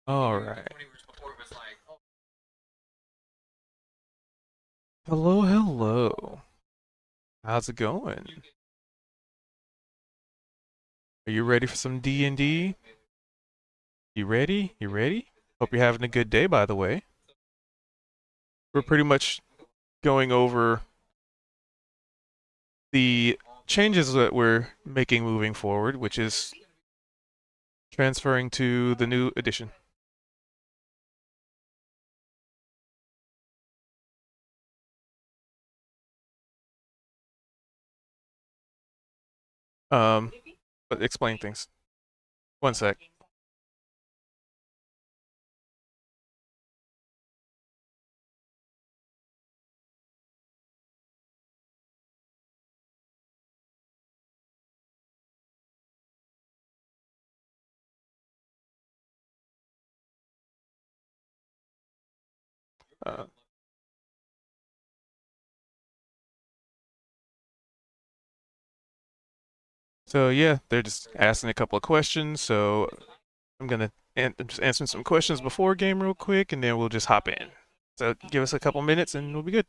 All right. Hello, hello. How's it going? Are you ready for some D&D? You ready? You ready? Hope you're having a good day, by the way. We're pretty much going over the changes that we're making moving forward, which is transferring to the new edition. Um, but explain things. One sec. Uh, so yeah, they're just asking a couple of questions. So I'm gonna just answer some questions before game real quick, and then we'll just hop in. So give us a couple minutes, and we'll be good.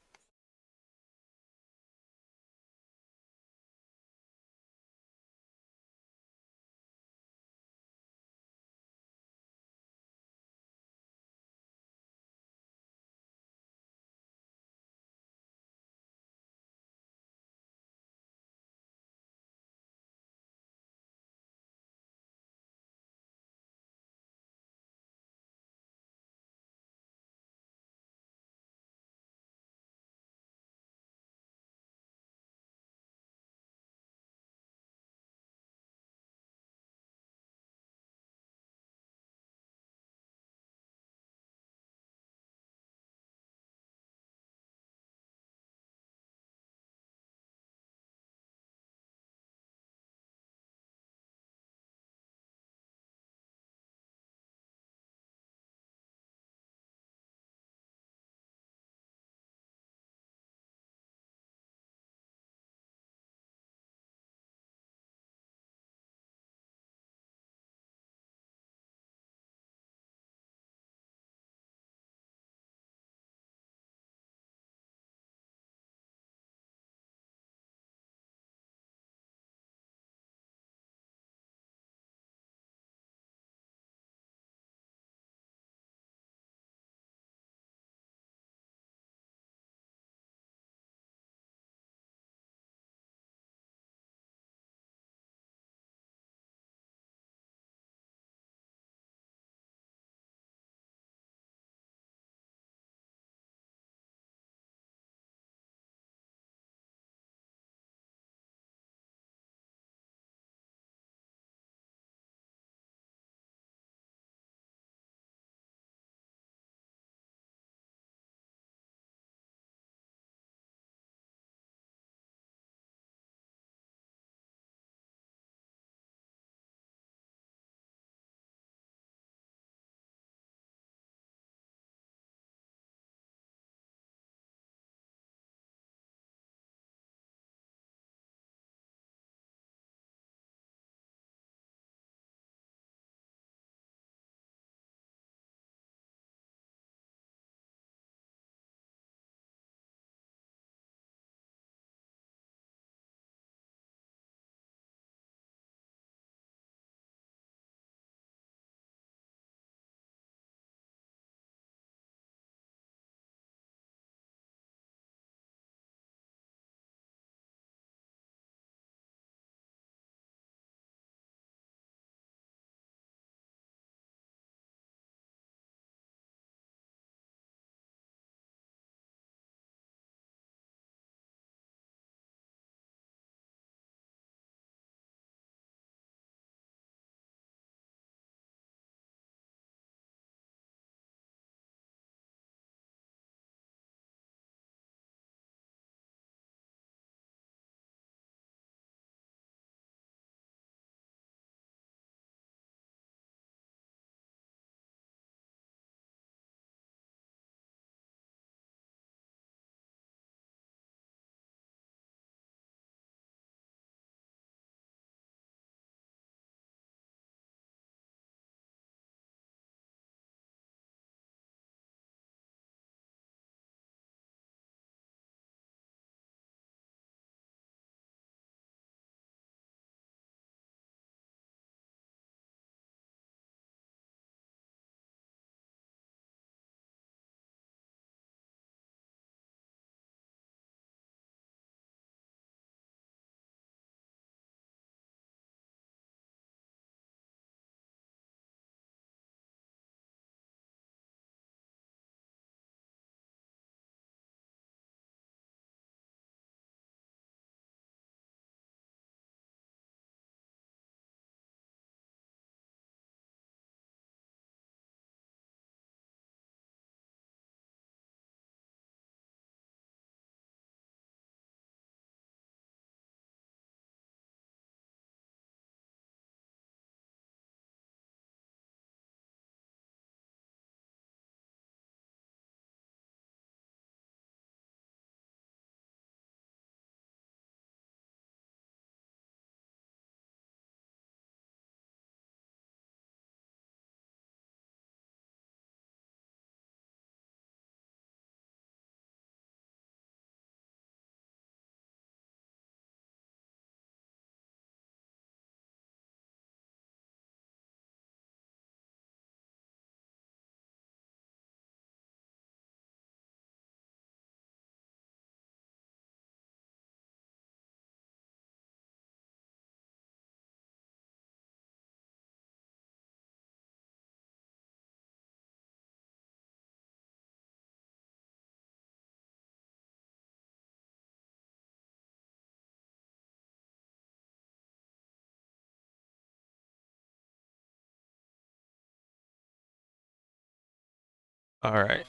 All right.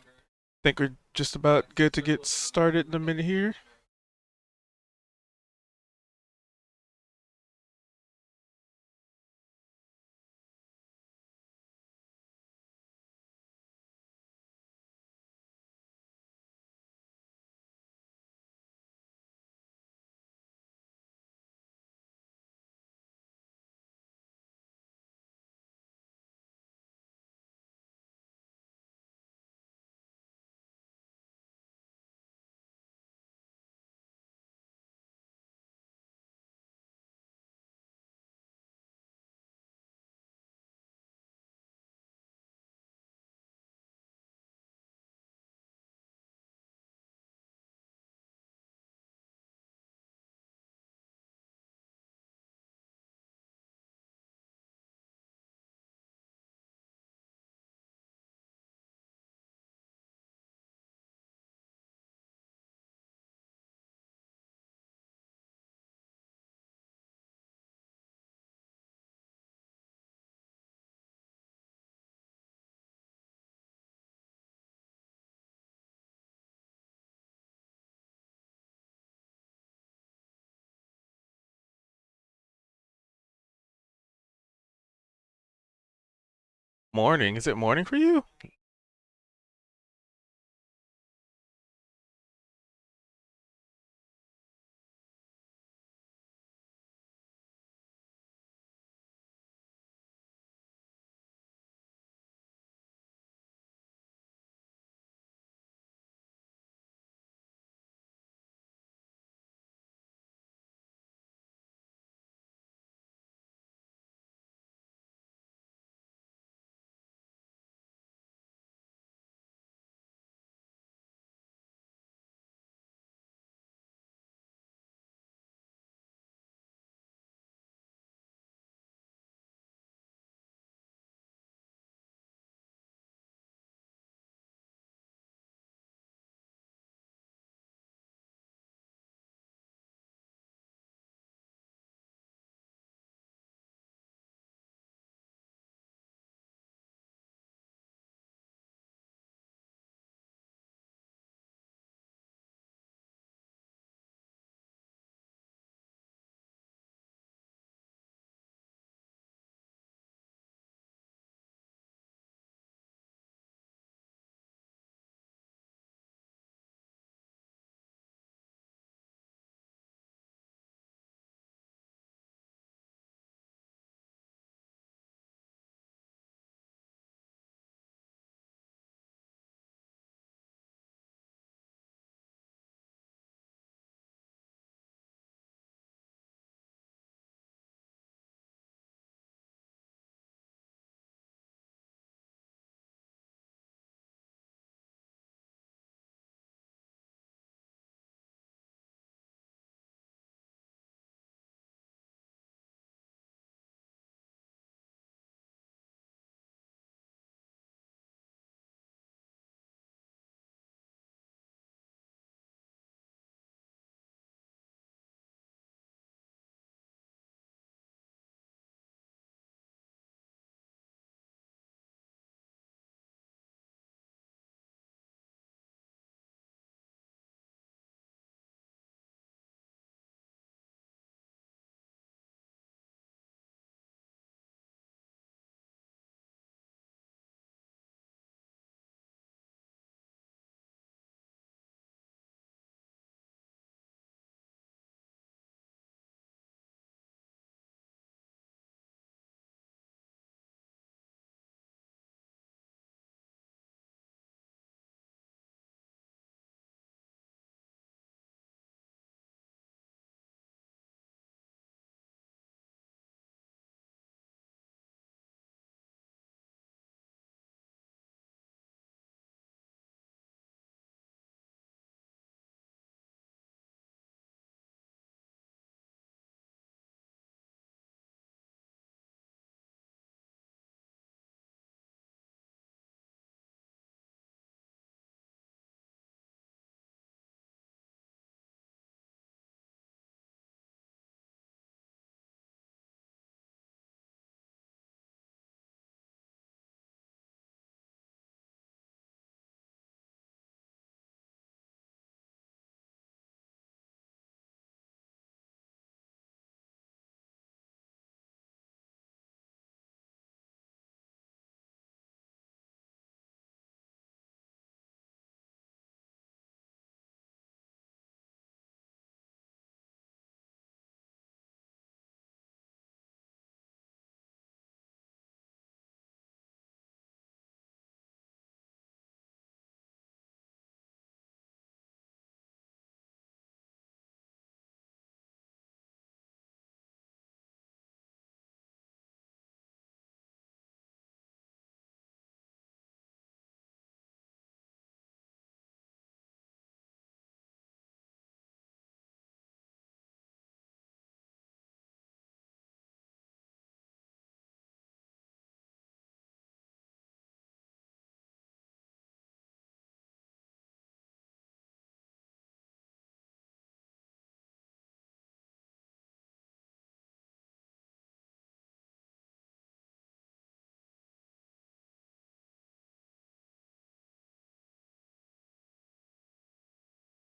Think we're just about good to get started in a minute here. Morning. Is it morning for you?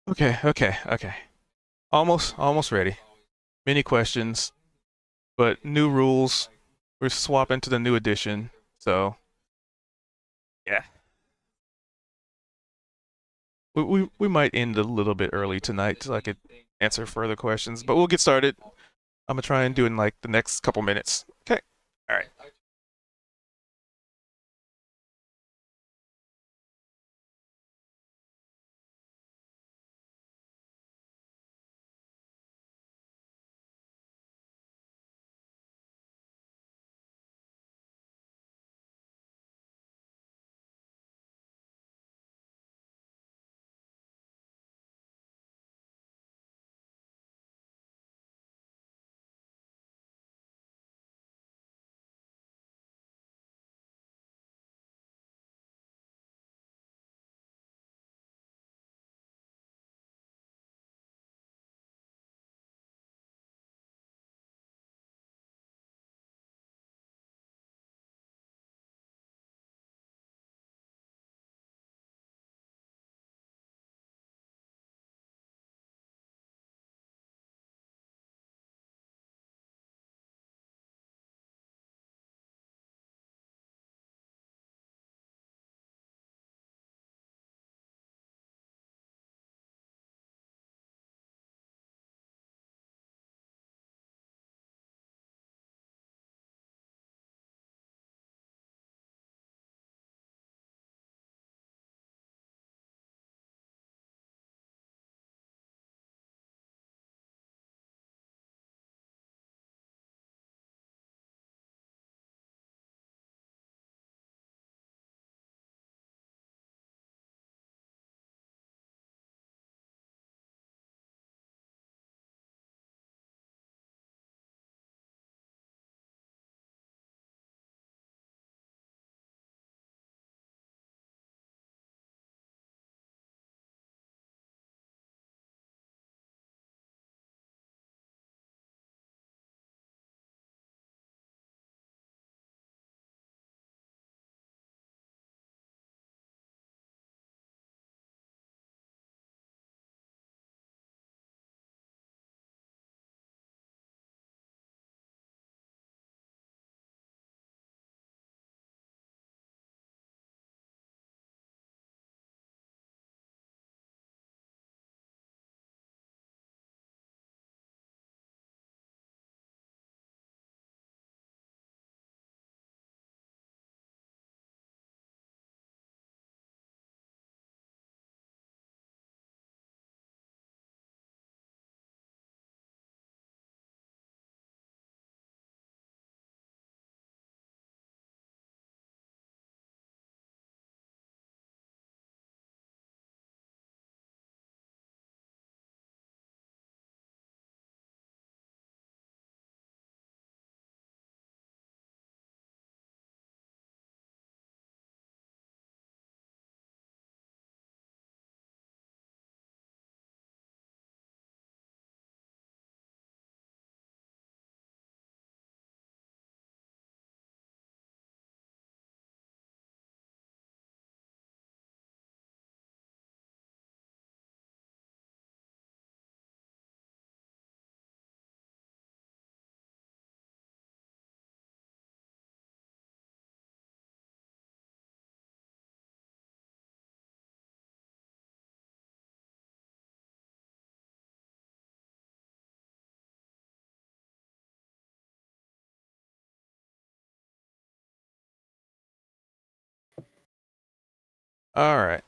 Okay. Almost ready. Many questions, but new rules. We're swapping to the new edition. So, yeah. We might end a little bit early tonight so I could answer further questions, but we'll get started. I'm gonna try and do it in like the next couple minutes. Okay. All right. All right.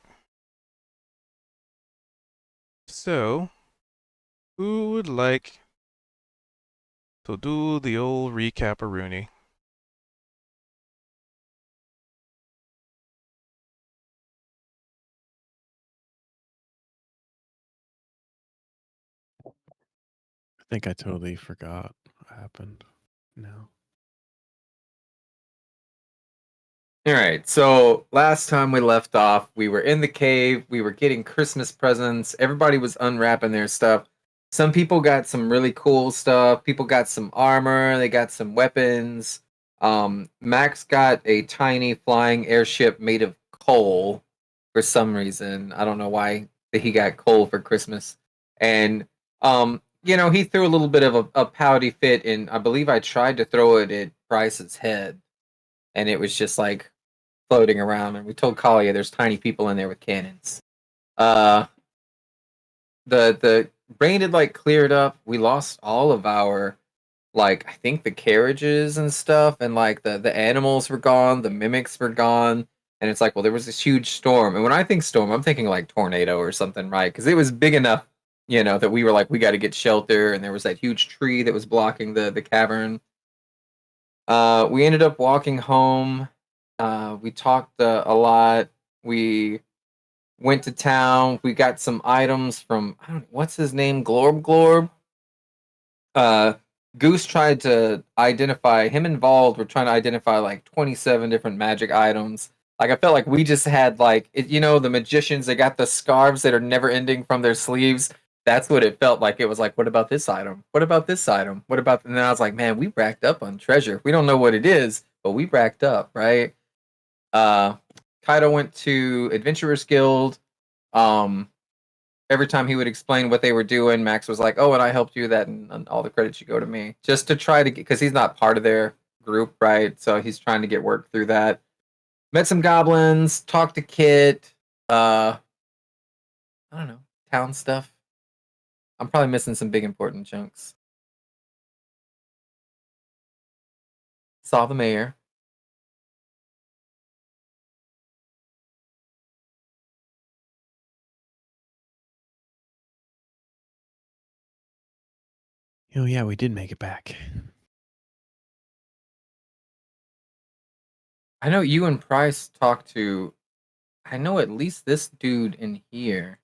So, who would like to do the old recap-a-rooney? I think I totally forgot what happened now. All right. So last time we left off, we were in the cave. We were getting Christmas presents. Everybody was unwrapping their stuff. Some people got some really cool stuff. People got some armor. They got some weapons. Max got a tiny flying airship made of coal for some reason. I don't know why that he got coal for Christmas, and he threw a little bit of a pouty fit, and I believe I tried to throw it at Bryce's head, and it was just like floating around. And we told Kalia there's tiny people in there with cannons. Uh, the rain had like cleared up. We lost all of our like I think the carriages and stuff, and like the animals were gone, the mimics were gone, and it's like, well, there was this huge storm. And when I think storm, I'm thinking like tornado or something, right? Because it was big enough, that we were like, we got to get shelter, and there was that huge tree that was blocking the cavern. We ended up walking home. We talked a lot. We went to town. We got some items from I don't what's his name, Glorb. Uh, Goose tried to identify him involved. We're trying to identify like 27 different magic items. Like I felt like we just had like the magicians. They got the scarves that are never ending from their sleeves. That's what it felt like. It was like, what about this item? What about this item? What about? And then I was like, man, we racked up on treasure. We don't know what it is, but we racked up, right? Uh, Kaido went to Adventurers Guild. Um, every time he would explain what they were doing, Max was like, "Oh, and I helped you that, and all the credit should go to me." Just to try to get, because he's not part of their group, right? So he's trying to get work through that. Met some goblins, talked to Kit. I don't know, town stuff. I'm probably missing some big important chunks. Saw the mayor. Oh yeah, we did make it back. I know you and Price talked to. I know at least this dude in here,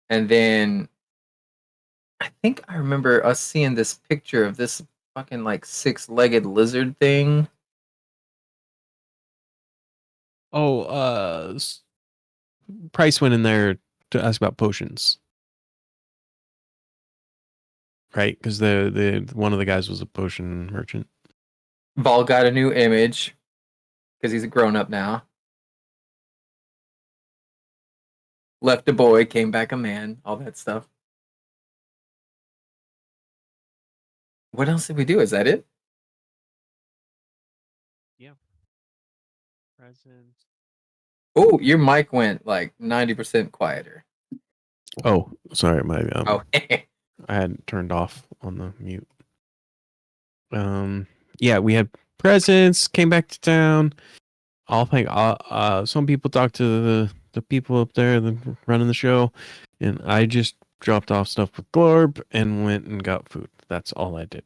and then I think I remember us seeing this picture of this fucking like six-legged lizard thing. Oh, Price went in there to ask about potions, right? Because the one of the guys was a potion merchant. Vol got a new image because he's a grown up now. Left a boy, came back a man, all that stuff. What else did we do? Is that it? Yeah. Present. Oh, your mic went like 90% quieter. Oh, sorry, my Oh, I had turned off on the mute. Yeah, we had presents. Came back to town. I'll think. Some people talked to the people up there that running the show, and I just dropped off stuff with Glorb and went and got food. That's all I did.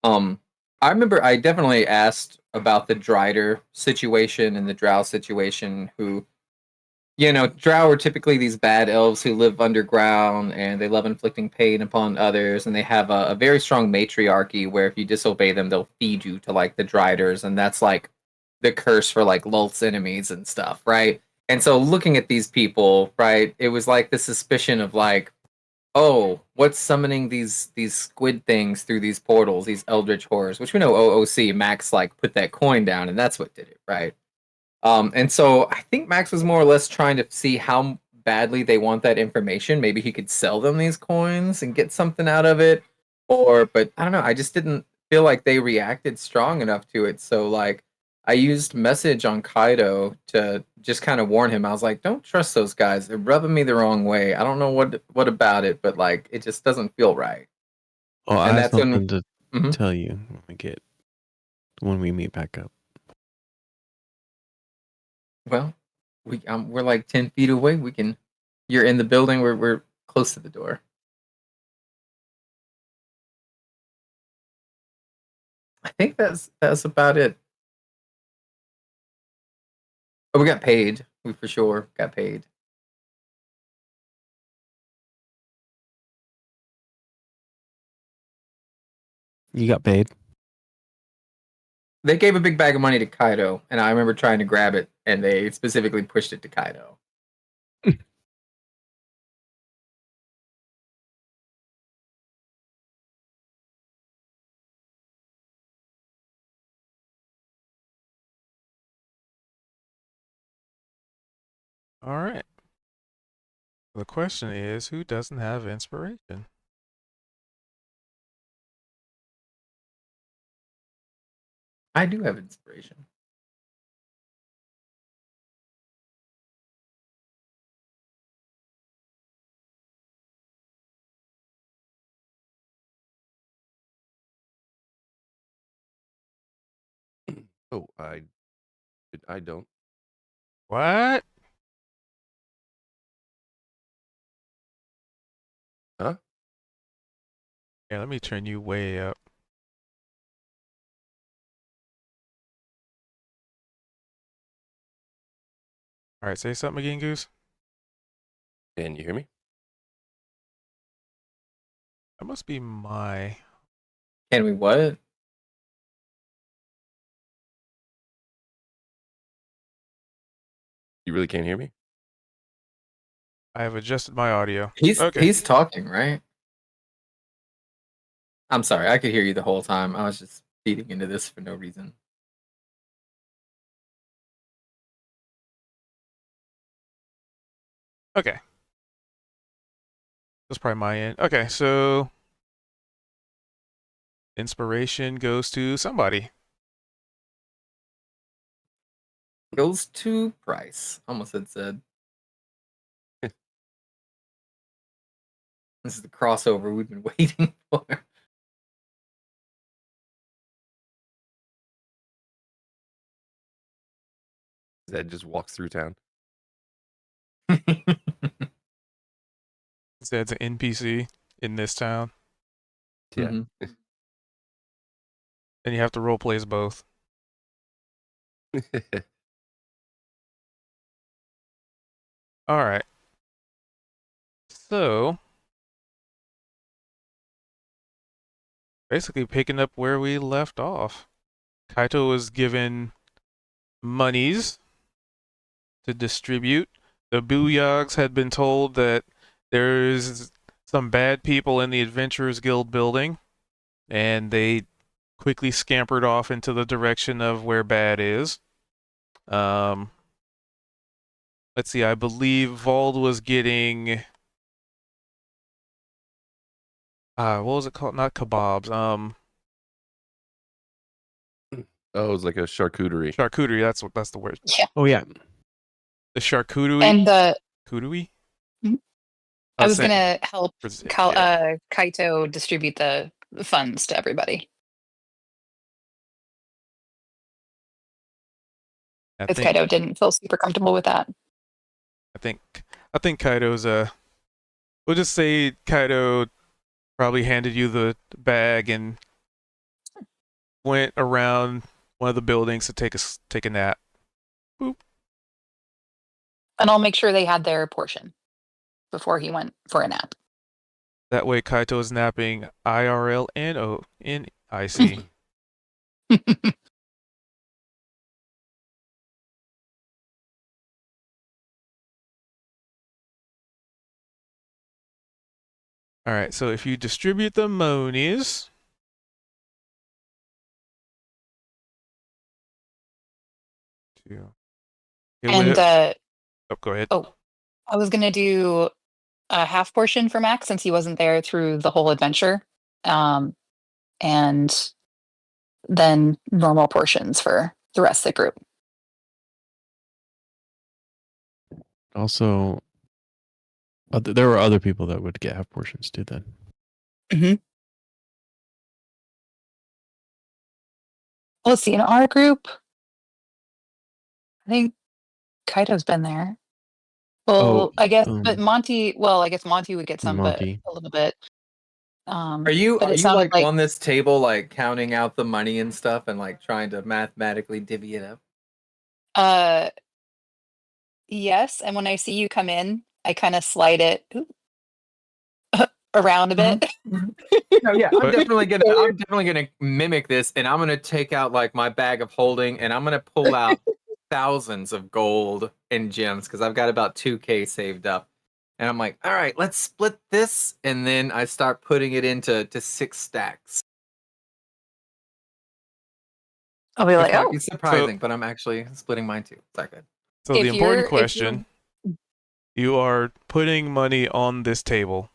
um, I remember I definitely asked about the Drider situation and the Drow situation. Drow are typically these bad elves who live underground and they love inflicting pain upon others, and they have a very strong matriarchy where if you disobey them, they'll feed you to like the Driders, and that's like the curse for like Lulth's enemies and stuff, right? And so looking at these people, right, it was like the suspicion of like, oh, what's summoning these squid things through these portals, these eldritch horrors, which we know OOC Max like put that coin down, and that's what did it, right? And so I think Max was more or less trying to see how badly they want that information. Maybe he could sell them these coins and get something out of it. But I don't know. I just didn't feel like they reacted strong enough to it. So, like, I used message on Kaido to just kind of warn him. I was like, don't trust those guys. They're rubbing me the wrong way. I don't know what about it, but like, it just doesn't feel right. Oh, I And have that's when. something to Mhm. tell you when we meet back up. Well, we're like 10 feet away. We can. You're in the building. We're close to the door. I think that's about it. Oh, we got paid. We for sure got paid. You got paid. They gave a big bag of money to Kaido, and I remember trying to grab it, and they specifically pushed it to Kaido. All right. The question is, who doesn't have inspiration? I do have inspiration. Oh, I don't. What? Huh? Yeah, let me turn you way up. All right, say something again, Goose. Can you hear me? That must be my. Can we what? You really can't hear me? I have adjusted my audio. He's Okay. he's talking, right? I'm sorry, I could hear you the whole time. I was just feeding into this for no reason. Okay. That's probably my end. Okay, so inspiration goes to somebody. Goes to Price. Almost said. This is the crossover we've been waiting for. Zed just walks through town. Zed's an NPC in this town, Yeah. Mhm. and you have to role play as both. All right. So basically, picking up where we left off, Kaito was given monies to distribute. The Booyogs had been told that there's some bad people in the Adventurers Guild building, and they quickly scampered off into the direction of where bad is. Let's see, I believe Vald was getting what was it called? Not kebabs. Oh, it's like a charcuterie. Charcuterie, that's the word. Yeah. Oh yeah. The charcuterie. And Charcuterie? I was Same. gonna help Yeah. Kaito distribute the funds to everybody I because think Kaito didn't feel super comfortable with that. I think Kaido's we'll just say Kaido probably handed you the bag and went around one of the buildings to take a nap. Boop. And I'll make sure they had their portion before he went for a nap. That way Kaito is napping IRL and in IC. All right, so if you distribute the monies, And go ahead. oh, I was gonna do a half portion for Max since he wasn't there through the whole adventure, and then normal portions for the rest of the group. Also, there were other people that would get half portions too. Then. Let's see, in our group, I think Kaito's been there. Well, I guess, but Monty. Well, I guess Monty would get some, Monty. but a little bit. Are you but it sounded like on this table, like counting out the money and stuff, and like trying to mathematically divvy it up? Yes, and when I see you come in, I kind of slide it around a bit. No, yeah, I'm definitely gonna mimic this, and I'm gonna take out like my bag of holding, and I'm gonna pull out thousands of gold and gems because I've got about 2K saved up. And I'm like, all right, let's split this, and then I start putting it into 6 stacks. I'll be like, Which might oh, be surprising, but I'm actually splitting mine too. It's not good. So the important question: You are putting money on this table.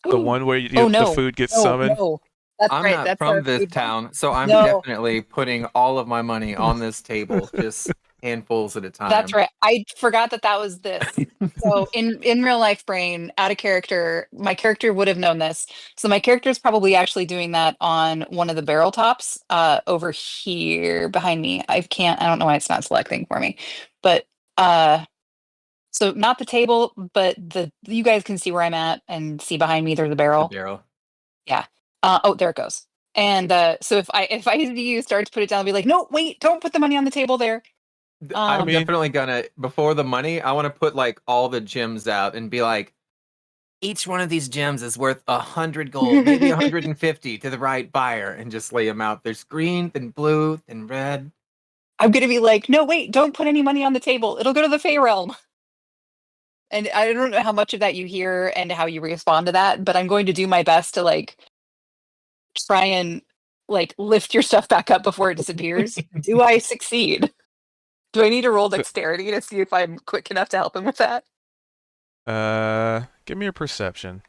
The one where Oh, the no. food gets No, summoned. no. That's I'm right. not That's from our this food one. town, so I'm No. definitely putting all of my money on this table, just handfuls at a time. That's right. I forgot that was this. So in real life brain, out of character, my character would have known this. So my character is probably actually doing that on one of the barrel tops over here behind me. I don't know why it's not selecting for me. But so not the table, but you guys can see where I'm at and see behind me there's a The barrel. barrel. Yeah. Oh, there it goes. And so if I see you start to put it down, I'll be like, no, wait, don't put the money on the table there. I'm Um, definitely gonna, before the money, I want to put like all the gems out and be like, each one of these gems is worth 100 gold, maybe 150 to the right buyer, and just lay them out. There's green, then blue, then red. I'm gonna be like, no, wait, don't put any money on the table. It'll go to the Fey realm. And I don't know how much of that you hear and how you respond to that, but I'm going to do my best to like try and like lift your stuff back up before it disappears. Do I succeed? Do I need to roll dexterity to see if I'm quick enough to help him with that? Give me a perception.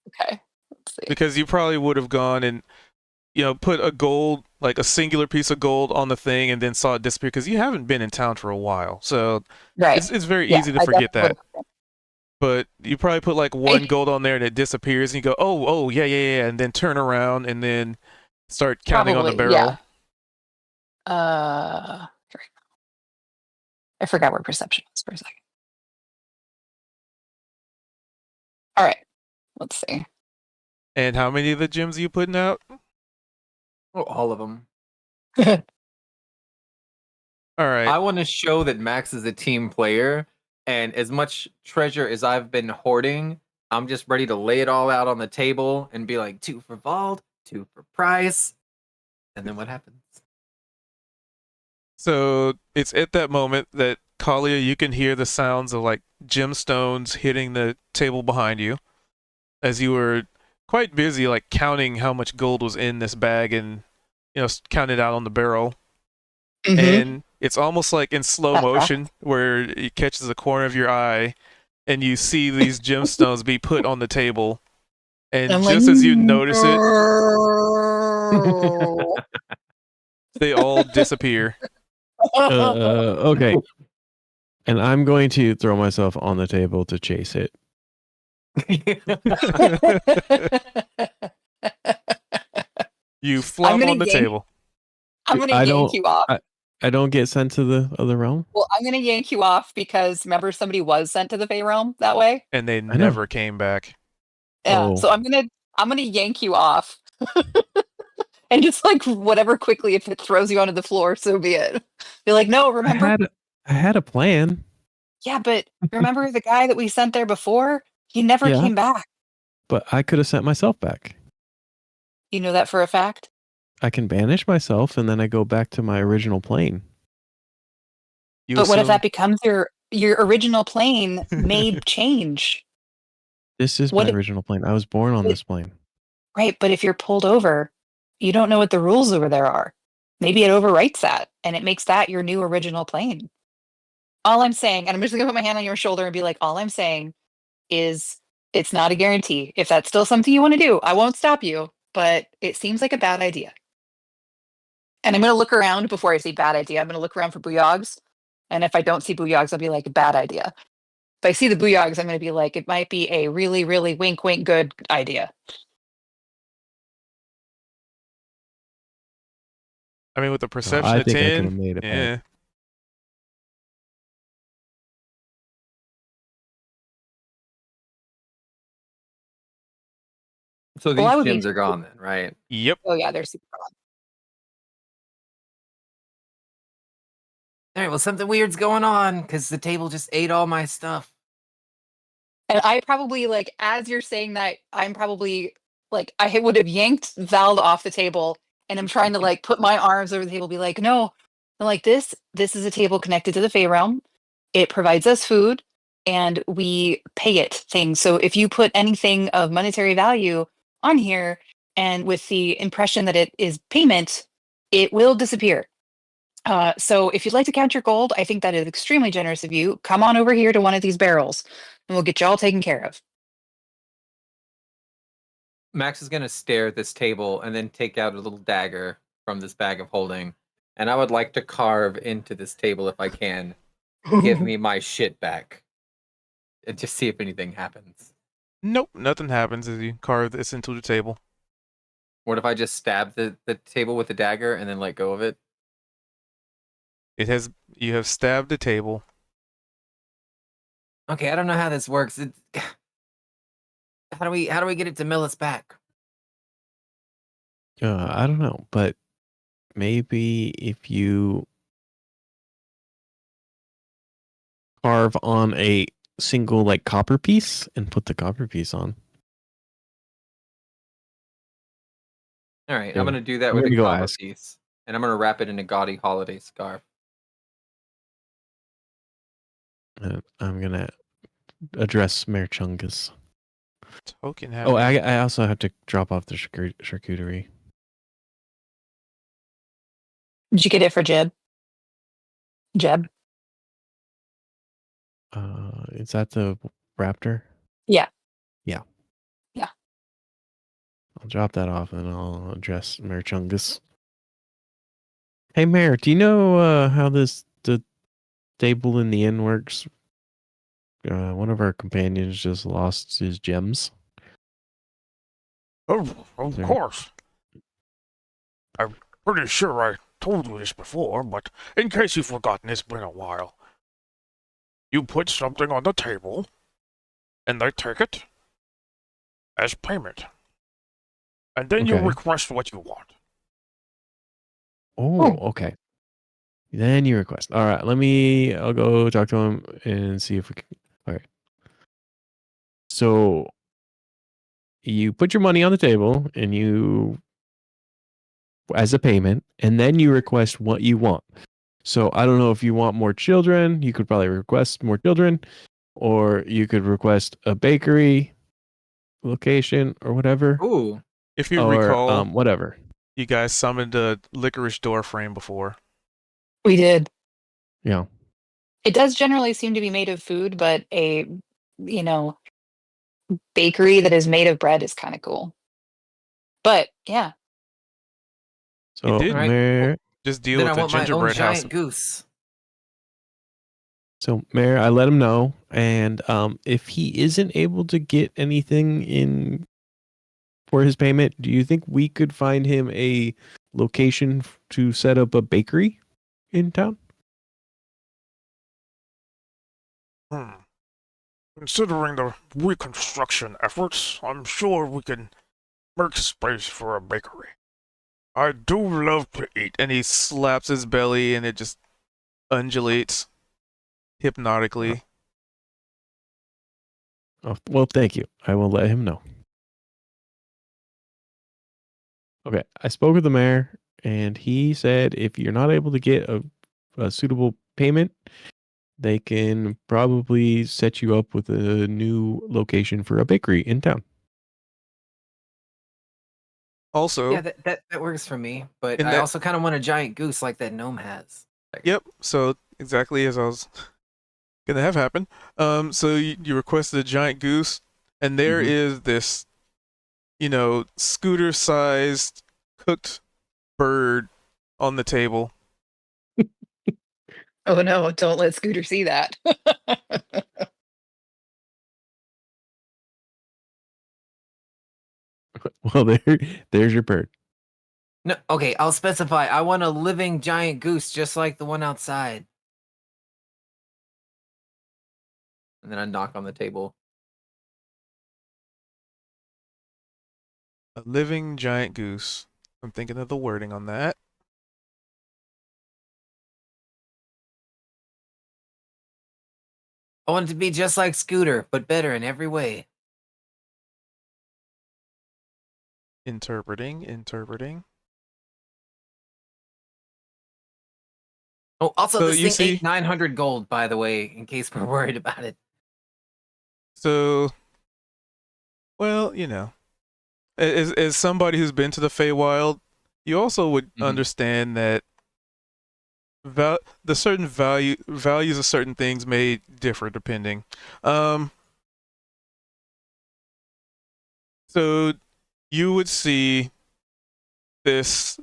Okay. Let's see. Because you probably would have gone and, put a gold, like a singular piece of gold on the thing and then saw it disappear because you haven't been in town for a while. So Right. it's very Yeah, easy to I forget definitely that. But you probably put like one gold on there and it disappears and you go, oh, yeah, and then turn around and then start counting on the Probably, barrel. yeah. I forgot where perception was for a second. All right. Let's see. And how many of the gems are you putting out? Oh, all of them. All right. I want to show that Max is a team player, and as much treasure as I've been hoarding, I'm just ready to lay it all out on the table and be like, 2 for Vald, 2 for Price. And then what happens? So it's at that moment that Kalia, you can hear the sounds of like gemstones hitting the table behind you as you were quite busy like counting how much gold was in this bag and count it out on the barrel. Mhm. And it's almost like in slow motion where it catches the corner of your eye and you see these gemstones be put on the table. And I'm just like, as you notice it, "No." they all disappear. Okay. And I'm going to throw myself on the table to chase it. You flop gonna on the yank- table. I'm gonna I yank don't- you off. I don't get sent to the other realm. Well, I'm gonna yank you off because remember somebody was sent to the Fey realm that way. And they know. never came back. Yeah. Oh. So I'm gonna yank you off. And just like whatever quickly, if it throws you onto the floor, so be it. Be like, no, remember? I had a plan. Yeah, but remember the guy that we sent there before? He never Yeah. came back. But I could have sent myself back. You know that for a fact? I can banish myself and then I go back to my original plane. But what if that becomes your original plane made change? This is What my if- original plane. I was born on It- this plane. Right, but if you're pulled over, you don't know what the rules over there are. Maybe it overwrites that and it makes that your new original plane. All I'm saying, and I'm just gonna put my hand on your shoulder and be like, all I'm saying is it's not a guarantee. If that's still something you want to do, I won't stop you, but it seems like a bad idea. And I'm gonna look around before I say bad idea. I'm gonna look around for booyogs. And if I don't see booyogs, I'll be like, bad idea. If I see the booyogs, I'm gonna be like, it might be a really, really wink wink good idea. I mean, with the perception I of think I could 10, have made it yeah. back. So Well, I these would be- gems are gone then, right? Yep. Oh yeah, they're super fun. All right, well, something weird's going on because the table just ate all my stuff. And I probably like as you're saying that, I'm probably like I would have yanked Vald off the table and I'm trying to like put my arms over the table, be like, no, I'm like this is a table connected to the Fey realm. It provides us food and we pay it things. So if you put anything of monetary value on here and with the impression that it is payment, it will disappear. So if you'd like to count your gold, I think that is extremely generous of you. Come on over here to one of these barrels, and we'll get you all taken care of. Max is gonna stare at this table and then take out a little dagger from this bag of holding, and I would like to carve into this table if I can. Give me my shit back, and just see if anything happens. Nope, nothing happens as you carve this into the table. What if I just stab the table with the dagger and then let go of it? You have stabbed the table. Okay, I don't know how this works. How do we get it to mill us back? I don't know, but maybe if you carve on a single like copper piece and put the copper piece on. All right, Yeah. I'm gonna do that I'm with a gonna go copper ask. piece, and I'm gonna wrap it in a gaudy holiday scarf. I'm gonna address Mayor Chungus. Token Oh, having I also have to drop off the charcuterie. Did you get it for Jeb? Jeb? Is that the raptor? Yeah. Yeah. Yeah. I'll drop that off and I'll address Mayor Chungus. Hey, Mayor, do you know how the table in the inn works? One of our companions just lost his gems. Of There. course. I'm pretty sure I told you this before, but in case you've forgotten, it's been a while. You put something on the table, and they take it as payment. And then you Okay. request what you want. Oh, okay. Then you request. All right, I'll go talk to him and see if we can. All right. So you put your money on the table and you, as a payment, and then you request what you want. So I don't know if you want more children. You could probably request more children, or you could request a bakery location or whatever. Ooh, If you or recall, whatever. you guys summoned a licorice door frame before. We did. Yeah. It does generally seem to be made of food, but a, bakery that is made of bread is kind of cool. But yeah, So did. Alright, Mayor, Just deal then I with the want my own gingerbread house. giant goose. Mayor, I let him know, and if he isn't able to get anything in for his payment, do you think we could find him a location to set up a bakery in town? Considering the reconstruction efforts, I'm sure we can make space for a bakery. I do love to eat. And he slaps his belly and it just undulates hypnotically. Oh, well, thank you. I will let him know. Okay, I spoke with the mayor, and he said if you're not able to get a suitable payment, they can probably set you up with a new location for a bakery in town. Also, Yeah, that works for me. But And I that- also kind of want a giant goose like that gnome has. yep. So exactly as I was gonna have happen. So you requested a giant goose, and there Mhm. is this, scooter-sized cooked bird on the table. oh no, don't let Scooter see that. Well, there's your bird. No, okay, I'll specify. I want a living giant goose just like the one outside. And then I knock on the table. A living giant goose. I'm thinking of the wording on that. I want it to be just like Scooter, but better in every way. Interpreting. Oh, also, So this you thing ate see- 900 gold, by the way, in case we're worried about it. So, well, as somebody who's been to the Feywild, you also would Mhm. understand that the certain values of certain things may differ depending. So you would see this,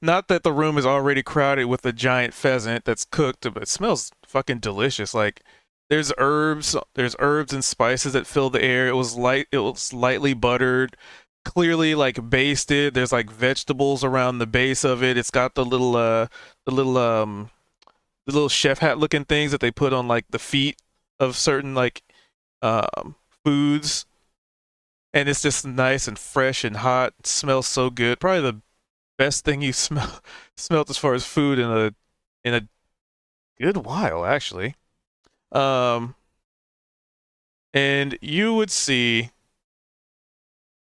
not that the room is already crowded with a giant pheasant that's cooked, but it smells fucking delicious. Like there's herbs and spices that fill the air. It was lightly buttered, clearly like basted. There's like vegetables around the base of it. It's got the little chef hat looking things that they put on like the feet of certain like foods, and it's just nice and fresh and hot. It smells so good. Probably the best thing you smelt as far as food in a good while, actually. And you would see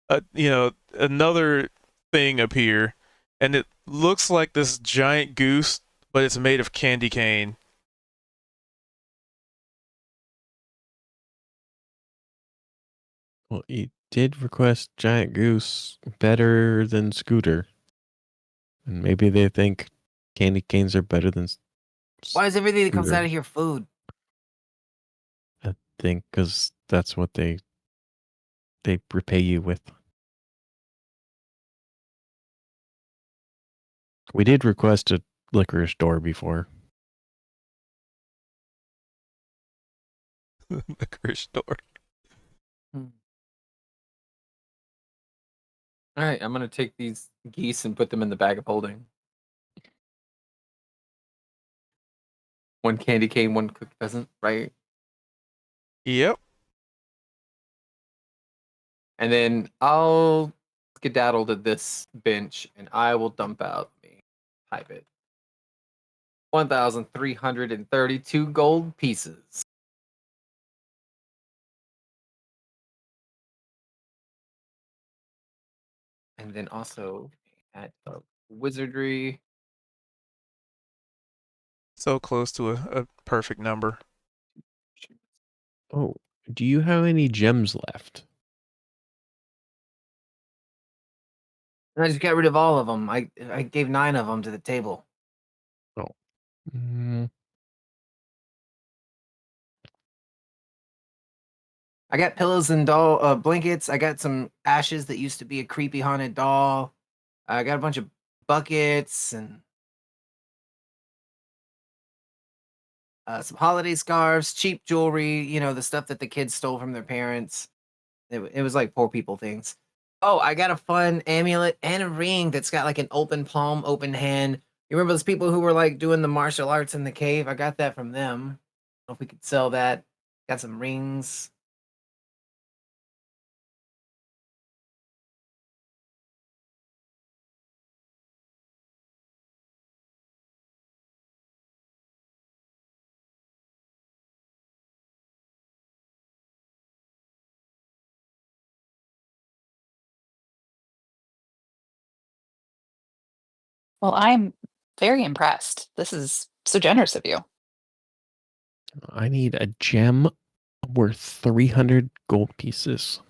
another thing appear, and it looks like this giant goose, but it's made of candy cane. Well, you did request Giant Goose better than Scooter. And maybe they think candy canes are better than Why is everything that comes Scooter. out of here food? I think because that's what they repay you with. We did request a liquor store before. Liquor store. All right, I'm gonna take these geese and put them in the bag of holding. One candy cane, one cooked pheasant, right? Yep. And then I'll skedaddle to this bench and I will dump out me. Type it. 1,332 gold pieces. And then also at wizardry. So close to a perfect number. Oh, do you have any gems left? And I just got rid of all of them. I gave 9 of them to the table. Oh. Mm, I got pillows and doll blankets. I got some ashes that used to be a creepy haunted doll. I got a bunch of buckets and some holiday scarves, cheap jewelry. You know, the stuff that the kids stole from their parents. It was like poor people things. Oh, I got a fun amulet and a ring that's got like an open palm, open hand. You remember those people who were like doing the martial arts in the cave? I got that from them. I don't know if we could sell that. Got some rings. Well, I'm very impressed. This is so generous of you. I need a gem worth 300 gold pieces.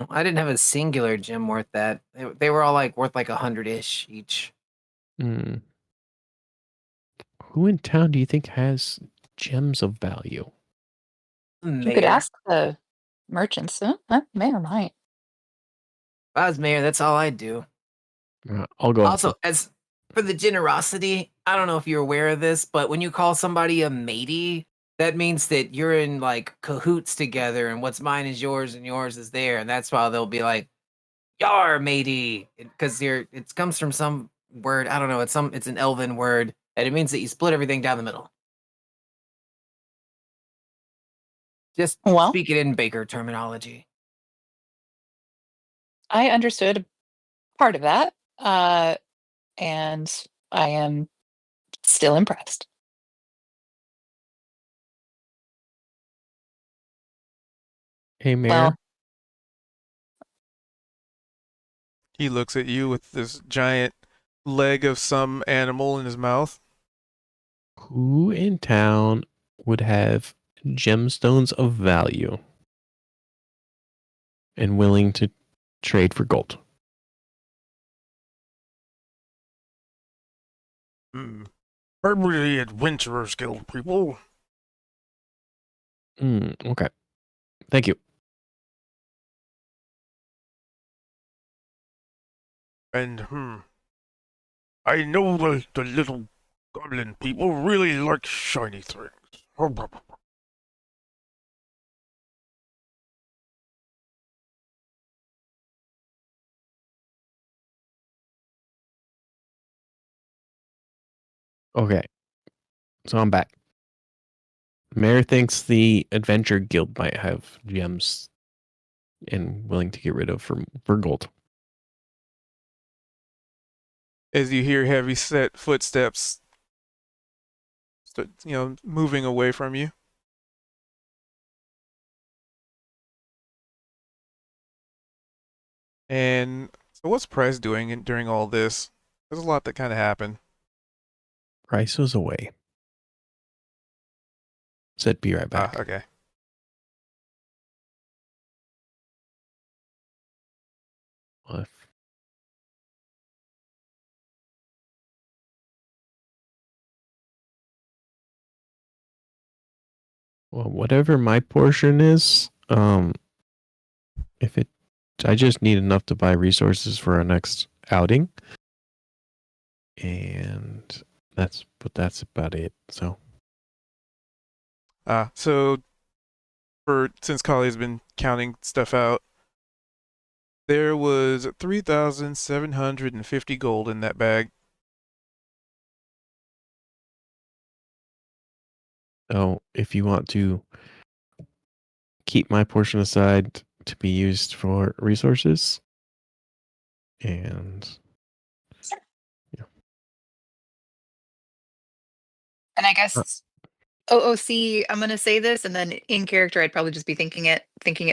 I didn't have a singular gem worth that. They were all like worth like 100-ish each. Hmm. Who in town do you think has gems of value? You could Mayor. ask the merchants. Huh? May or might. If I was mayor, that's all I'd do. I'll go. Also, as for the generosity, I don't know if you're aware of this, but when you call somebody a matey, that means that you're in like cahoots together, and what's mine is yours, and yours is there, and that's why they'll be like, "Yar, matey," because it comes from some word. I don't know. It's an Elven word, and it means that you split everything down the middle. Just Well, speak it in Baker terminology. I understood part of that, and I am still impressed. Hey, Mayor. Well, He looks at you with this giant leg of some animal in his mouth. Who in town would have gemstones of value and willing to trade for gold? Probably the Adventurers Guild people. Okay. Thank you. And, I know the little goblin people really like shiny things. Okay. So I'm back. Mayor thinks the Adventure Guild might have gems and willing to get rid of for gold. As you hear heavy set footsteps, moving away from you. And so, what's Price doing during all this? There's a lot that kind of happened. Price was away. Said be right back. Okay. Well, whatever my portion is, if it, I just need enough to buy resources for our next outing, and that's about it. So, So since Kali's been counting stuff out, there was 3,750 gold in that bag. so if you want to keep my portion aside to be used for resources, and And I guess OOC, I'm gonna say this, and then in character, I'd probably just be thinking it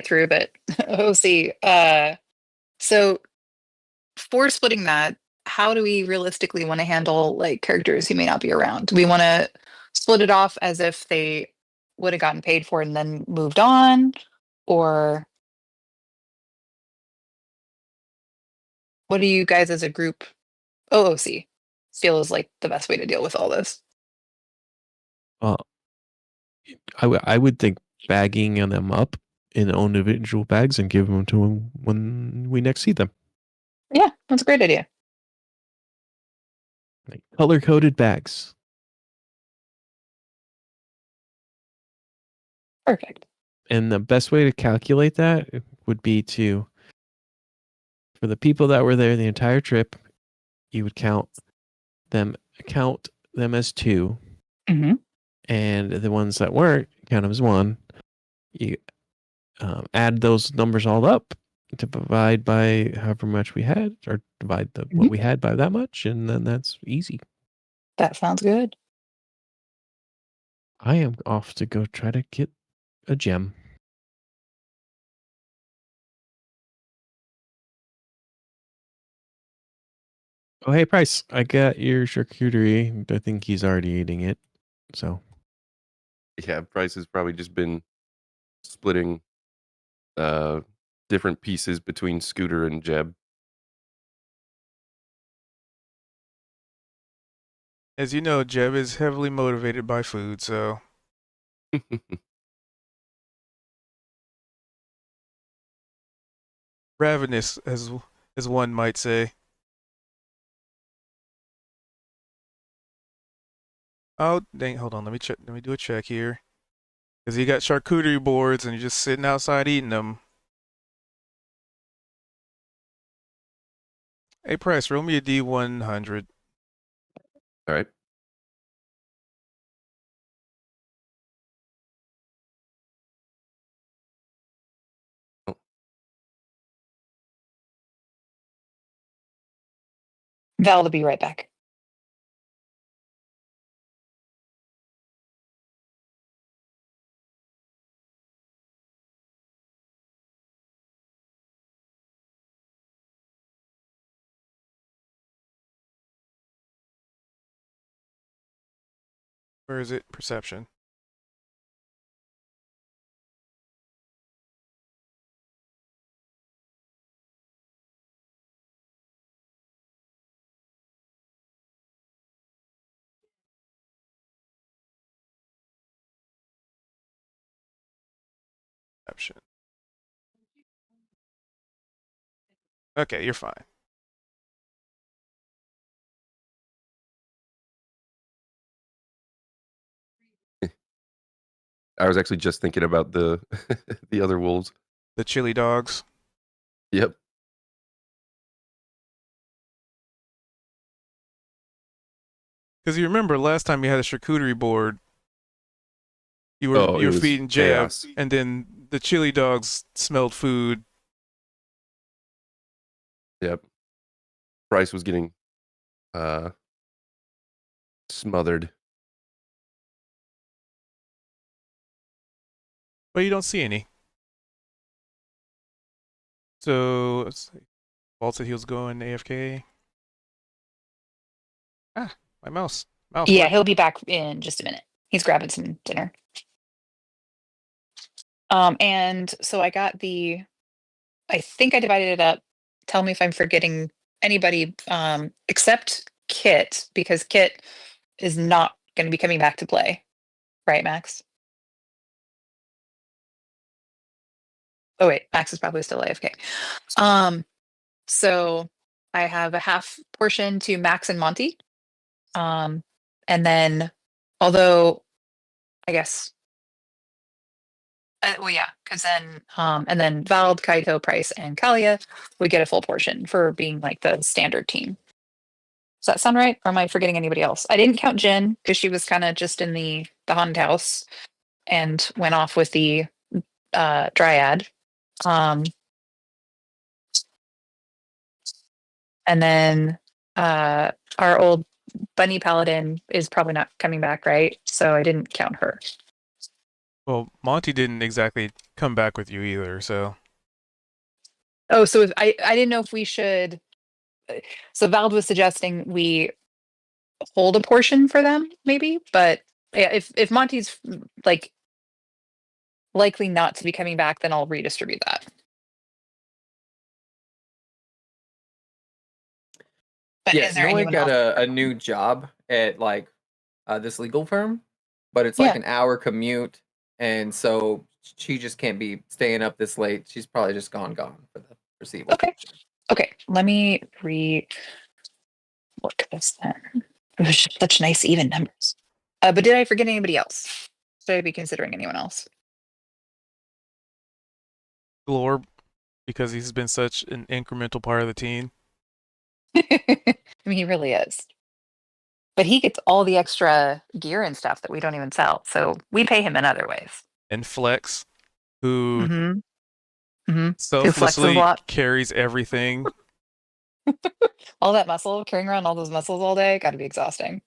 through. But OOC, so for splitting that, how do we realistically want to handle like characters who may not be around? Do we want to split it off as if they would have gotten paid for it and then moved on, or what do you guys as a group, OOC, feel is like the best way to deal with all this? I would think bagging them up in individual bags and give them to them when we next see them. Yeah, that's a great idea. Like color coded bags. Perfect. And the best way to calculate that would be for the people that were there the entire trip, you would count them as two, Mhm. and the ones that weren't count them as one. You add those numbers all up to divide by however much we had, or divide what we had by that much, and then that's easy. That sounds good. I am off to go try to get a gem. Oh, hey, Price, I got your charcuterie. I think he's already eating it. So, Yeah, Price has probably just been splitting different pieces between Scooter and Jeb. As you know, Jeb is heavily motivated by food, so ravenous, as one might say. Oh, dang, hold on, let me check. Let me do a check here. Because you got charcuterie boards and you're just sitting outside eating them. Hey, Price, roll me a D100. All right. Oh, Val will be right back. Where is it? Perception. reception. Okay, you're fine. I was actually just thinking about the the other wolves. The chili dogs. Yep. Because you remember last time you had a charcuterie board, you Oh, it were was feeding Jeb, chaos. and then the chili dogs smelled food. Yep. Bryce was getting smothered. But you don't see any. So let's see. Vault said he was going AFK. Ah, my mouse. Yeah, worked. he'll be back in just a minute. He's grabbing some dinner. And so I got I think I divided it up. Tell me if I'm forgetting anybody, except Kit, because Kit is not going to be coming back to play. Right, Max? Oh wait, Max is probably still AFK. So I have a half portion to Max and Monty. And then, although I guess, well, yeah, because then, and then Vald, Kaito, Price, and Kalia would get a full portion for being like the standard team. Does that sound right? Or am I forgetting anybody else? I didn't count Jen because she was kind of just in the haunted house and went off with the Dryad. And then our old bunny paladin is probably not coming back, right? So I didn't count her. Well, Monty didn't exactly come back with you either, so Oh, so if I didn't know if we should. So Vald was suggesting we hold a portion for them, maybe. But yeah, if Monty's like likely not to be coming back, then I'll redistribute that. But Yeah, is there Noi anyone got else? a new job at like this legal firm, but it's like Yeah. an hour commute, and so she just can't be staying up this late. She's probably just gone for the foreseeable Okay. future. Okay. Let me look at this then. It was just such nice even numbers. But did I forget anybody else? Should I be considering anyone else? Glorb, because he's been such an incremental part of the team. I mean, he really is. But he gets all the extra gear and stuff that we don't even sell. So we pay him in other ways. And Flex, who Mm-hmm. Mm-hmm. Who flexes a selflessly lot. carries everything. All that muscle, carrying around all those muscles all day, got to be exhausting.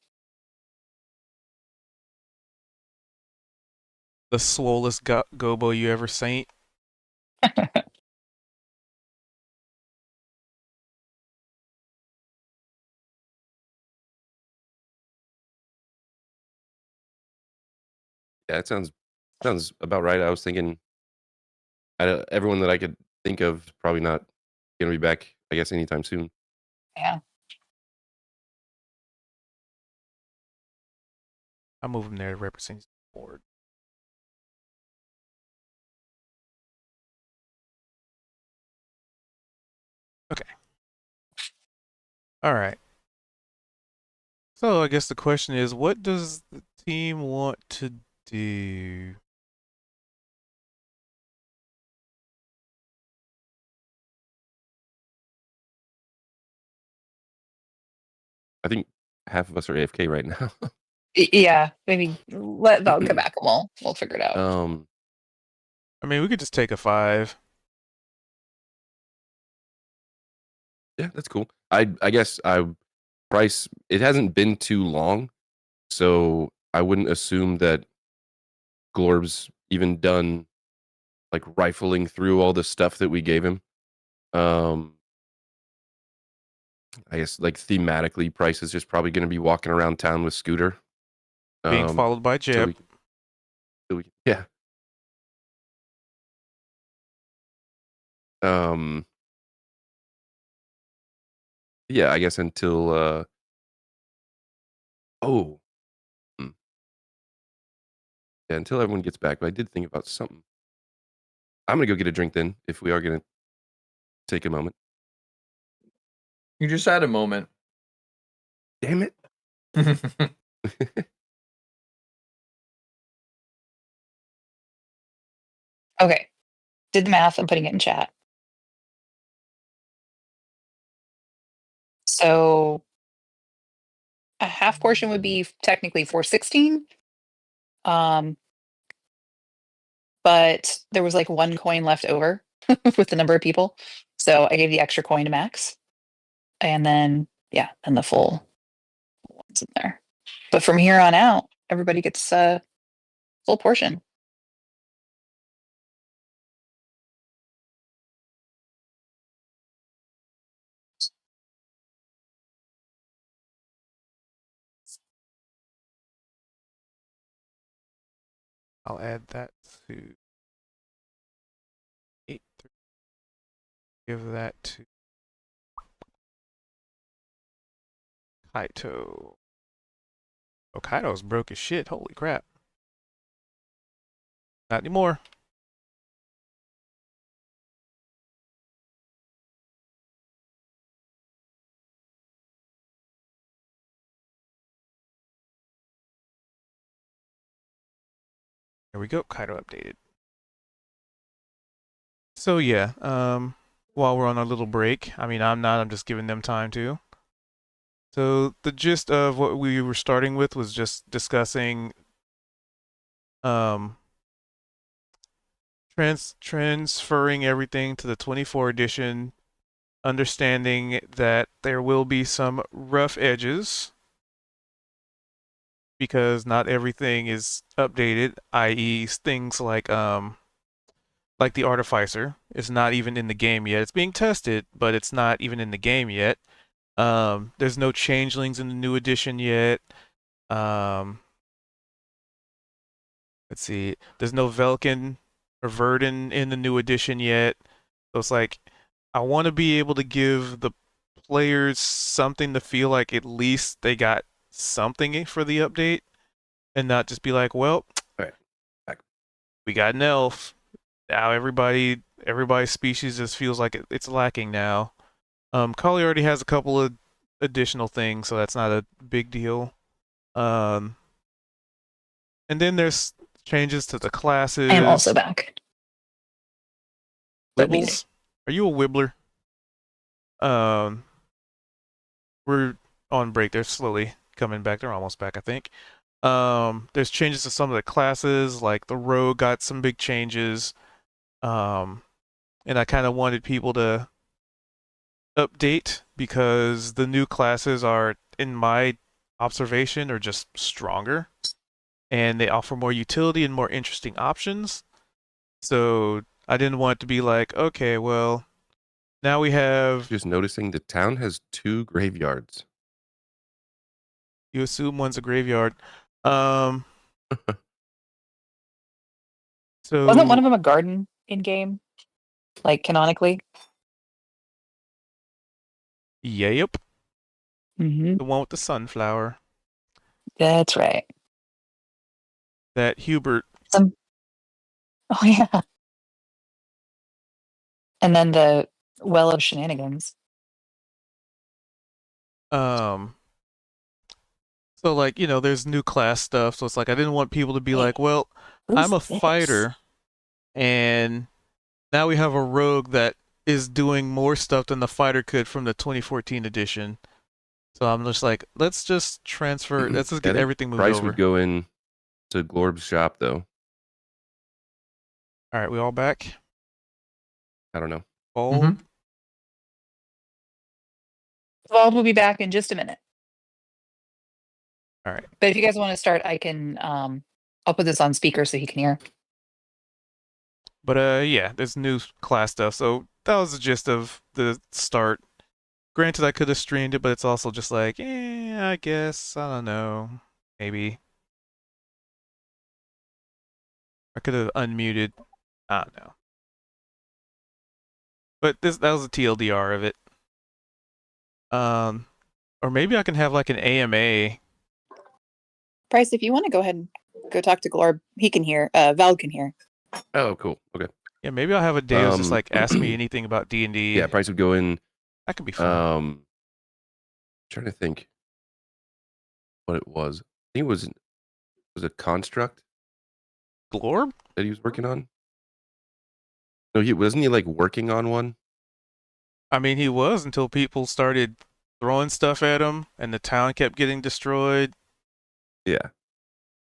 The swollest gobo you ever seen. Yeah, it sounds about right. I was thinking everyone that I could think of is probably not going to be back, I guess, anytime soon. Yeah. I'll move him there to represent his board. Okay. All right. So I guess the question is, what does the team want to do? I think half of us are AFK right now. Yeah. Maybe let Val come back and we'll figure it out. I mean, we could just take a 5. Yeah, that's cool. I guess Price, it hasn't been too long, so I wouldn't assume that Glorb's even done like rifling through all the stuff that we gave him. I guess like thematically, Price is just probably going to be walking around town with Scooter, Being followed by Jeb. Yeah. Yeah, I guess until yeah, until everyone gets back. But I did think about something. I'm gonna go get a drink then. If we are gonna take a moment. You just had a moment. Damn it. Okay. Did the math. I'm putting it in chat. So a half portion would be technically 416. But there was like one coin left over with the number of people. So I gave the extra coin to Max. And then, yeah, and the full ones in there. But from here on out, everybody gets a full portion. I'll add that to 8. Give that to Kaito. Oh, Kaito's broke as shit. Holy crap. Not anymore. There we go. Kaito updated. So yeah, while we're on our little break, I mean, I'm just giving them time to. So the gist of what we were starting with was just discussing transferring everything to the 24 edition, understanding that there will be some rough edges because not everything is updated, i.e. things like the Artificer is not even in the game yet. It's being tested, but it's not even in the game yet. There's no changelings in the new edition yet. Let's see. There's no Velkin or Verdun in the new edition yet. So it's like, I want to be able to give the players something to feel like at least they got something for the update and not just be like, well, Right. Back. we got an elf. Now everybody's species just feels like it's lacking now. Kali already has a couple of additional things, so that's not a big deal. And then there's changes to the classes. I am also back. But muted. Wibbles? Are you a Wibbler? We're on break. They're slowly coming back. They're almost back, I think. There's changes to some of the classes, like the Rogue got some big changes. And I kind of wanted people to update because the new classes are, in my observation, are just stronger. And they offer more utility and more interesting options. So I didn't want it to be like, okay, well, now we have... Just noticing the town has 2 graveyards. You assume one's a graveyard. So Wasn't one of them a garden in game? Like canonically? Yep. Mm-hmm. The one with the sunflower. That's right. That Hubert. Oh, yeah. And then the Well of Shenanigans. So like, there's new class stuff. So it's like, I didn't want people to be like, well, I'm a fighter. And now we have a rogue that is doing more stuff than the fighter could from the 2014 edition. So I'm just like, let's just transfer. Let's just get everything moved Price over. would go in to Glorb's shop, though. All right, we all back? I don't know. Bold? Mhm. Vald will be back in just a minute. All right. But if you guys want to start, I can I'll put this on speaker so he can hear. But yeah, there's new class stuff. So that was the gist of the start. Granted, I could have streamed it, but it's also just like, I guess, I don't know, maybe. I could have unmuted. I don't know. But that was a TLDR of it. Or maybe I can have like an AMA. Price, if you want to go ahead and go talk to Glorb, he can hear. Val can hear. Oh, cool. Okay. Yeah, maybe I'll have a day that's just Um, like ask me anything about D&D. Yeah, Price would go in. That could be fun. Trying to think what it was. I think it was a construct Glorb? that he was working on. No, he wasn't he like working on one. I mean, he was until people started throwing stuff at him and the town kept getting destroyed. Yeah.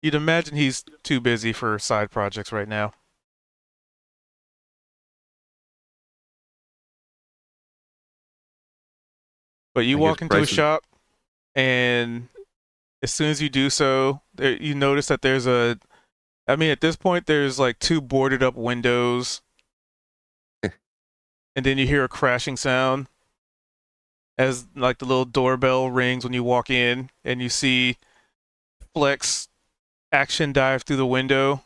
You'd imagine he's too busy for side projects right now. But you I walk guess into a Price is- shop, and as soon as you do so, you notice that there's a. I mean, at this point, there's like 2 boarded up windows, and then you hear a crashing sound as like the little doorbell rings when you walk in, and you see Flex action dive through the window.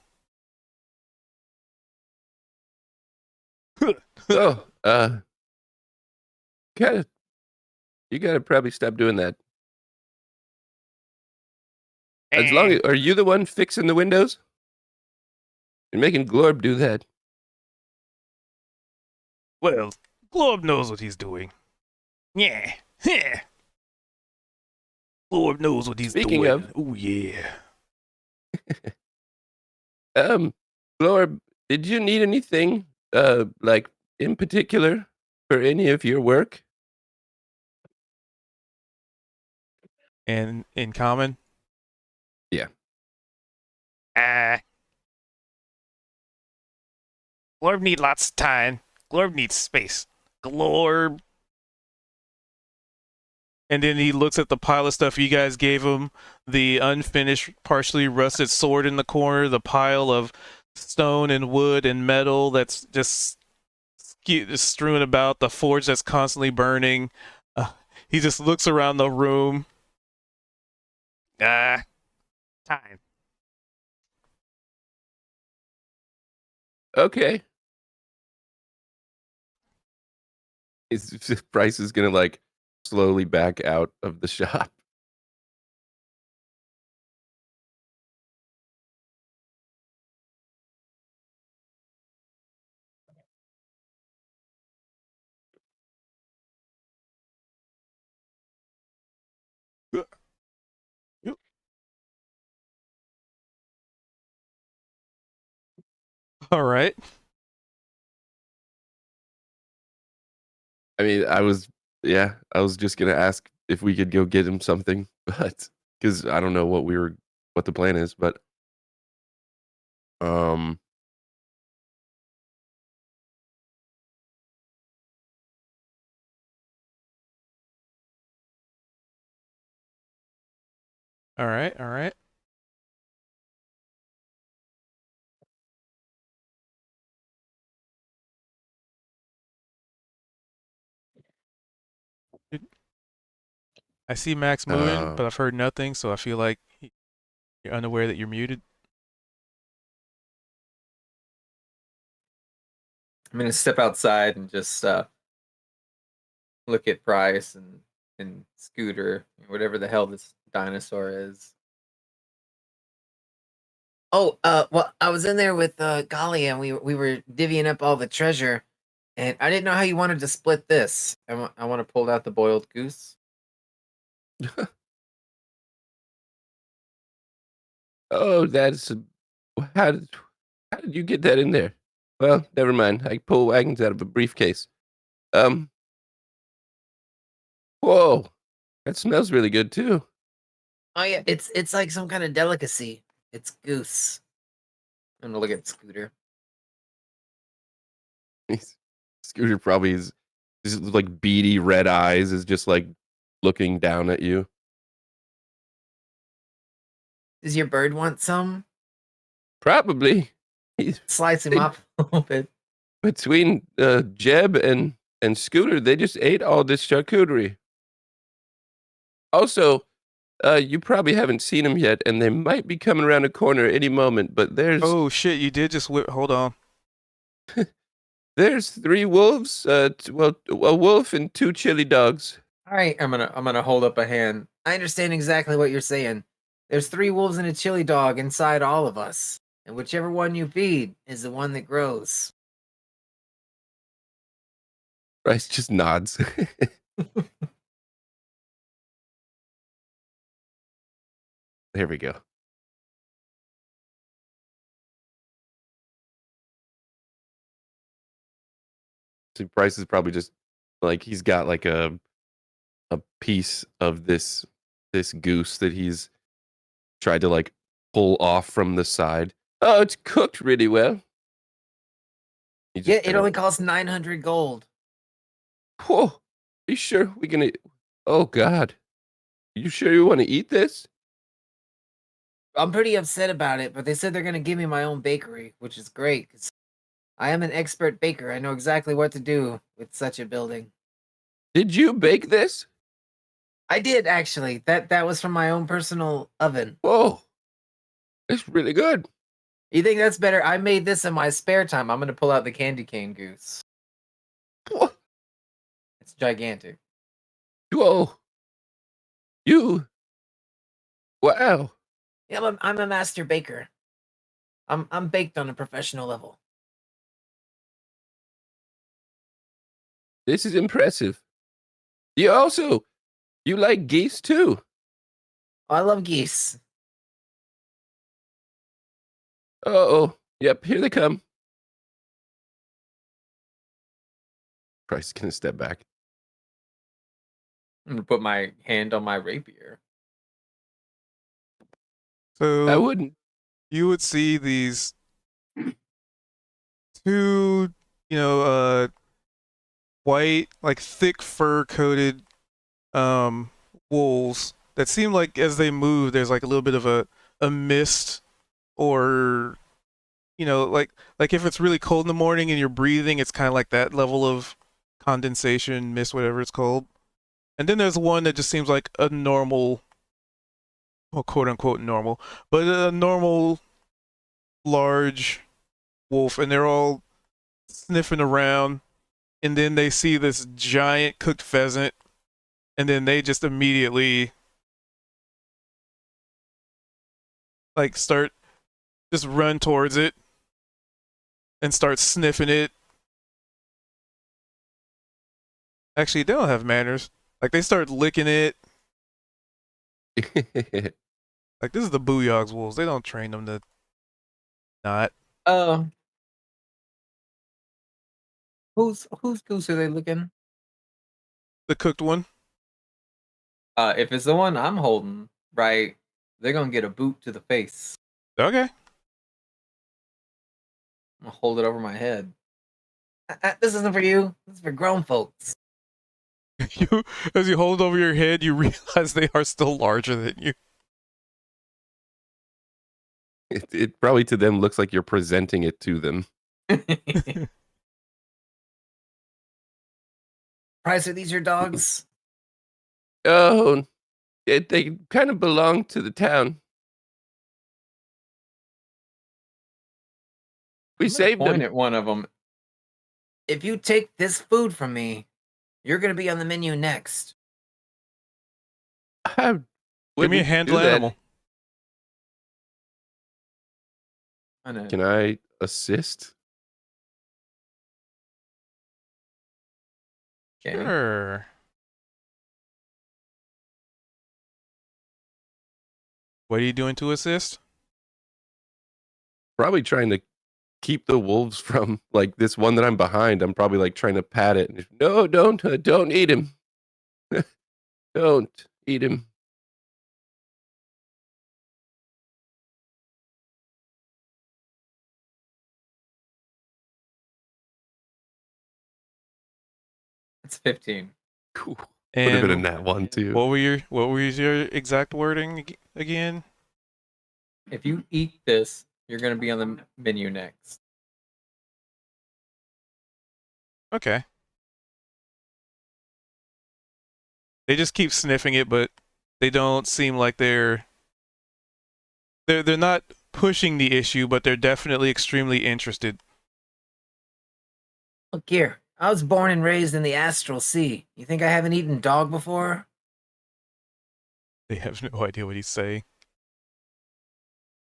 Oh, you gotta probably stop doing that. As long as, are you the one fixing the windows? You're making Glorb do that. Well, Glorb knows what he's doing. Yeah. Heh. Glorb knows what he's Speaking doing. of- Oh, yeah. Glorb, did you need anything, like in particular for any of your work? And in common, Glorb need lots of time. Glorb needs space. Glorb. and then he looks at the pile of stuff you guys gave him, the unfinished, partially rusted sword in the corner, the pile of stone and wood and metal that's just strewn about, the forge that's constantly burning. He just looks around the room. Time. Okay. Price is gonna like slowly back out of the shop. All right. I mean, I was just gonna ask if we could go get him something, but because I don't know what the plan is, but um, All right. All right. I see Max moving, but I've heard nothing, so I feel like you're unaware that you're muted. I'm gonna step outside and just look at Price and Scooter, whatever the hell this dinosaur is. Oh, well, I was in there with Golly, and we were divvying up all the treasure, and I didn't know how you wanted to split this. I want to pull out the boiled goose. oh, how did you get that in there? Well, never mind. I pull wagons out of a briefcase. Whoa, that smells really good too. Oh yeah, it's like some kind of delicacy. It's goose. I'm gonna look at Scooter. Scooter probably is like beady red eyes, is just like looking down at you. Does your bird want some? Probably. He's Slice him They- up a little bit. between Jeb and Scooter, they just ate all this charcuterie. Also, you probably haven't seen them yet, and they might be coming around the corner any moment. But Oh shit! You did just whip. Hold on. there's 3 wolves. A wolf and 2 chili dogs. All right, I'm gonna hold up a hand. I understand exactly what you're saying. There's 3 wolves and a chili dog inside all of us, and whichever one you feed is the one that grows. Bryce just nods. There we go. So Bryce is probably just like he's got like a piece of this goose that he's tried to like pull off from the side. Oh, it's cooked really well. He just Yeah, it kinda- only costs 900 gold. Whoa, you sure we gonna? Oh God, you sure you want to eat this? I'm pretty upset about it, but they said they're going to give me my own bakery, which is great 'cause I am an expert baker. I know exactly what to do with such a building. Did you bake this? I did actually. That was from my own personal oven. Whoa, it's really good. You think that's better? I made this in my spare time. I'm going to pull out the candy cane goose. Whoa, It's gigantic. whoa, you. Wow. Yeah, I'm a master baker. I'm baked on a professional level. This is impressive. You like geese too. Oh, I love geese. Oh, yep, here they come. Bryce is gonna step back. I'm gonna put my hand on my rapier. I So wouldn't. you would see these two, white, like thick fur coated wolves that seem like as they move there's like a little bit of a mist, or like if it's really cold in the morning and you're breathing, it's kind of like that level of condensation, mist, whatever it's called. And then there's one that just seems like a normal, well, quote unquote normal, but a normal large wolf, and they're all sniffing around, and then they see this giant cooked pheasant, and then they just immediately like start just run towards it and start sniffing it. Actually, they don't have manners. Like they start licking it. Like this is the Booyog's wolves. They don't train them to not. Whose goose are they looking? The cooked one. If it's the one I'm holding, right, they're gonna get a boot to the face. Okay. I'm gonna hold it over my head. This isn't for you. This is for grown folks. You, as you hold it over your head, you realize they are still larger than you. It probably to them looks like you're presenting it to them. Price, are these your dogs? Oh, they kind of belong to the town. We I'm gonna saved point them. at one of them. If you take this food from me, you're gonna be on the menu next. I Give me a wouldn't handle do that. animal. Can I assist? Okay. Sure. What are you doing to assist? Probably trying to keep the wolves from like this one that I'm behind. I'm probably like trying to pat it. And, no, don't eat him. Don't eat him. It's 15. Cool. Would have been in And that one too. what was your exact wording again? If you eat this, you're gonna be on the menu next. Okay. They just keep sniffing it, but they don't seem like they're not pushing the issue, but they're definitely extremely interested. Look here. I was born and raised in the Astral Sea. You think I haven't eaten dog before? They have no idea what he's saying.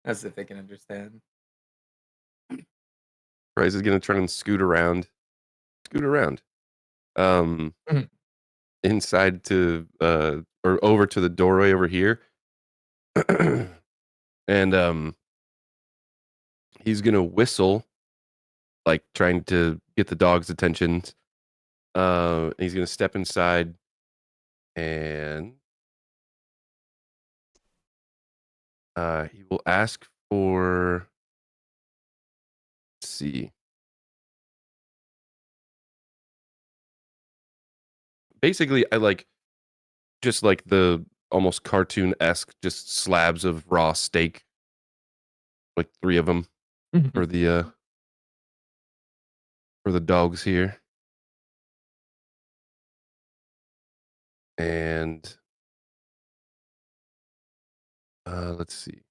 As if they can understand. Bryce is gonna try and scoot around. Scoot around. Mhm. inside to or over to the doorway over here. And he's gonna whistle, like trying to get the dog's attention. He's gonna step inside and he will ask for, let's see. Basically, I like just like the almost cartoon-esque just slabs of raw steak, like 3 of them Mhm. for the dogs here. And let's see.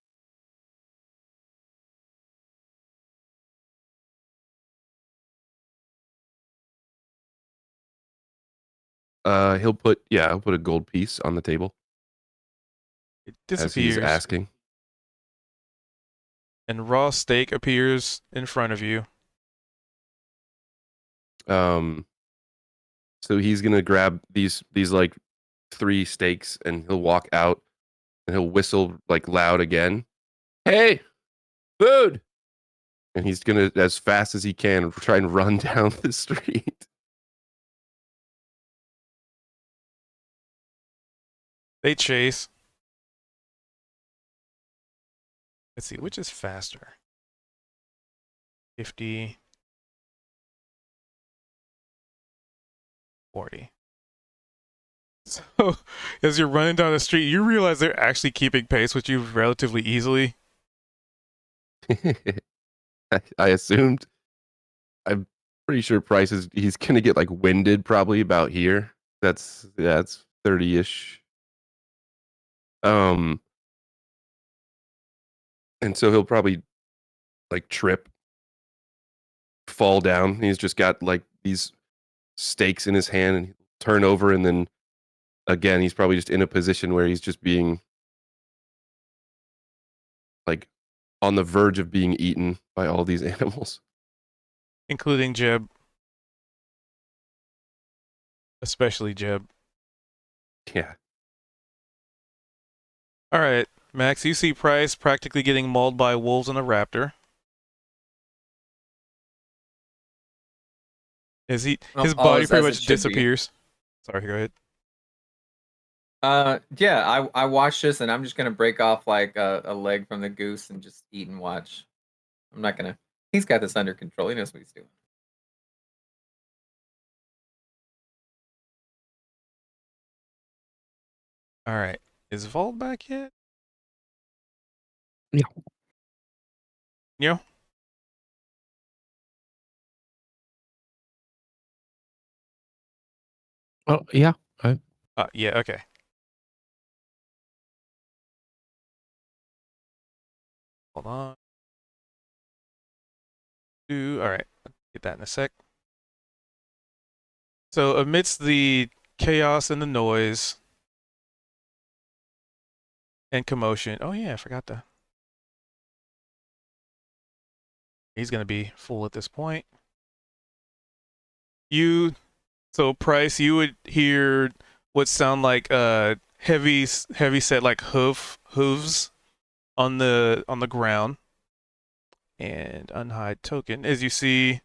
He'll put a gold piece on the table It as he's disappears, asking. and raw steak appears in front of you. So he's gonna grab these like 3 steaks and he'll walk out and he'll whistle like loud again. Hey, food! And he's gonna, as fast as he can, try and run down the street. They chase. Let's see, which is faster? 50, 40. So, as you're running down the street, you realize they're actually keeping pace with you relatively easily. I assumed. I'm pretty sure Price he's gonna get like winded probably about here. That's 30-ish. And so he'll probably like trip, fall down. He's just got like these stakes in his hand and he'll turn over, and then again he's probably just in a position where he's just being like on the verge of being eaten by all these animals. Including Jeb. Especially Jeb. Yeah. Alright, Max, you see Price practically getting mauled by wolves and a raptor. His Well, all body is pretty as it much should be. disappears. Sorry, go ahead. Yeah, I watched this and I'm just gonna break off like a leg from the goose and just eat and watch. I'm not gonna. He's got this under control. He knows what he's doing. Alright. Is Vault back yet? Yeah. Yeah? Oh yeah. Yeah, okay. Hold on. Alright. Get that in a sec. So amidst the chaos and the noise and commotion. Oh yeah, I forgot that. He's gonna be full at this point. So Price, you would hear what sound like heavy set like hooves on the ground. And unhide token, as you see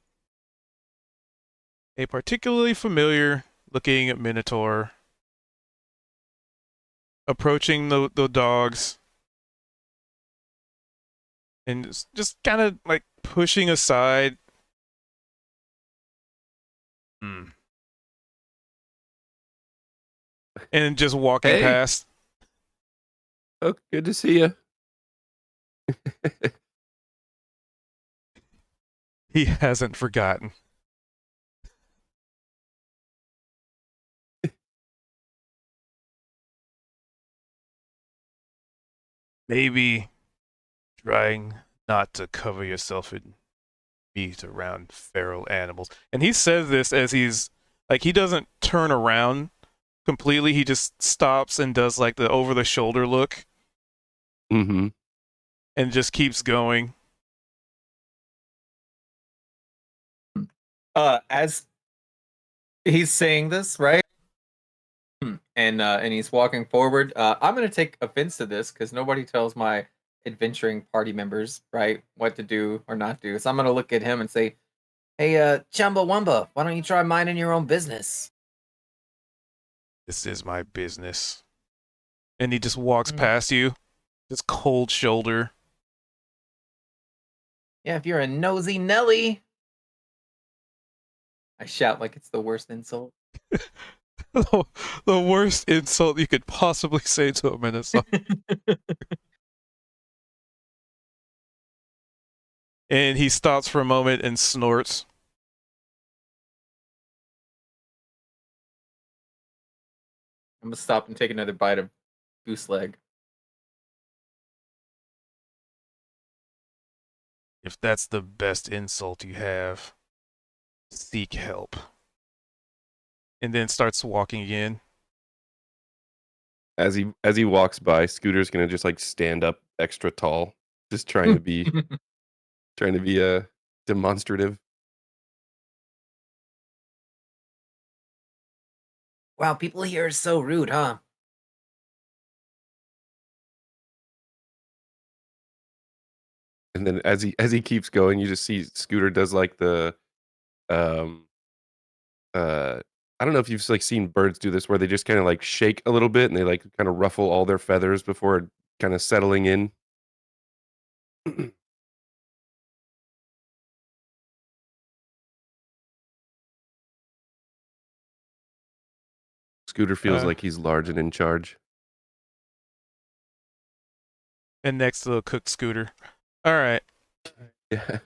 a particularly familiar looking minotaur approaching the dogs and just kind of like pushing aside. And just walking Hey. past. Oh, good to see you. He hasn't forgotten. Maybe trying not to cover yourself in meat around feral animals. And he says this as he's like, he doesn't turn around completely. He just stops and does like the over the shoulder look. Mm-hmm. And just keeps going. As he's saying this, right? And he's walking forward. I'm gonna take offense to this because nobody tells my adventuring party members, right, what to do or not do. So I'm gonna look at him and say, "Hey, Chumbawamba, why don't you try minding your own business?" This is my business. And he just walks Mm. past you, just cold shoulder. Yeah, if you're a nosy Nelly, I shout like it's the worst insult. The worst insult you could possibly say to a Minnesota. And he stops for a moment and snorts. I'm gonna stop and take another bite of goose leg. If that's the best insult you have, seek help. And then starts walking again. As he walks by, Scooter's gonna just like stand up extra tall, just trying to be demonstrative. Wow, people here are so rude, huh? And then as he keeps going, you just see Scooter does like the um I don't know if you've like seen birds do this where they just kind of like shake a little bit and they like kind of ruffle all their feathers before kind of settling in. Scooter feels Uh. like he's large and in charge. And next to the cook Scooter. Alright. Yeah.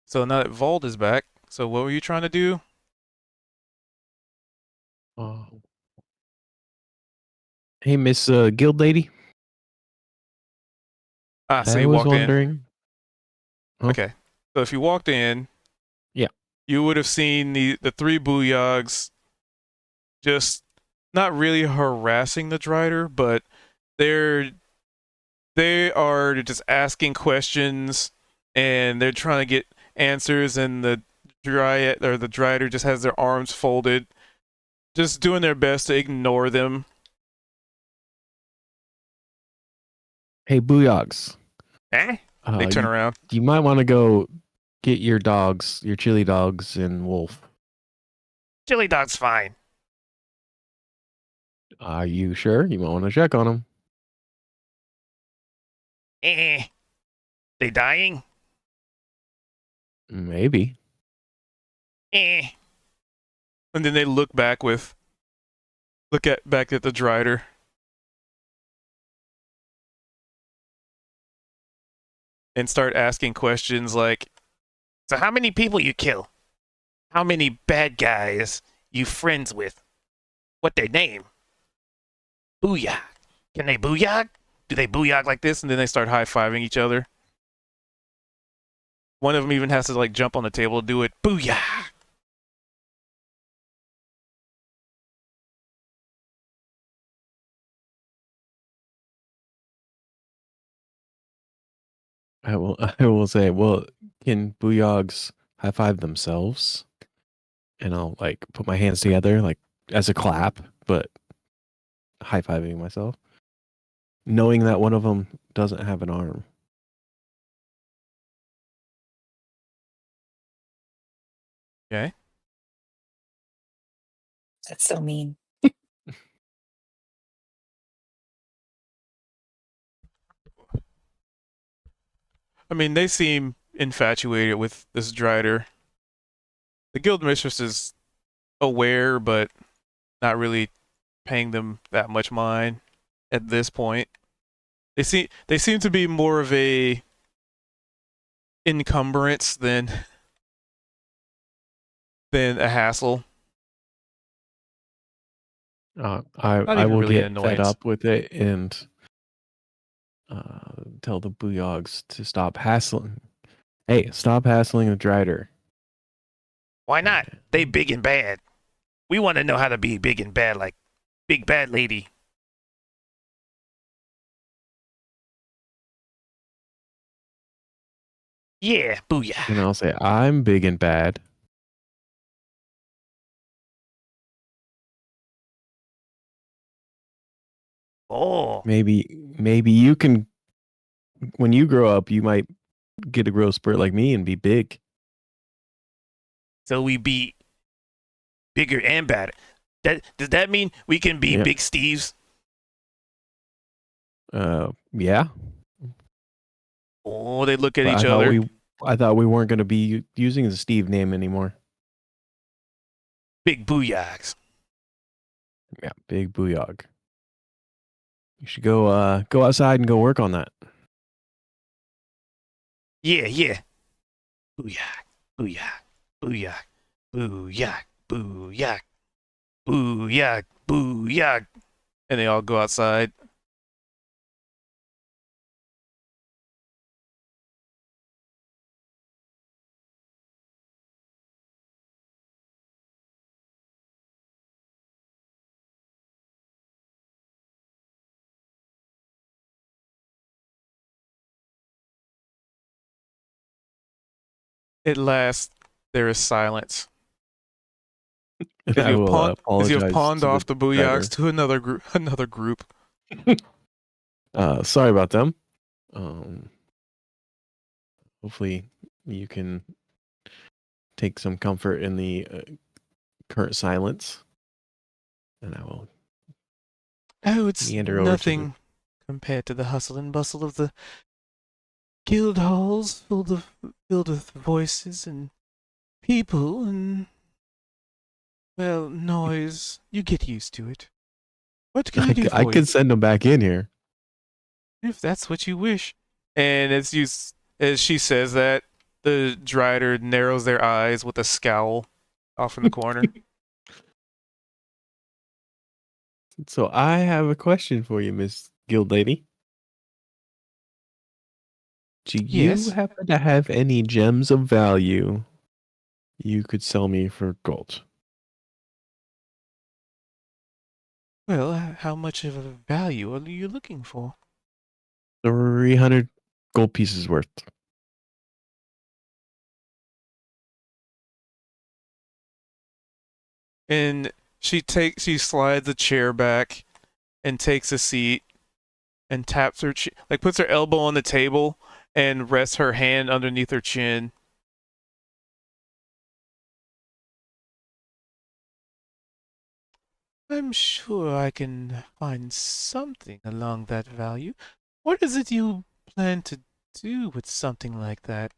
So now that Vold is back, so what were you trying to do? Oh. Hey, Miss Guild Lady. So I you was walked in. wondering. Huh? Okay. So if you walked in, Yeah. you would have seen the three Booyogs just not really harassing the Drider, but they are just asking questions and they're trying to get answers, and the Drider just has their arms folded, just doing their best to ignore them. Hey, Booyogs. Eh? They turn around. You might want to go get your dogs, your chili dogs, and Wolf. Chili dog's fine. Are you sure? You might want to check on them. They dying? Maybe. Eh. And then they look back at the Drider. And start asking questions like, So how many people you kill? How many bad guys you friends with? What their name? Booyah. Can they booyah? Do they booyah like this? and then they start high-fiving each other. One of them even has to like jump on the table to do it. Booyah. I will say, well, can Booyogs high five themselves? And I'll like put my hands together like as a clap, but high fiving myself, knowing that one of them doesn't have an arm. Okay. That's so mean. I mean, they seem infatuated with this Drider. The guild mistress is aware, but not really paying them that much mind at this point. They seem to be more of a encumbrance than a hassle. I even will really get an fed annoyance. up with it and tell the Booyogs to stop hassling. Hey, stop hassling the Drider. Why not? They big and bad. We want to know how to be big and bad like Big Bad Lady. Yeah, booyah. And I'll say, I'm big and bad. Oh, Maybe you can, when you grow up, you might get a growth spurt like me and be big. so we be bigger and badder. Does that mean we can be Yeah. Big Steves? Yeah. Oh, they look at But each other. I thought we weren't going to be using the Steve name anymore. Big booyags. Yeah, big booyog. You should go outside and go work on that. Yeah, yeah. Booyag, booyag, booyag, booyag, booyag, booyag, booyag. And they all go outside. At last, there is silence. And As I you will have apologize pawned to off the driver. booyags to another group. Another group. Sorry about them. Hopefully you can take some comfort in the current silence, and I will. Oh, it's Meander over to nothing compared to the hustle and bustle of the guild halls filled with voices and people and, well, noise. You get used to it. What can I do for I you? could send them back in here. If that's what you wish. And as she says that, the Drider narrows their eyes with a scowl off in the corner. So I have a question for you, Miss Guild Lady. Do Yes. you happen to have any gems of value you could sell me for gold? Well, how much of a value are you looking for? 300 gold pieces worth. And she slides a chair back and takes a seat and taps her puts her elbow on the table and rests her hand underneath her chin. I'm sure I can find something along that value. What is it you plan to do with something like that?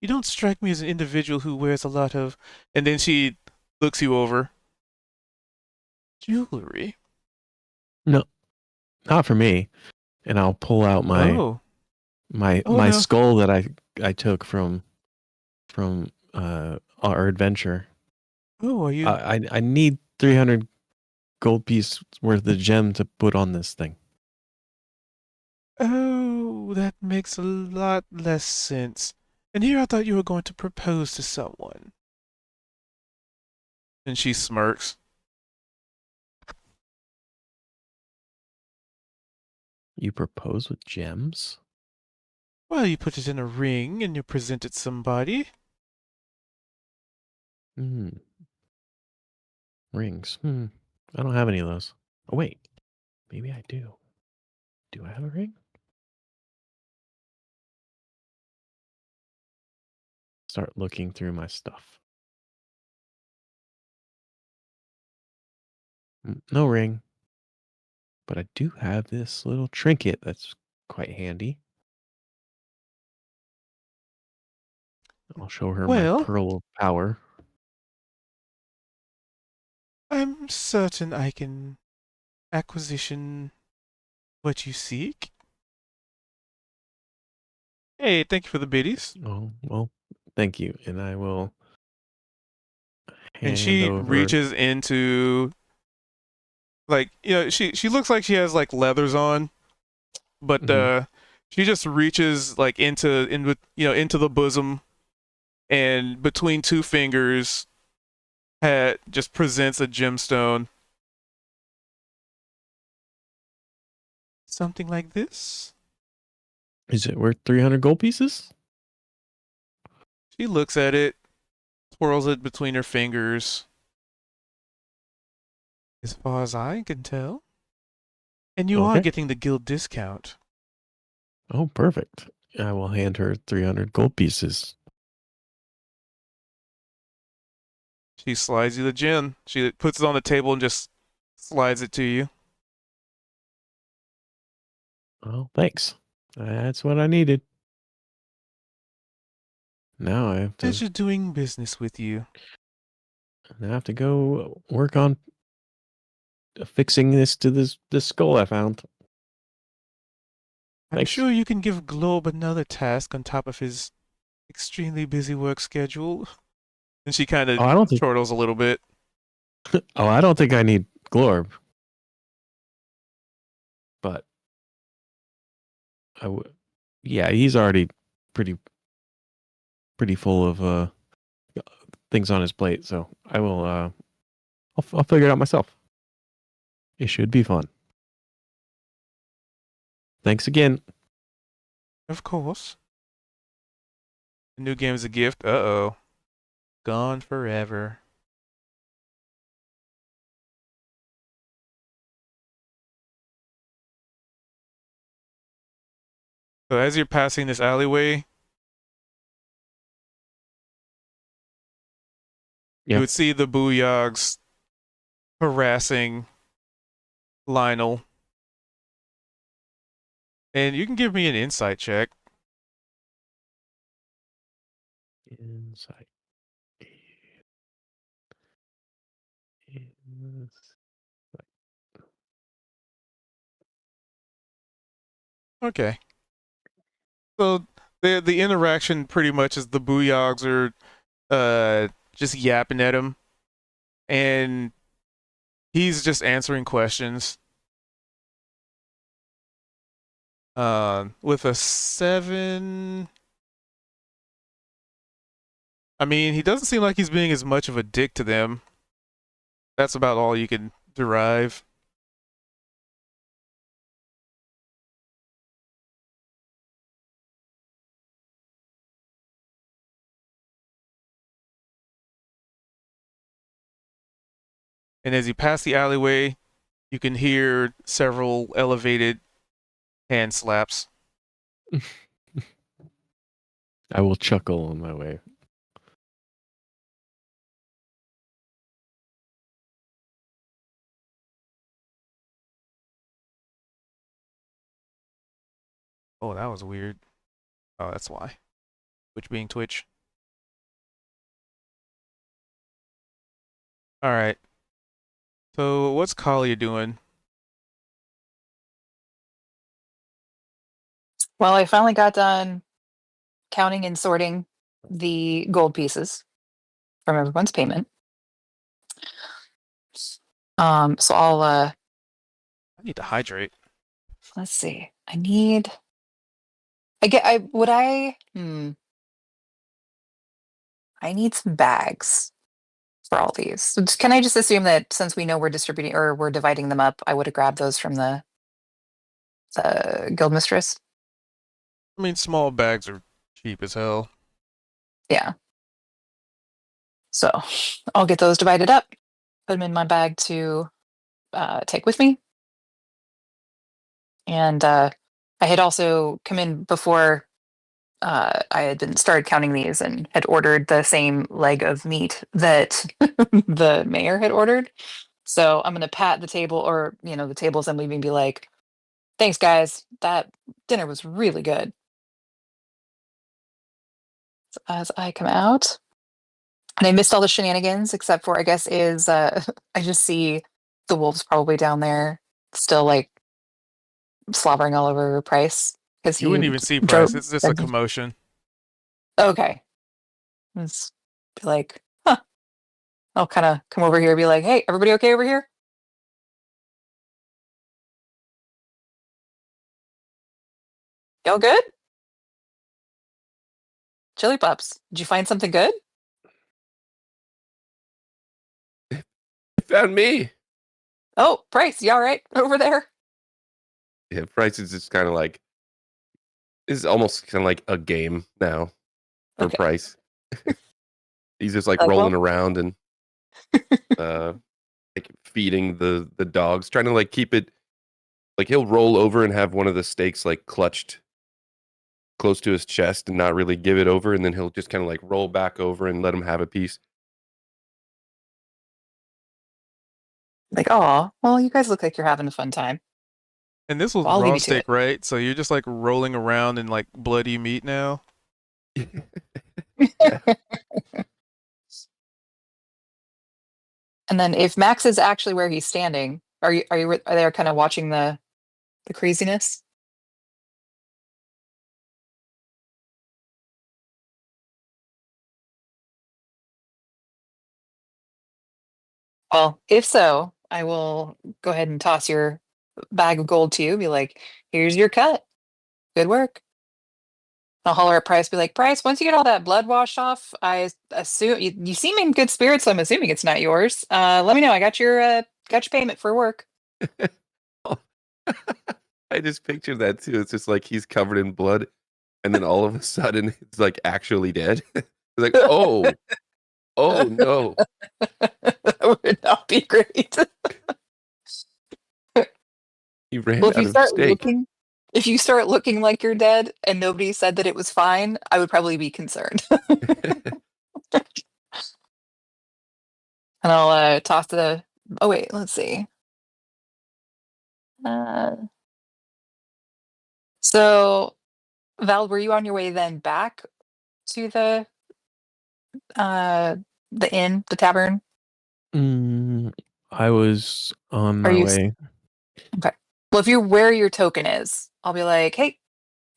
You don't strike me as an individual who wears a lot of... And then she looks you over. Jewelry? No, not for me. And I'll pull out my Oh, my no. skull that I took from our adventure. Oh, are you... I need 300 gold piece worth of gem to put on this thing. Oh, that makes a lot less sense. And here I thought you were going to propose to someone. And she smirks. You propose with gems? Well, you put it in a ring and you present it to somebody. Rings. I don't have any of those. Oh wait, maybe I do. Do I have a ring? Start looking through my stuff. No ring. But I do have this little trinket that's quite handy. I'll show her my Well, pearl of power. I'm certain I can acquisition what you seek. Hey, thank you for the biddies. Oh, well, thank you. And I will hand And she over. reaches into, she looks like she has like leathers on, but she just reaches into the bosom, and between two fingers just presents a gemstone. Something like this. Is it worth 300 gold pieces? She looks at it, twirls it between her fingers. As far as I can tell. And you are Okay. getting the guild discount. Oh, perfect. I will hand her 300 gold pieces. She slides you the gin. She puts it on the table and just slides it to you. Oh, thanks. That's what I needed. Now I have to. Pleasure doing business with you. Now I have to go work on fixing this to this skull I found. I'm Thanks. sure you can give Globe another task on top of his extremely busy work schedule. And she kind of Oh, I don't think. chortles a little bit. Oh, I don't think I need Glorb. But I would. Yeah, he's already pretty full of things on his plate. So I will. I'll figure it out myself. It should be fun. Thanks again. Of course. The new game is a gift. Uh-oh. Gone forever. So as you're passing this alleyway, Yeah. you would see the Booyogs harassing Lionel. And you can give me an insight check. Insight. Okay. So the interaction pretty much is the Booyogs are just yapping at him, and he's just answering questions. With a 7. I mean, he doesn't seem like he's being as much of a dick to them. That's about all you can derive. And as you pass the alleyway, you can hear several elevated hand slaps. I will chuckle on my way. Oh, that was weird. Oh, that's why. Twitch being Twitch. Alright. So, what's Kalia doing? Well, I finally got done counting and sorting the gold pieces from everyone's payment. So I'll I need to hydrate. let's see. I need some bags for all these. So can I just assume that since we know we're distributing or we're dividing them up, I would have grabbed those from the guild mistress? I mean, small bags are cheap as hell. Yeah. So I'll get those divided up, put them in my bag to take with me. And I had also come in before I had been started counting these and had ordered the same leg of meat that the mayor had ordered. So I'm gonna pat the table or the tables I'm leaving, be like, "Thanks, guys. That dinner was really good." So as I come out, and I missed all the shenanigans except for I guess is I just see the wolves probably down there still like slobbering all over Price because You he wouldn't even see drove. Price. It's just a commotion. Okay. Let's be like, huh. I'll kind of come over here and be like, hey, everybody okay over here? Y'all good? Chili Pups, did you find something good? Found me. Oh, Price, you all right over there? Yeah, Price is just kind of like, this is almost kind of like a game now for Okay. Price. He's just like Like, rolling well- around and like feeding the dogs, trying to like keep it Like he'll roll over and have one of the stakes like clutched close to his chest and not really give it over, and then he'll just kind of like roll back over and let him have a piece. Like, oh, well, you guys look like you're having a fun time. And this was I'll leave raw you to steak, it. right? So you're just like rolling around in like bloody meat now. And then if Max is actually where he's standing, are there kind of watching the craziness? Well, if so, I will go ahead and toss your bag of gold to you. Be like, here's your cut. Good work. I'll holler at Price. Be like, Price, once you get all that blood washed off, I assume you seem in good spirits. So I'm assuming it's not yours. Let me know. I got your payment for work. I just pictured that too. It's just like he's covered in blood, and then all of a sudden it's like actually dead. It's like, oh no. That would not be great. He ran Well, if out you of start steak. looking, if you start looking like you're dead and nobody said that it was fine, I would probably be concerned. And I'll toss the. Oh wait, let's see. So, Val, were you on your way then back to the inn, the tavern? I was on Are my you way. okay? Well, if you're where your token is, I'll be like, hey,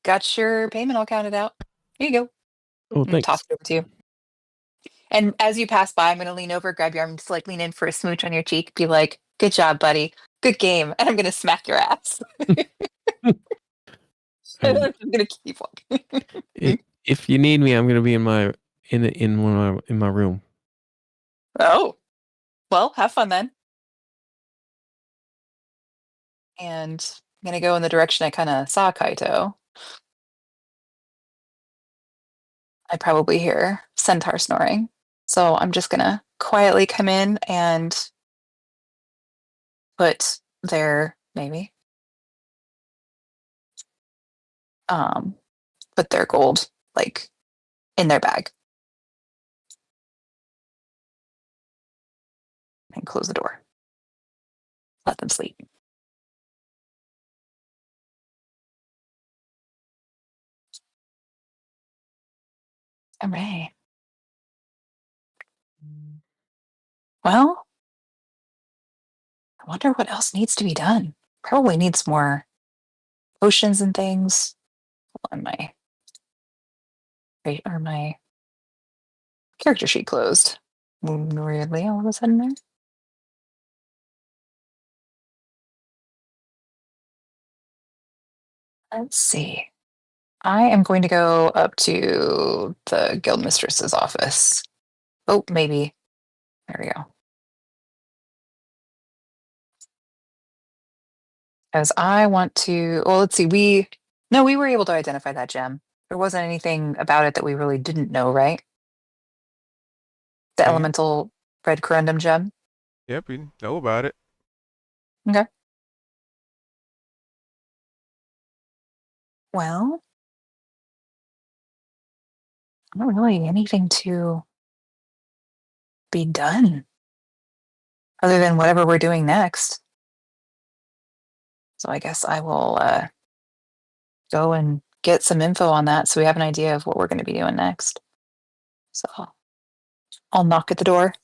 got your payment all counted out. Here you go. Oh, And toss thanks. it over to you. And as you pass by, I'm gonna lean over, grab your arm, just like lean in for a smooch on your cheek, be like, good job, buddy. Good game. And I'm gonna smack your ass. And Um, I'm just gonna keep walking. if you need me, I'm gonna be in my in my room. Oh, well, have fun then. And I'm gonna go in the direction I kind of saw Kaito. I probably hear Centaur snoring. So I'm just gonna quietly come in and put their maybe um put their gold like in their bag and close the door. Let them sleep. All right. Well, I wonder what else needs to be done. Probably needs more potions and things on my or my character sheet closed. Weirdly, all of a sudden there. Let's see. I am going to go up to the guild mistress's office. Oh, maybe. There we go. As I want to, well, let's see. We were able to identify that gem. There wasn't anything about it that we really didn't know, right? The Yeah. elemental red corundum gem. Yep, we know about it. Okay. Well, not really anything to be done other than whatever we're doing next. So I guess I will go and get some info on that so we have an idea of what we're going to be doing next. So I'll knock at the door.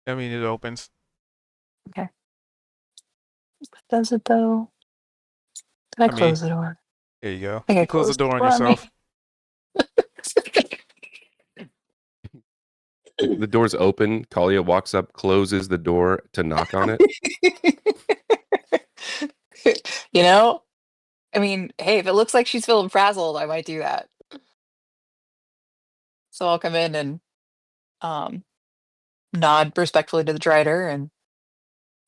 I mean, it opens. Does it though? Did I I mean, close the door? There you go. I think I You close the closed the door on door on me. yourself. The door's open. Kalia walks up, closes the door to knock on it. You know, I mean, hey, if it looks like she's feeling frazzled, I might do that. So I'll come in and um, nod respectfully to the Drider and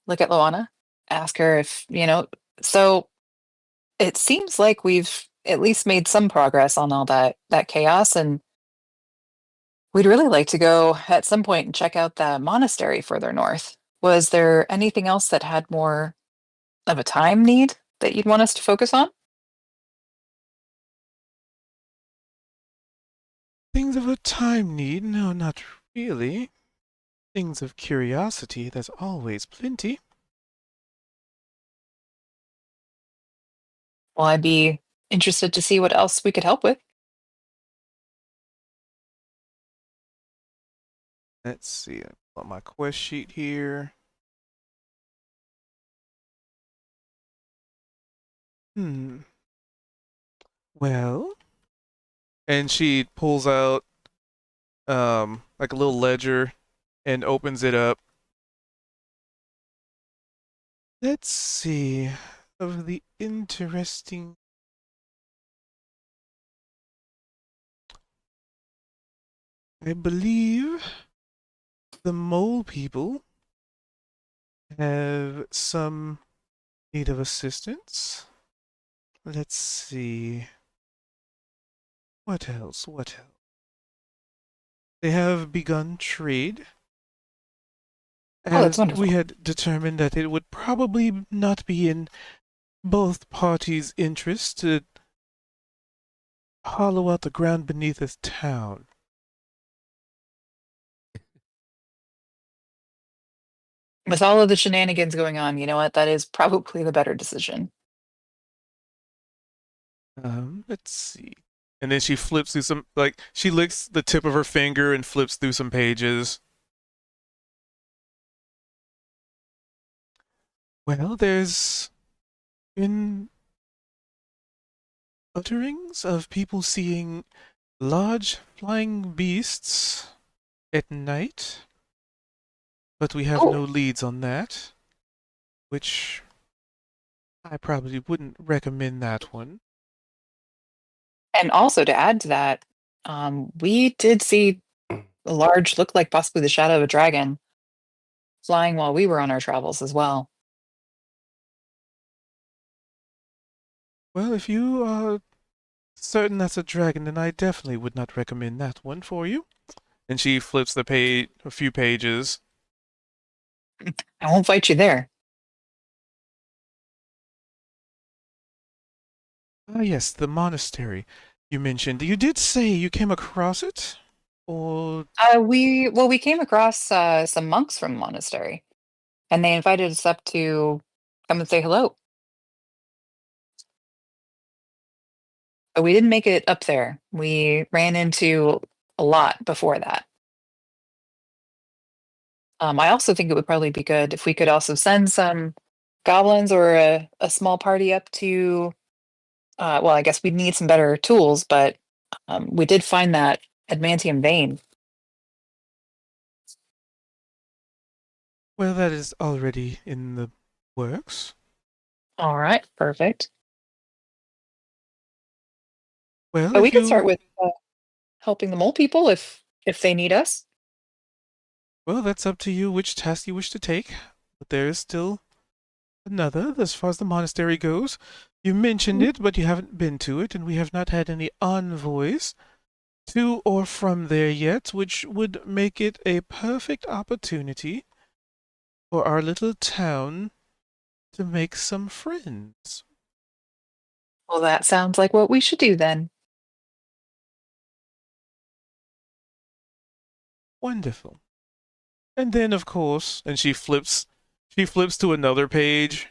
look at Luana, ask her if, so it seems like we've at least made some progress on all that chaos, and we'd really like to go at some point and check out the monastery further north. Was there anything else that had more of a time need that you'd want us to focus on? Things of a time need? No, not really. Things of curiosity, there's always plenty. Well, I'd be interested to see what else we could help with. Let's see. I pull out my quest sheet here. Well, and she pulls out like a little ledger and opens it up. Let's see. Of the interesting. I believe the mole people have some need of assistance. Let's see. What else? What else? They have begun trade. Oh, that's As wonderful. we had determined that it would probably not be in both parties' interest to hollow out the ground beneath this town. With all of the shenanigans going on, you know what? That is probably the better decision. Let's see. And then she flips through some, like, she licks the tip of her finger and flips through some pages. Well, there's been utterings of people seeing large flying beasts at night, but we have no Oh. leads on that, which I probably wouldn't recommend that one. And also to add to that, we did see a large, look like possibly the shadow of a dragon, flying while we were on our travels as well. Well, if you are certain that's a dragon, then I definitely would not recommend that one for you. And she flips the page, a few pages. I won't fight you there. Ah, yes, the monastery you mentioned. You did say you came across it? Or We came across some monks from the monastery, and they invited us up to come and say hello. But we didn't make it up there. We ran into a lot before that. I also think it would probably be good if we could also send some goblins or a small party up to. Well, I guess we'd need some better tools, but we did find that adamantium vein. well, that is already in the works. All right, perfect. Well, But we if could start you with helping the mole people if they need us. well, that's up to you which task you wish to take. But there is still another, as far as the monastery goes. You mentioned it, but you haven't been to it, and we have not had any envoys to or from there yet, which would make it a perfect opportunity for our little town to make some friends. Well, that sounds like what we should do then. Wonderful. And then, of course, and she flips to another page.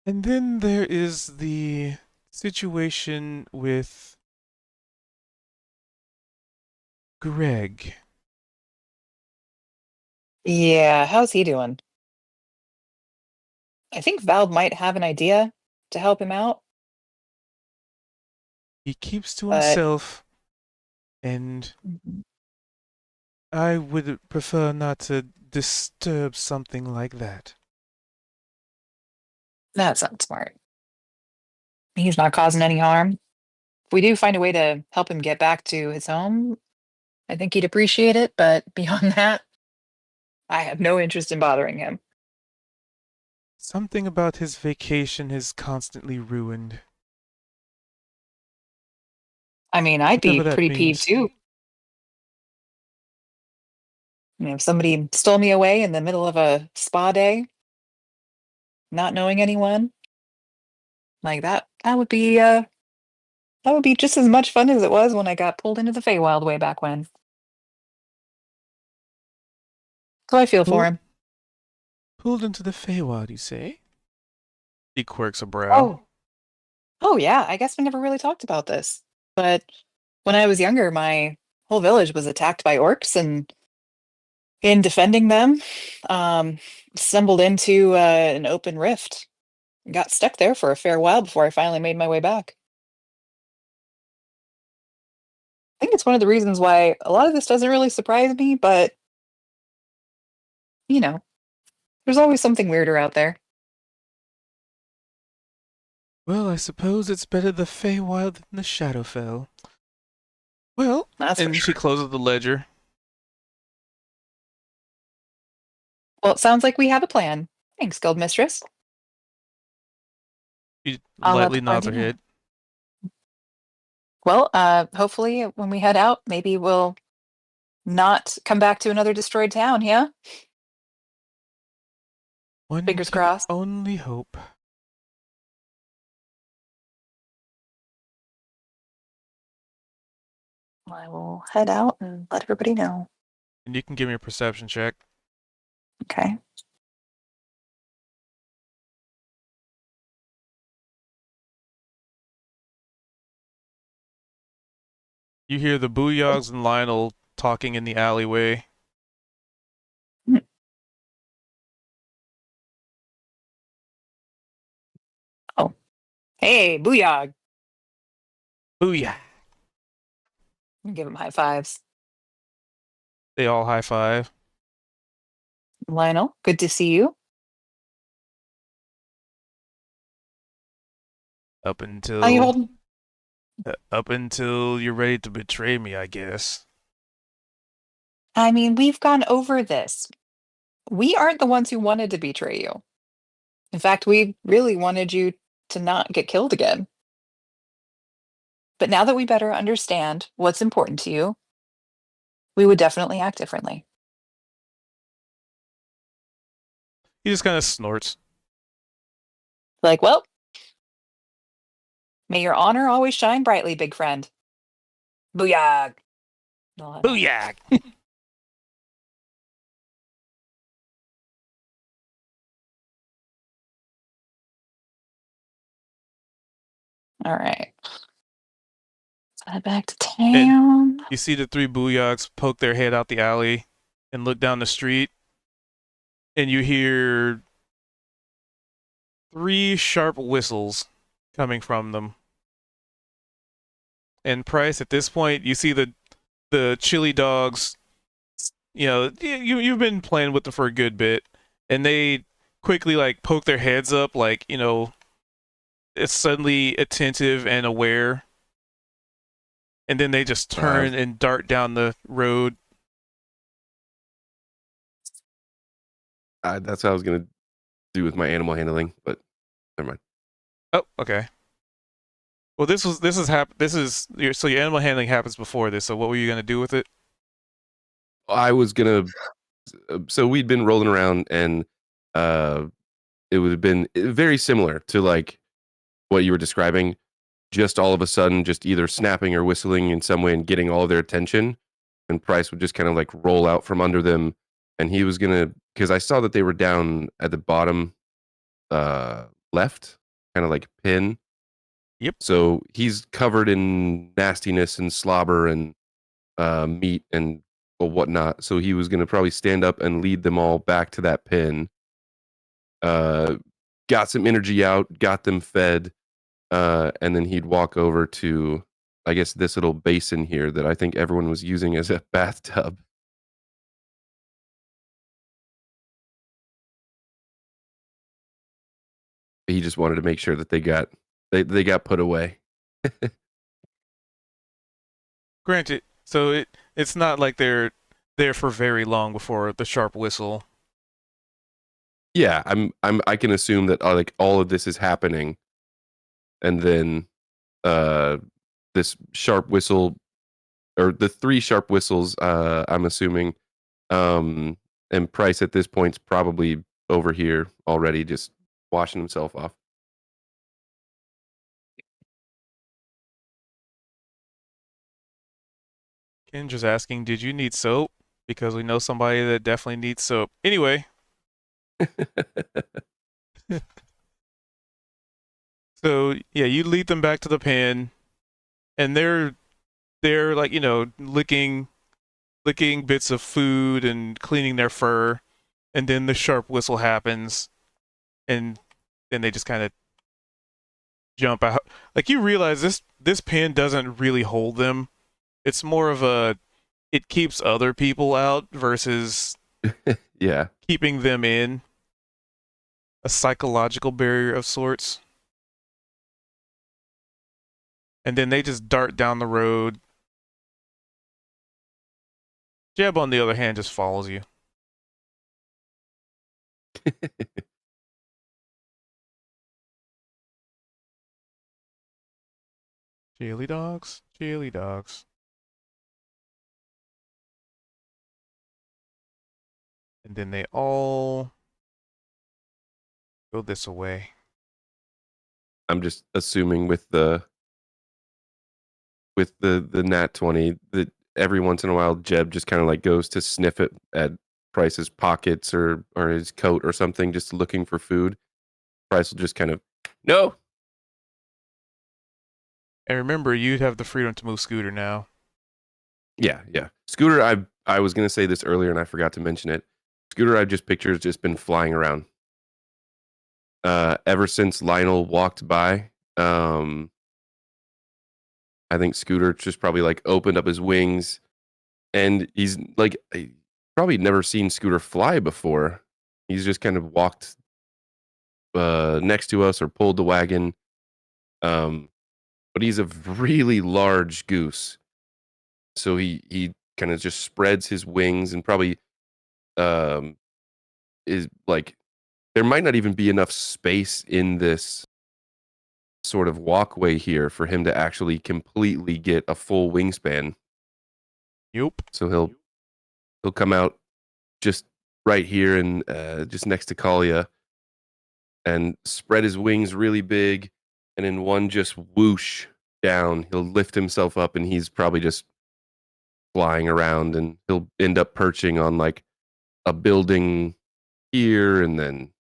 And then there is the situation with Greg. Yeah, how's he doing? I think Val might have an idea to help him out, He keeps to but himself, and I would prefer not to disturb something like that. that's not smart. He's not causing any harm. If we do find a way to help him get back to his home, I think he'd appreciate it, but beyond that, I have no interest in bothering him. Something about his vacation is constantly ruined. I mean, I'd be Whatever that pretty peeved means. too. if somebody stole me away in the middle of a spa day, not knowing anyone, like that would be just as much fun as it was when I got pulled into the Feywild way back when. So I feel for him. Pulled into the Feywild, you say? He quirks a brow. Oh. Oh yeah, I guess we never really talked about this. But when I was younger, my whole village was attacked by orcs, and in defending them, um, stumbled into an open rift. Got stuck there for a fair while before I finally made my way back. I think it's one of the reasons why a lot of this doesn't really surprise me, but you know, there's always something weirder out there. Well, I suppose it's better the Feywild than the Shadowfell. Well, That's for and sure. she closes the ledger. Well, it sounds like we have a plan. Thanks, Guild Mistress. She I'll let lightly the nods her party know. head. Well, hopefully when we head out, maybe we'll not come back to another destroyed town, yeah? One Fingers can crossed. only hope. I will head out and let everybody know. And you can give me a perception check. Okay. You hear the Booyogs and Lionel talking in the alleyway. Oh. Hey, Booyog. Booyah! Give him high fives. They all high five. Lionel, good to see you. Up until How you holding? up until you're ready to betray me, I guess. I mean, we've gone over this. We aren't the ones who wanted to betray you. In fact, we really wanted you to not get killed again. But now that we better understand what's important to you, we would definitely act differently. He just kind of snorts. Like, well, may your honor always shine brightly, big friend. Booyah! Booyah! All right. Let's head back to town. You see the three Booyogs poke their head out the alley and look down the street, and you hear 3 sharp whistles coming from them. And Price, at this point, you see the chili dogs. You know, you've been playing with them for a good bit, and they quickly like poke their heads up, like, you know, it's suddenly attentive and aware, and then they just turn and dart down the road. That's what I was gonna do with my animal handling, but never mind. Oh, okay. Well, this is so your animal handling happens before this. So what were you gonna do with it? I was gonna. So we'd been rolling around, and it would have been very similar to like what you were describing. Just all of a sudden, just either snapping or whistling in some way and getting all of their attention, and Price would just kind of like roll out from under them, and he was gonna, because I saw that they were down at the bottom left, kind of like pin. Yep. So he's covered in nastiness and slobber and meat and whatnot. So he was going to probably stand up and lead them all back to that pin. Got some energy out, got them fed, and then he'd walk over to, I guess, this little basin here that I think everyone was using as a bathtub. He just wanted to make sure that they got put away. Granted, so it's not like they're there for very long before the sharp whistle. Yeah, I can assume that like all of this is happening, and then this sharp whistle, or the 3 sharp whistles, I'm assuming And Price at this point's probably over here already, just washing himself off. Ken just asking, did you need soap? Because we know somebody that definitely needs soap. Anyway, so yeah, you lead them back to the pen, and they're like, you know, licking bits of food and cleaning their fur, and then the sharp whistle happens, and then they just kind of jump out. Like, you realize this pen doesn't really hold them. It's more of a, it keeps other people out versus Yeah. keeping them in. A psychological barrier of sorts. And then they just dart down the road. Jeb, on the other hand, just follows you. Chili dogs, chili dogs. And then they all go this way. I'm just assuming with the nat 20 that every once in a while Jeb just kind of like goes to sniff it at Price's pockets or his coat or something, just looking for food. Price will just kind of, no. And remember, you'd have the freedom to move Scooter now. Yeah. Scooter, I was gonna say this earlier and I forgot to mention it. Scooter, I just picture has just been flying around. Ever since Lionel walked by, I think Scooter just probably like opened up his wings, and he's like, probably never seen Scooter fly before. He's just kind of walked next to us or pulled the wagon. But he's a really large goose, so he kind of just spreads his wings and probably is like, there might not even be enough space in this sort of walkway here for him to actually completely get a full wingspan. Yup. So he'll come out just right here and just next to Kalia and spread his wings really big, and in one just whoosh down, he'll lift himself up and he's probably just flying around, and he'll end up perching on like a building here and then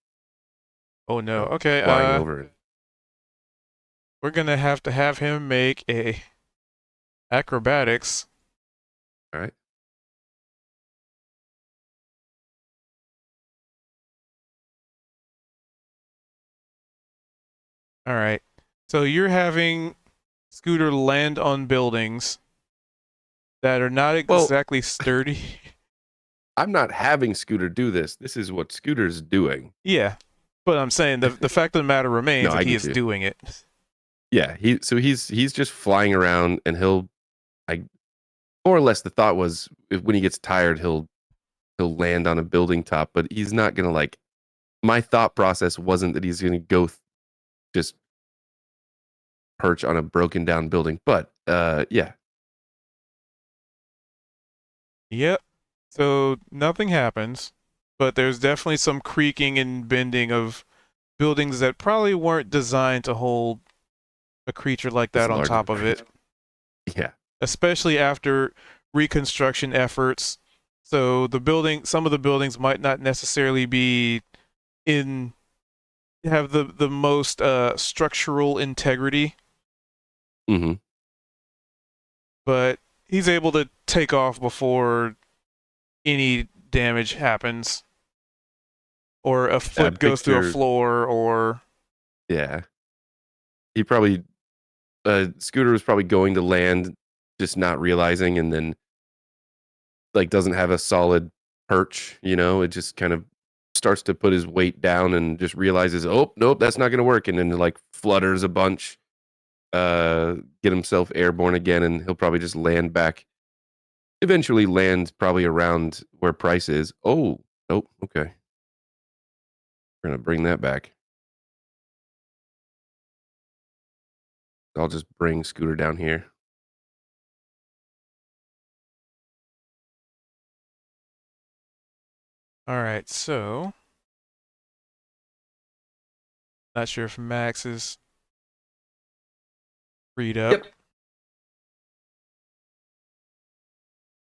Oh no. Okay. flying over. We're gonna have to have him make a acrobatics. All right. All right. So you're having Scooter land on buildings that are not Well- exactly sturdy. I'm not having Scooter do this. This is what Scooter's doing. Yeah. But I'm saying the fact of the matter remains No, I that he get is you. doing it. Yeah, he's just flying around, and he'll, I more or less the thought was when he gets tired he'll land on a building top, but he's not gonna like. My thought process wasn't that he's gonna go just perch on a broken down building, but yeah. Yep. So nothing happens, but there's definitely some creaking and bending of buildings that probably weren't designed to hold a creature like This that on large top of a of it, Yeah. especially after reconstruction efforts. So some of the buildings might not necessarily be have the most structural integrity, Mm-hmm. but he's able to take off before any damage happens, or a foot goes through a picture- floor, or Yeah. He probably Scooter was probably going to land, just not realizing, and then like doesn't have a solid perch, it just kind of starts to put his weight down and just realizes, oh nope, that's not gonna work, and then like flutters a bunch, get himself airborne again, and he'll probably just land back, eventually land probably around where Price is. Oh nope, okay, we're gonna bring that back. I'll just bring Scooter down here. All right, so not sure if Max is freed up. Yep.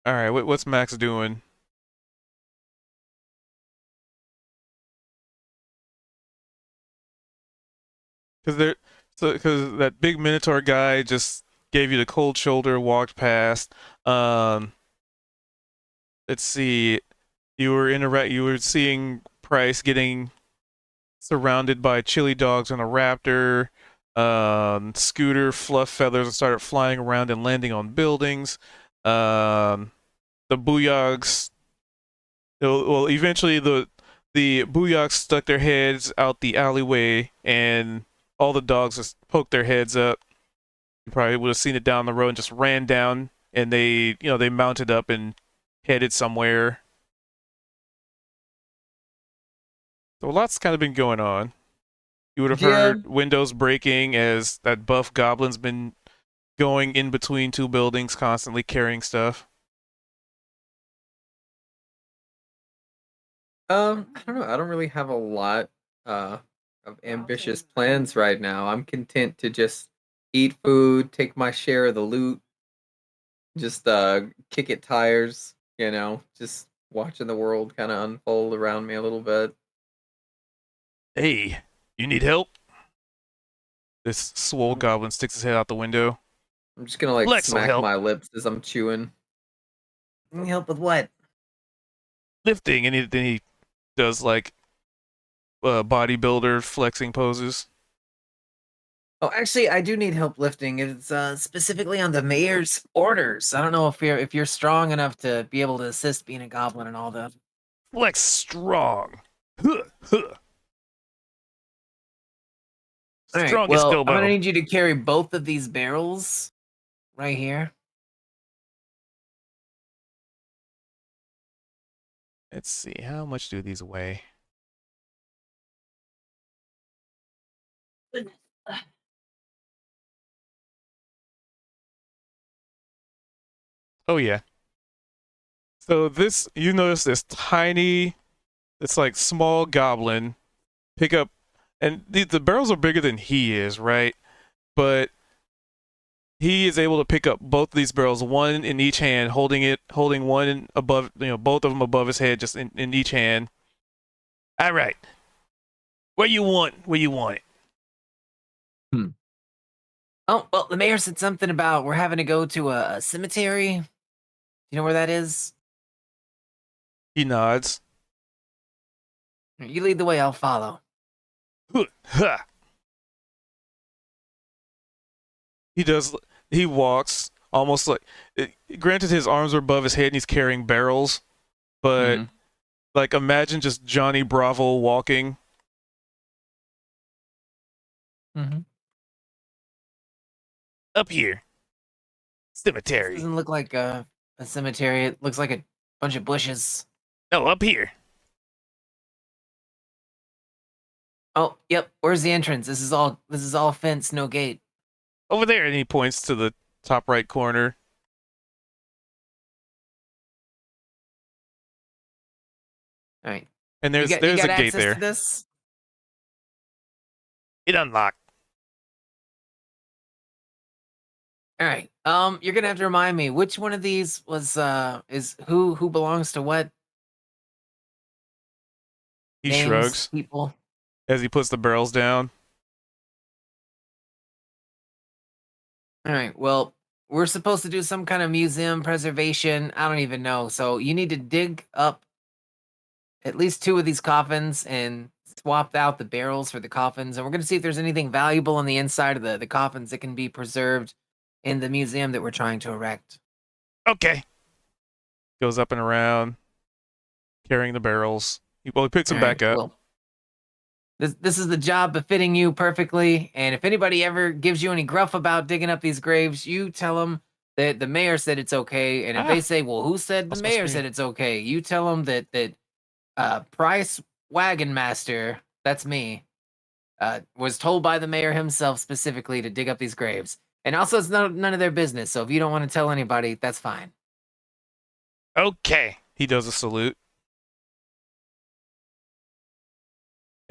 All right, what's Max doing? Because that big Minotaur guy just gave you the cold shoulder, walked past. Let's see, you were seeing Price getting surrounded by chili dogs and a raptor. Scooter fluff feathers started flying around and landing on buildings. The Booyogs. Well, eventually the Booyogs stuck their heads out the alleyway, and all the dogs just poked their heads up. You probably would have seen it down the road and just ran down, and they mounted up and headed somewhere. So lots kind of been going on. You would have heard windows breaking as that buff goblin's been going in between two buildings, constantly carrying stuff. I don't know. I don't really have a lot of ambitious plans right now. I'm content to just eat food, take my share of the loot, just kick it tires, just watching the world kind of unfold around me a little bit. Hey, you need help? This swole goblin sticks his head out the window. I'm just gonna Lex will smack help. my lips as I'm chewing. Need help with what? Lifting, and then he does like bodybuilder flexing poses. Oh, actually, I do need help lifting. It's specifically on the mayor's orders. I don't know if you're strong enough to be able to assist being a goblin and all that. Flex strong. Huh, huh. All right, Strong as well, I'm Bilbo. gonna need you to carry both of these barrels right here. Let's see, how much do these weigh? Oh yeah. So you notice this tiny, this like small goblin pick up, and the barrels are bigger than he is, right? But he is able to pick up both of these barrels, one in each hand, holding one above, both of them above his head, just in each hand. All right. Where you want it? Oh, well, the mayor said something about we're having to go to a cemetery. You know where that is? He nods. You lead the way, I'll follow. Huh, huh. He walks almost like, granted his arms are above his head and he's carrying barrels, but like imagine just Johnny Bravo walking. Mm-hmm. Up here. Cemetery. Doesn't look like a cemetery. It looks like a bunch of bushes. No, up here. Oh, yep. Where's the entrance? This is all fence, no gate. Over there, and he points to the top right corner. All right. And there's you a got gate access there. to this? It unlocked. All right. You're gonna have to remind me which one of these is who belongs to what? He names, shrugs people. as he puts the barrels down. All right. Well, we're supposed to do some kind of museum preservation. I don't even know. So you need to dig up at least 2 of these coffins and swap out the barrels for the coffins. And we're going to see if there's anything valuable on the inside of the coffins that can be preserved in the museum that we're trying to erect. Okay. Goes up and around, carrying the barrels. He picks them back up. Well, this is the job befitting you perfectly. And if anybody ever gives you any gruff about digging up these graves, you tell them that the mayor said it's okay. And if they say, well, who said the mayor said it's okay? You tell them that Price Wagon Master, that's me, was told by the mayor himself specifically to dig up these graves. And also, it's none of their business. So if you don't want to tell anybody, that's fine. Okay. He does a salute.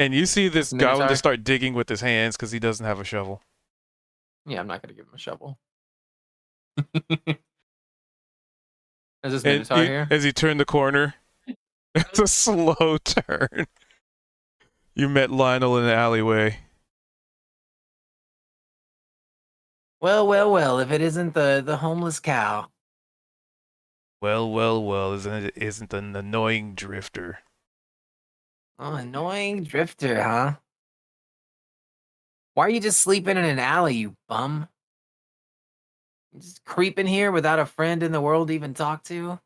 And you see this goblin Minotaur? just start digging with his hands because he doesn't have a shovel. Yeah, I'm not gonna give him a shovel. Is this And Minotaur here? as you turn the corner, it's a slow turn. You met Lionel in the alleyway. Well, well, well. If it isn't the homeless cow. Well, isn't an annoying drifter. Oh, annoying drifter, huh? Why are you just sleeping in an alley, you bum? You just creeping here without a friend in the world to even talk to?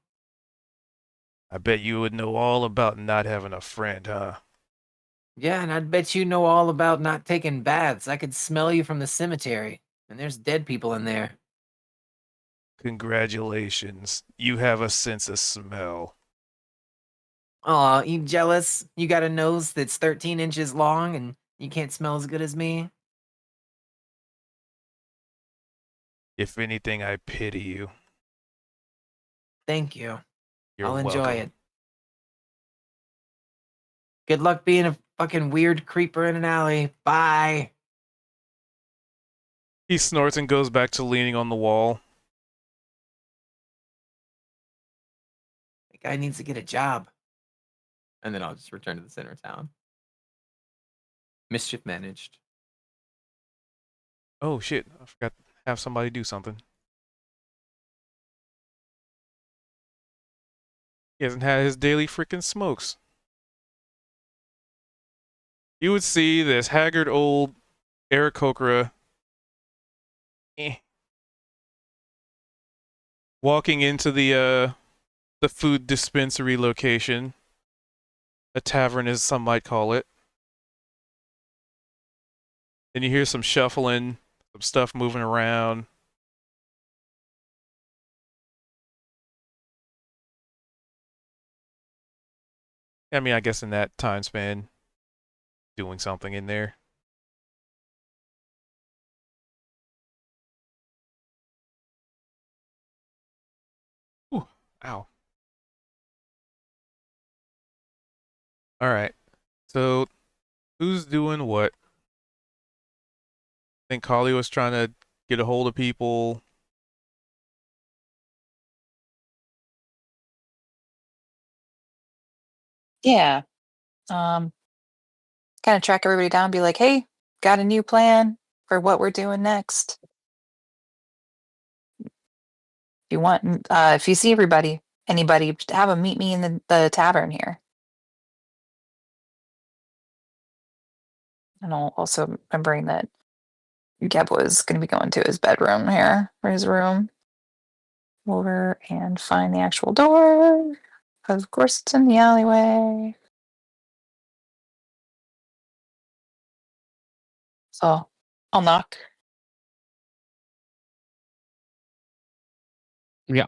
I bet you would know all about not having a friend, huh? Yeah, and I'd bet you know all about not taking baths. I could smell you from the cemetery, and there's dead people in there. Congratulations. You have a sense of smell. Aw, you jealous? You got a nose that's 13 inches long and you can't smell as good as me? If anything, I pity you. Thank you. You're I'll enjoy welcome. it. Good luck being a fucking weird creeper in an alley. Bye. He snorts and goes back to leaning on the wall. That guy needs to get a job. And then I'll just return to the center of town. Mischief managed. Oh shit, I forgot to have somebody do something. He hasn't had his daily freaking smokes. You would see this haggard old Aarakocra walking into the food dispensary location. A tavern, as some might call it. Then you hear some shuffling, some stuff moving around. I mean, I guess in that time span, doing something in there. Ooh, ow. All right. So, who's doing what? I think Kali was trying to get a hold of people. Yeah. Kind of track everybody down, be like, hey, got a new plan for what we're doing next. If you want, if you see anybody, just have them meet me in the tavern here. And I'll also remembering that Geb was going to be going to his bedroom here, or his room. Over and find the actual door. Of course, it's in the alleyway. So I'll knock. Yeah.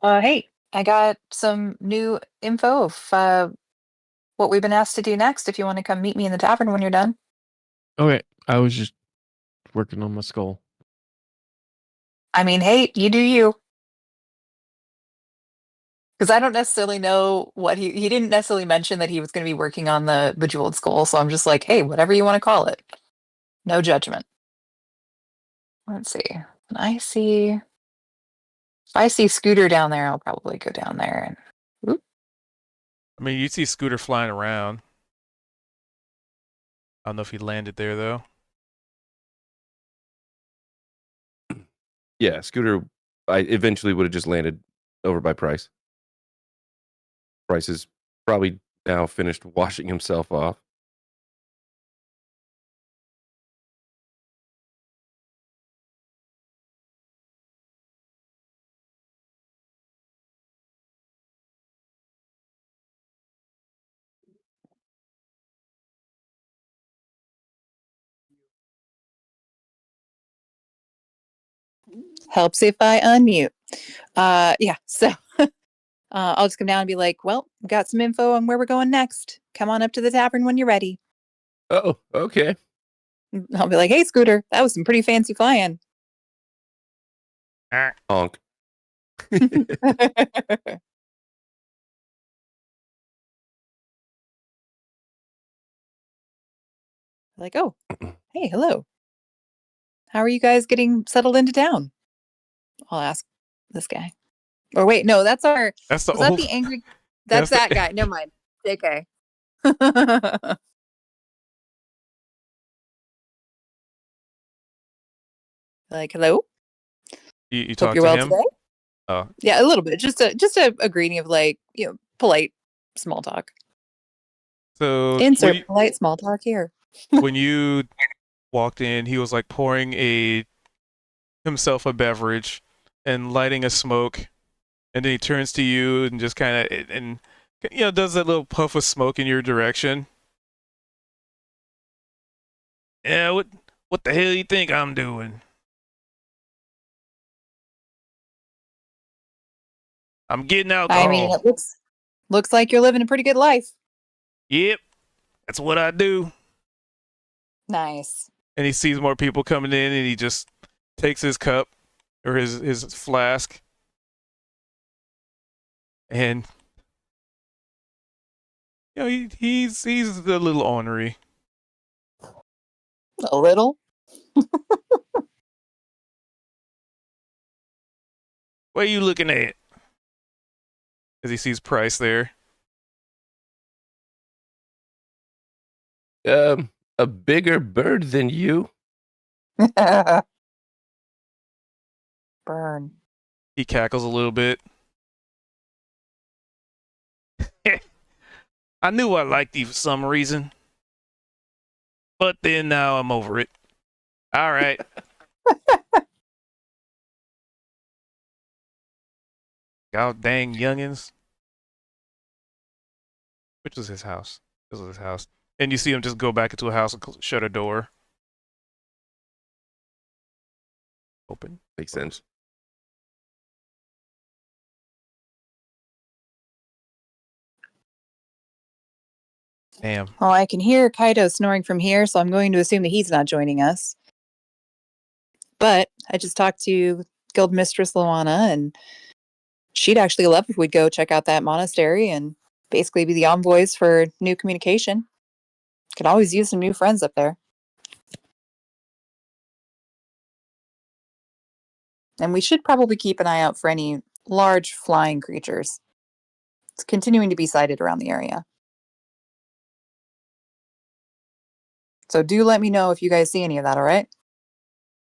Hey, I got some new info of what we've been asked to do next. If you want to come meet me in the tavern when you're done. Okay. I was just working on my skull. I mean, hey, you do you. Because I don't necessarily know what he didn't necessarily mention that he was going to be working on the Bejeweled Skull. So I'm just like, hey, whatever you want to call it. No judgment. Let's see. If I see Scooter down there, I'll probably go down there and I mean, you see Scooter flying around. I don't know if he landed there, though. Yeah, Scooter, I eventually would have just landed over by Price. Price is probably now finished washing himself off. helps if I unmute. Yeah, so I'll just come down and be like, well, got some info on where we're going next. Come on up to the tavern when you're ready. Oh, okay. I'll be like, hey, Scooter, that was some pretty fancy flying. Honk. Like, oh, hey, hello. How are you guys getting settled into town? I'll ask this guy. Or wait, no, that's our. That's the Was that old. the angry? That's That's that the. guy. Never mind. JK. Like, hello. You Hope talk you're to well him. today. Oh, Yeah, a little bit. Just a greeting of like polite small talk. so Insert polite small talk here. when you walked in, he was like pouring himself a beverage and lighting a smoke, and then he turns to you and just kind of and does that little puff of smoke in your direction. Yeah, what the hell you think I'm doing? I'm getting I mean, alcohol. it looks like you're living a pretty good life. Yep, that's what I do. Nice. And he sees more people coming in, and he just takes his cup or his flask, and he's a little ornery. A little. What are you looking at? As he sees Price there. A bigger bird than you. Burn. He cackles a little bit. I knew I liked you for some reason. But then now I'm over it. All right. God dang youngins. Which was his house. This was his house. And you see him just go back into a house and shut a door. Open. Makes sense. Damn. Well, I can hear Kaido snoring from here, so I'm going to assume that he's not joining us. But I just talked to Guild Mistress Luana, and she'd actually love if we'd go check out that monastery and basically be the envoys for new communication. Could always use some new friends up there. And we should probably keep an eye out for any large flying creatures. It's continuing to be sighted around the area. So do let me know if you guys see any of that, all right?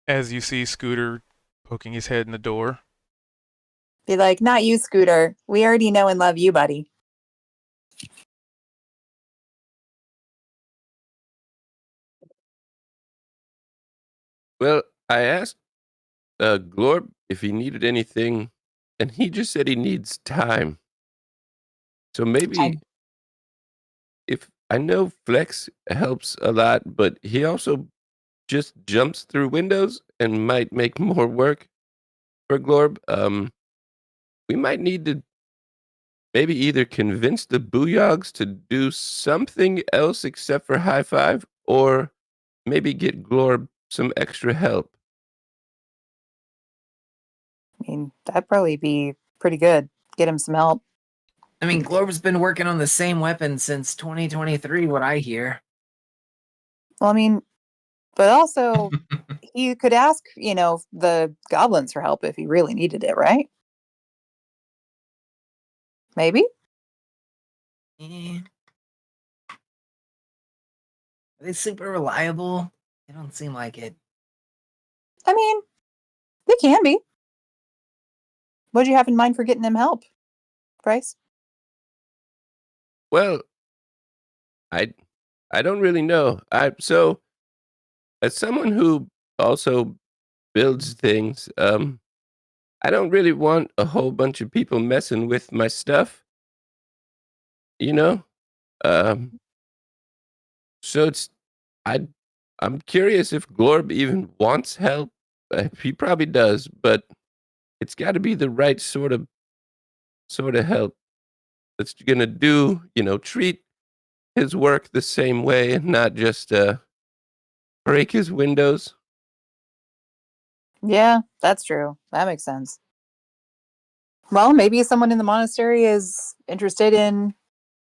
As you see Scooter poking his head in the door. Be like, not you, Scooter. We already know and love you, buddy. Well, I asked Glorb if he needed anything, and he just said he needs time. So maybe Time. if I know Flex helps a lot, but he also just jumps through windows and might make more work for Glorb. We might need to maybe either convince the Booyogs to do something else except for high five, or maybe get Glorb some extra help. I mean, that'd probably be pretty good. Get him some help. I mean, Glorb's been working on the same weapon since 2023, what I hear. Well, I mean, but also he could ask, the goblins for help if he really needed it, right? Maybe? Eh. Are they super reliable? They don't seem like it. I mean, they can be. What'd you have in mind for getting him help, Bryce? Well, I don't really know. So as someone who also builds things, I don't really want a whole bunch of people messing with my stuff. You know? Um so I I'm curious if Glorb even wants help. He probably does, but it's got to be the right sort of help that's going to do, treat his work the same way and not just break his windows. Yeah, that's true. That makes sense. Well, maybe someone in the monastery is interested in,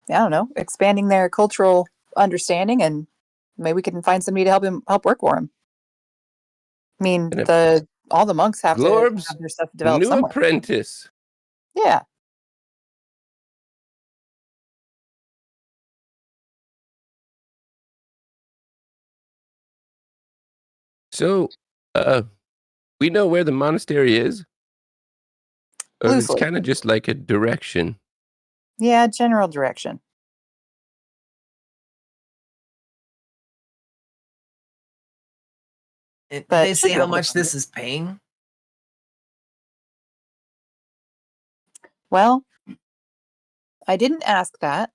I don't know, expanding their cultural understanding and maybe we can find somebody to help work for him. I mean, And if all the monks have to Glorb's have their stuff the developed new somewhere. apprentice. Yeah. So, we know where the monastery is? Or it's Loosely. kind of just like a direction. Yeah, general direction. Did But they should say be how able to much find this it. is paying? Well, I didn't ask that,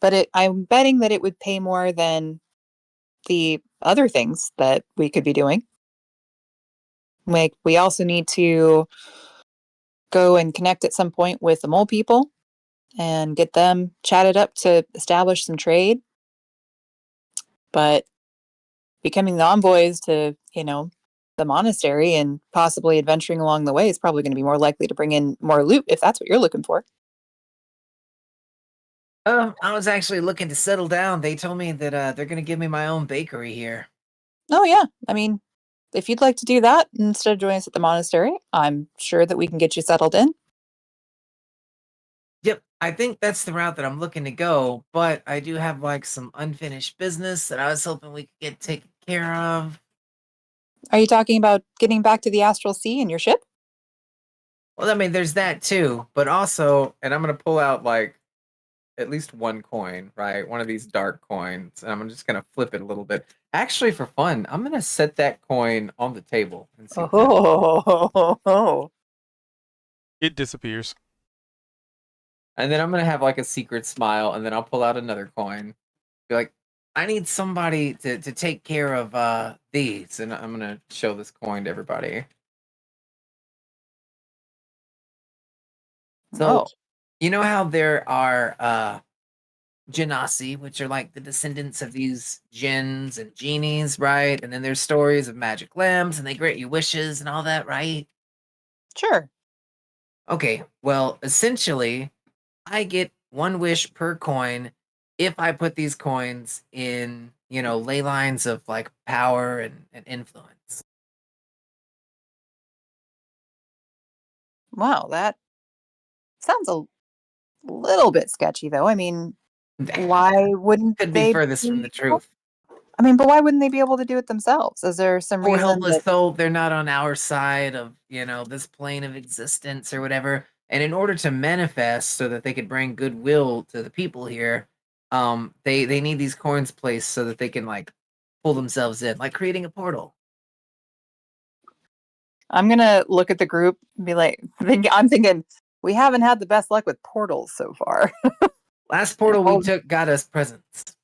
but I'm betting that it would pay more than the other things that we could be doing. Like, we also need to go and connect at some point with the mole people and get them chatted up to establish some trade. But becoming the envoys to, the monastery and possibly adventuring along the way is probably going to be more likely to bring in more loot if that's what you're looking for. I was actually looking to settle down. They told me that they're gonna give me my own bakery here. Oh, yeah. I mean, if you'd like to do that instead of joining us at the monastery, I'm sure that we can get you settled in. Yep, I think that's the route that I'm looking to go, but I do have like some unfinished business that I was hoping we could get taken care of. Are you talking about getting back to the Astral Sea in your ship? Well, I mean, there's that too, but also, and I'm gonna pull out like at least one coin, right? One of these dark coins, and I'm just gonna flip it a little bit. Actually, for fun, I'm gonna set that coin on the table and see. What happens. Oh, It disappears. And then I'm gonna have like a secret smile, and then I'll pull out another coin. Be like, I need somebody to take care of these. and I'm gonna show this coin to everybody. So oh, you know how there are Genasi, which are like the descendants of these jinns and genies, right? And then there's stories of magic lamps and they grant you wishes and all that, right? sure. Okay, well, essentially, I get one wish per coin if I put these coins in, ley lines of like power and influence. Wow, that sounds a little bit sketchy, though. I mean, why wouldn't Could be they furthest from the truth. I mean, but why wouldn't they be able to do it themselves? Is there some Poor reason helpless that soul, they're not on our side of, this plane of existence or whatever. And in order to manifest so that they could bring goodwill to the people here, they need these coins placed so that they can like pull themselves in, like creating a portal. I'm gonna look at the group and be like, I'm thinking we haven't had the best luck with portals so far. Last portal we Oh. took got us presents.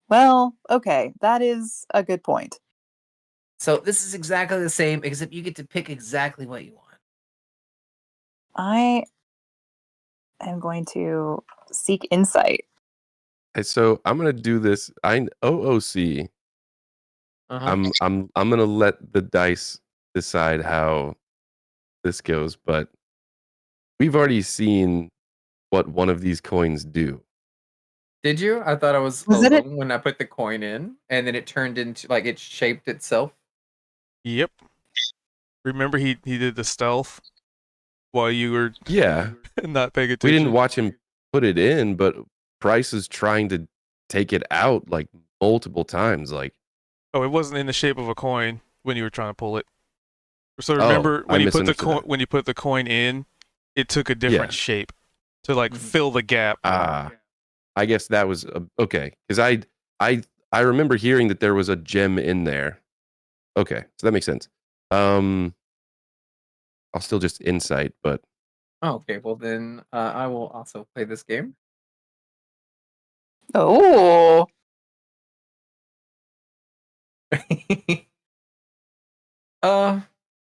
Well, okay, that is a good point. So this is exactly the same, except you get to pick exactly what you want. I am going to seek insight. So I'm gonna do this. OOC. Uh-huh. I'm gonna let the dice decide how this goes, but we've already seen what one of these coins do. Did you? I thought I was Was it alone when I put the coin in, and then it turned into like it shaped itself. Yep. Remember he did the stealth while you were Yeah, not paying we attention. didn't watch him put it in, but Price is trying to take it out like multiple times. Like, Oh, it wasn't in the shape of a coin when you were trying to pull it. So oh, remember I when you put the misunderstood coin that. when you put the coin in, it took a different Yeah. shape to like Mhm. fill the gap. I guess that was okay because I remember hearing that there was a gem in there. Okay, so that makes sense. I'll still just insight, but Oh, okay, well then I will also play this game. Oh,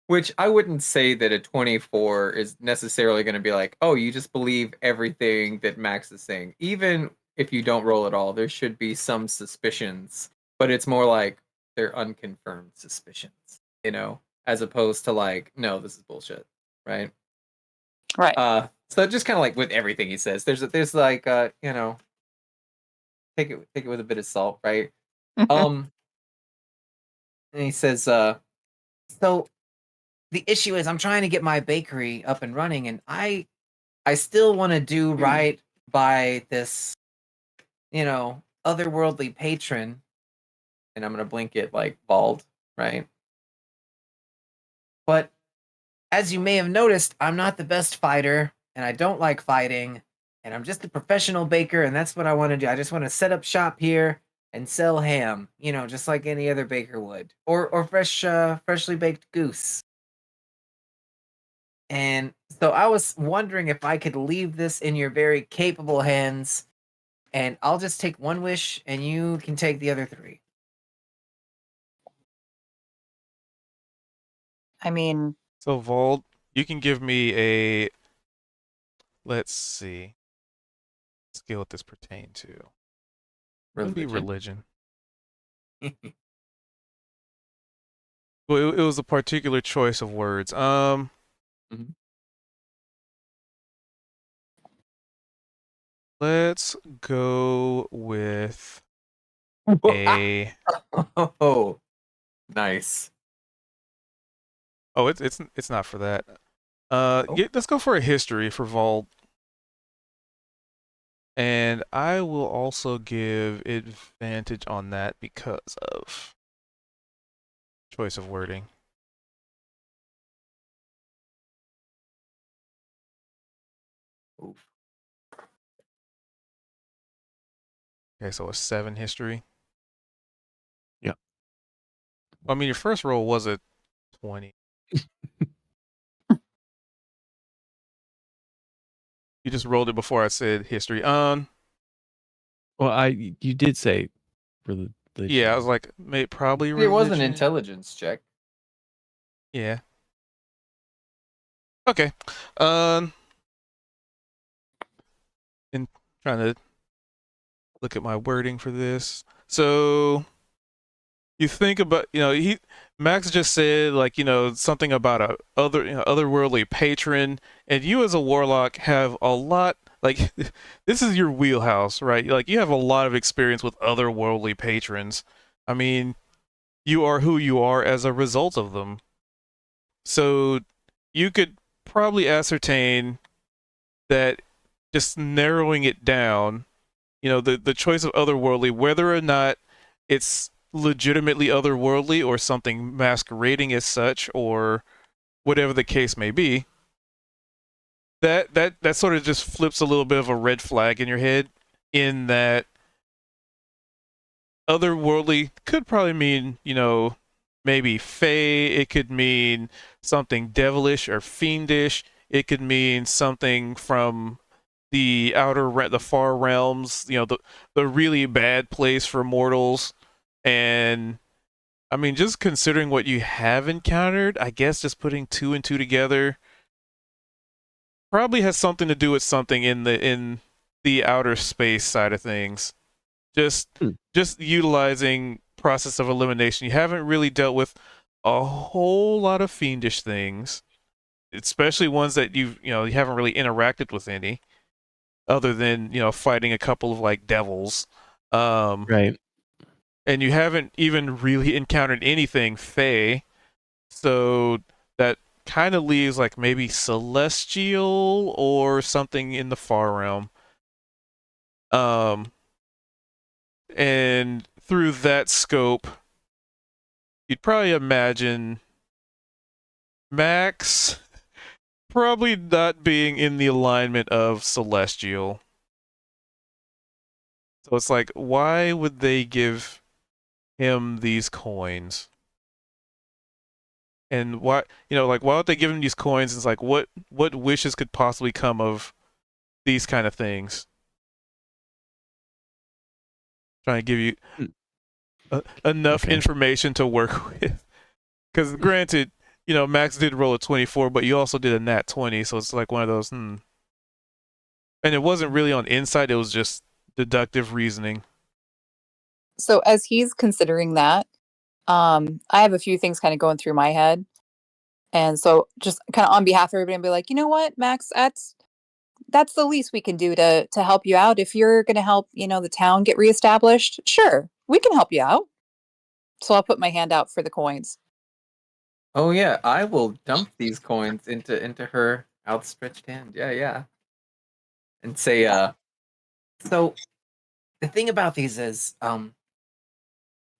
Which I wouldn't say that a 24 is necessarily going to be like, oh, you just believe everything that Max is saying. Even if you don't roll at all, there should be some suspicions, but it's more like they're unconfirmed suspicions, as opposed to like, no, this is bullshit, right? right. So just kind of like with everything he says, there's like take it with a bit of salt, right? And he says, so the issue is I'm trying to get my bakery up and running, and I still want to do right by this, otherworldly patron. And I'm gonna blink it like bald, right? But as you may have noticed, I'm not the best fighter, and I don't like fighting, and I'm just a professional baker, and that's what I want to do. I just want to set up shop here and sell ham, just like any other baker would, or freshly baked goose. And so I was wondering if I could leave this in your very capable hands, and I'll just take one wish, and you can take the other three. I mean, So Vold, you can give me a, let's see, skill what this pertain to. It would be religion. Well, it was a particular choice of words. Let's go with a. Oh, nice. Oh, it's not for that. Let's go for a history for Vold. And I will also give advantage on that because of choice of wording. Oof. Okay, so a 7 history. Yeah. Well, I mean, your first roll was a 20. You just rolled it before I said history. Well, you did say religion. Yeah, I was like, probably It was an religion. intelligence check. Yeah. Okay. In trying to look at my wording for this. So you think about, Max just said like, something about a otherworldly patron, and you as a warlock have a lot, like this is your wheelhouse, right? Like you have a lot of experience with otherworldly patrons. I mean, you are who you are as a result of them. So you could probably ascertain that just narrowing it down, the choice of otherworldly, whether or not it's legitimately otherworldly or something masquerading as such or whatever the case may be, that sort of just flips a little bit of a red flag in your head, in that otherworldly could probably mean, maybe fey, it could mean something devilish or fiendish, it could mean something from the the far realms, the really bad place for mortals. And I mean, just considering what you have encountered, I guess just putting 2 and 2 together probably has something to do with something in the outer space side of things. Just utilizing process of elimination. You haven't really dealt with a whole lot of fiendish things, especially ones that you haven't really interacted with any, other than fighting a couple of like devils. Right. And you haven't even really encountered anything fey, so that kind of leaves like maybe celestial or something in the far realm. And through that scope, you'd probably imagine Max probably not being in the alignment of celestial. So it's like, why would they give him these coins? And why would they give him these coins? It's like, what wishes could possibly come of these kind of things? Trying to give you enough information to work with. Because granted, Max did roll a 24, but you also did a nat 20, so it's like one of those, And it wasn't really on insight, it was just deductive reasoning. So as he's considering that, I have a few things kind of going through my head. And so just kind of on behalf of everybody, and be like, you know what, Max, that's the least we can do to help you out. If you're going to help, the town get reestablished, sure, We can help you out. So I'll put my hand out for the coins. Oh yeah, I will dump these coins into her outstretched hand. Yeah, yeah. And say, so the thing about these is,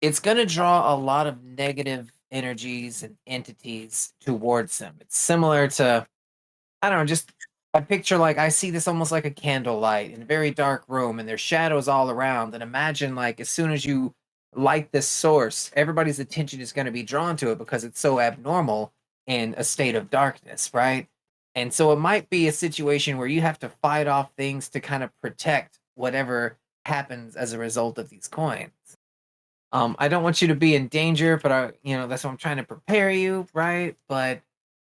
it's gonna draw a lot of negative energies and entities towards them. It's similar to, I don't know, just I picture like I see this almost like a candlelight in a very dark room, and there's shadows all around. And imagine like as soon as you light this source, everybody's attention is going to be drawn to it because it's so abnormal in a state of darkness, right? And so it might be a situation where you have to fight off things to kind of protect whatever happens as a result of these coins. I don't want you to be in danger, but that's what I'm trying to prepare you, right? But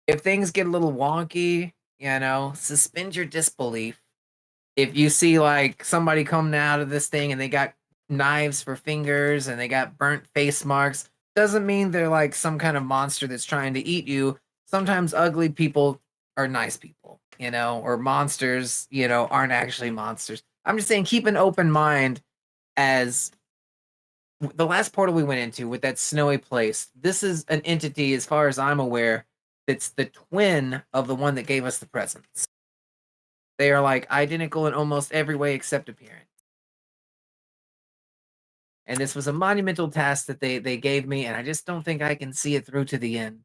if things get a little wonky, suspend your disbelief. If you see like somebody coming out of this thing and they got knives for fingers and they got burnt face marks, doesn't mean they're like some kind of monster that's trying to eat you. Sometimes ugly people are nice people, or monsters, aren't actually monsters. I'm just saying keep an open mind. As the last portal we went into with that snowy place, this is an entity, as far as I'm aware, that's the twin of the one that gave us the presents. They are like identical in almost every way except appearance. And this was a monumental task that they gave me, and I just don't think I can see it through to the end.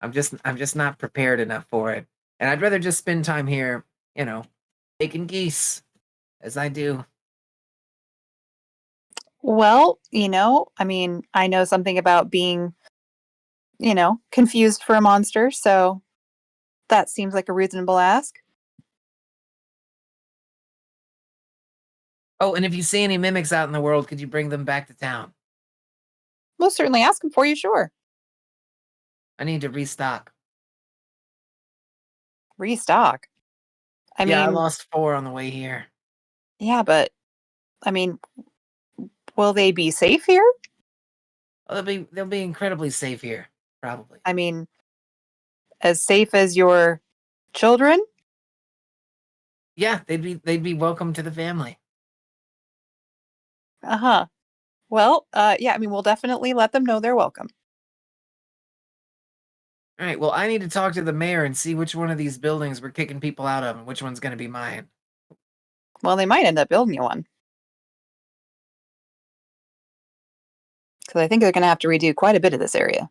I'm just not prepared enough for it. And I'd rather just spend time here, making geese, as I do. Well, I know something about being, confused for a monster, so that seems like a reasonable ask. Oh, and if you see any mimics out in the world, could you bring them back to town? Most certainly ask him for you, sure. I need to restock. Restock. I I mean, lost 4 on the way here. yeah, but will they be safe here? Well, they'll be incredibly safe here, probably. I mean, as safe as your children? Yeah, they'd be welcome to the family. Uh-huh. Well, yeah, we'll definitely let them know they're welcome. All right, well, I need to talk to the mayor and see which one of these buildings we're kicking people out of and which one's going to be mine. Well, they might end up building you one. Because I think they're going to have to redo quite a bit of this area.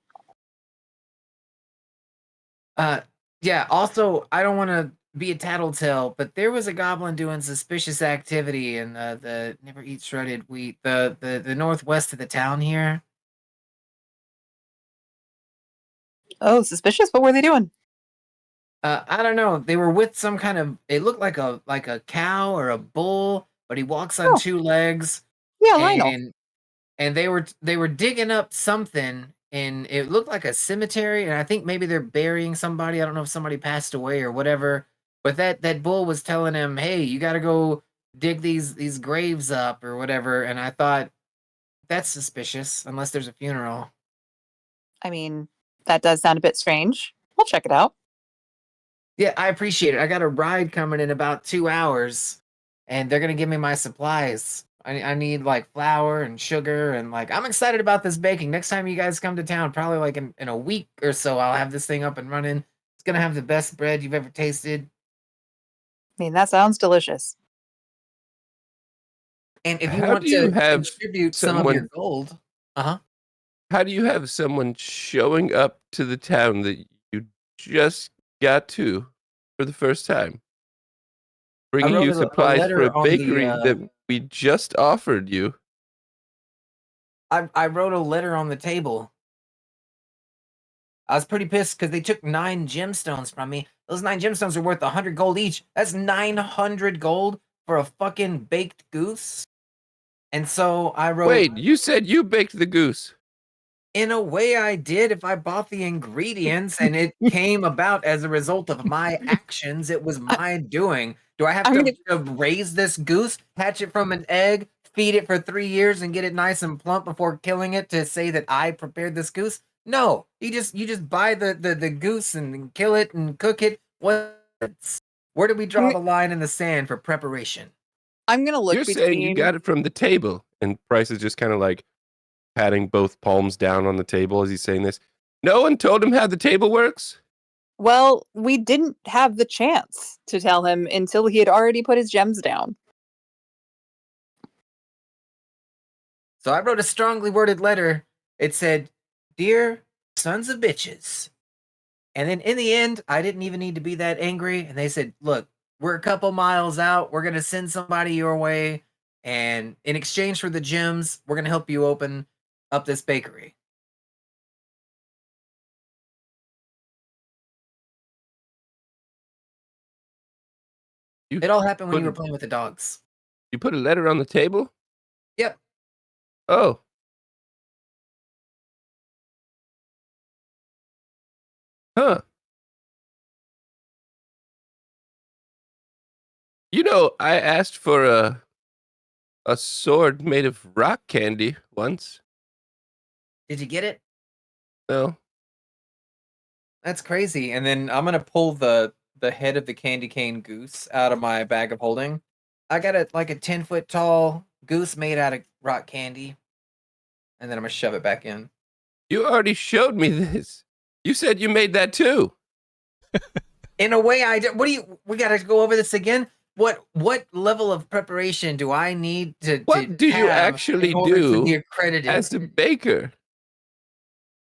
Yeah, also, I don't want to be a tattletale, but there was a goblin doing suspicious activity in the Never Eat Shredded Wheat, the northwest of the town here. Oh, suspicious? What were they doing? I don't know. They were with some kind of. It looked like a cow or a bull, but he walks on 2 legs. Yeah, Lionel. And they were digging up something, and it looked like a cemetery. And I think maybe they're burying somebody. I don't know if somebody passed away or whatever. But that bull was telling him, "Hey, you got to go dig these graves up or whatever." And I thought that's suspicious, unless there's a funeral. That does sound a bit strange. We'll check it out. Yeah, I appreciate it. I got a ride coming in about 2 hours, and they're gonna give me my supplies. I need like flour and sugar, and like I'm excited about this baking. Next time you guys come to town, probably like in a week or so, I'll have this thing up and running. It's gonna have the best bread you've ever tasted. That sounds delicious. And if you How want do you to have contribute some of your gold, How do you have someone showing up to the town that you just got to for the first time, bringing wrote you a supplies for letter a on the, bakery that we just offered you? I wrote a letter on the table. I was pretty pissed because they took 9 gemstones from me. Those 9 gemstones are worth 100 gold each. That's 900 gold for a fucking baked goose. And so I wrote. Wait, you said you baked the goose. In a way, I did if I bought the ingredients and it came about as a result of my actions. It was my doing. Do I have to raise this goose, hatch it from an egg, feed it for 3 years, and get it nice and plump before killing it to say that I prepared this goose? No, you just buy the goose and kill it and cook it. Where do we draw the line in the sand for preparation? I'm gonna look You're between. saying you got it from the table, and Price is just kind of like patting both palms down on the table as he's saying this. No one told him how the table works? Well, we didn't have the chance to tell him until he had already put his gems down. So I wrote a strongly worded letter. It said, "Dear sons of bitches." And then in the end, I didn't even need to be that angry. And they said, "Look, we're a couple miles out. We're going to send somebody your way. And in exchange for the gems, we're going to help you open up this bakery." You It all happened when you were put- playing with the dogs. You put a letter on the table? Yep. Oh. Huh. You know, I asked for a sword made of rock candy once. Did you get it? No. That's crazy. And then I'm gonna pull the head of the candy cane goose out of my bag of holding. I got a 10-foot tall goose made out of rock candy. And then I'm gonna shove it back in. You already showed me this. You said you made that too. In a way, I did. We gotta go over this again? What level of preparation do I need to What do you have actually in order to do be accredited? as a baker?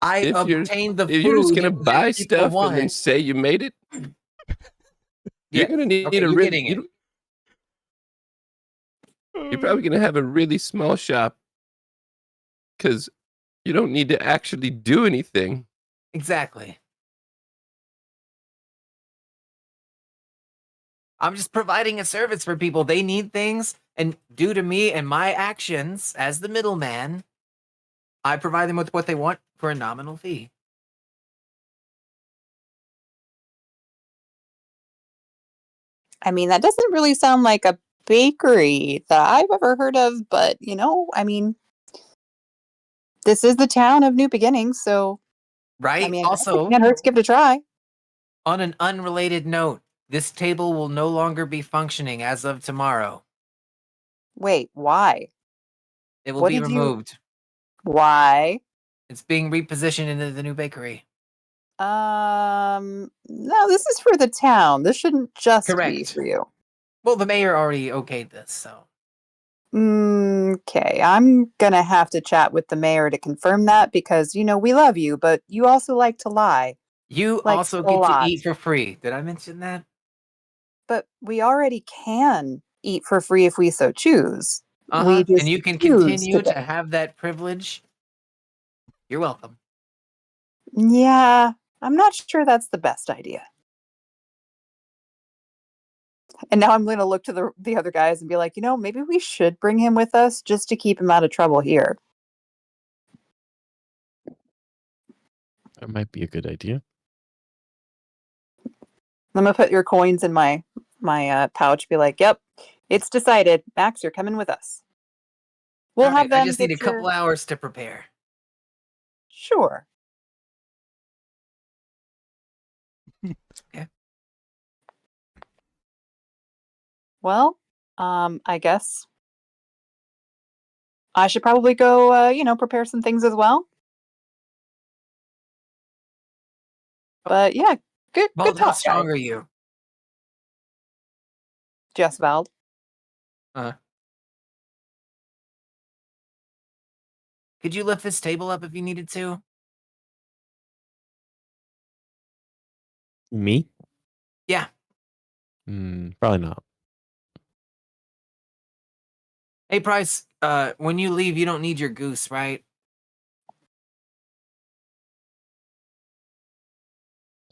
I If you're obtained the If you're just food gonna that buy people stuff want. and then say you made it, Yeah. you're gonna need Okay, a you're really. getting it. You're probably gonna have a really small shop because you don't need to actually do anything. Exactly. I'm just providing a service for people. They need things, and due to me and my actions as the middleman, I provide them with what they want for a nominal fee. I mean, that doesn't really sound like a bakery that I've ever heard of, but I mean, this is the town of New Beginnings, so Right? I mean, I guess it Also, can't hurt to give it a try. on an unrelated note, this table will no longer be functioning as of tomorrow. Wait, why? It will What be did you- removed. Why? It's being repositioned into the new bakery. No, this is for the town. This shouldn't just be Correct. for you. Well, the mayor already okayed this, so. Okay, I'm gonna have to chat with the mayor to confirm that because, we love you, but you also like to lie. You Like, also a get to lot. eat for free. Did I mention that? But we already can eat for free if we so choose. Uh-huh. We And you can choose continue to. to have that privilege. You're welcome. Yeah, I'm not sure that's the best idea. And now I'm going to look to the other guys and be like, maybe we should bring him with us just to keep him out of trouble here. That might be a good idea. I'm gonna put your coins in my pouch. Be like, "Yep, it's decided. Max, you're coming with us. We'll have Alright, them I just need a get your- couple hours to prepare. Sure. Okay. Well, I guess I should probably go. Prepare some things as well. But yeah, good Bald, how talk, strong guys. are you? Jess Vald. Could you lift this table up if you needed to? Me? Yeah. Probably not. Hey, Price, when you leave, you don't need your goose, right?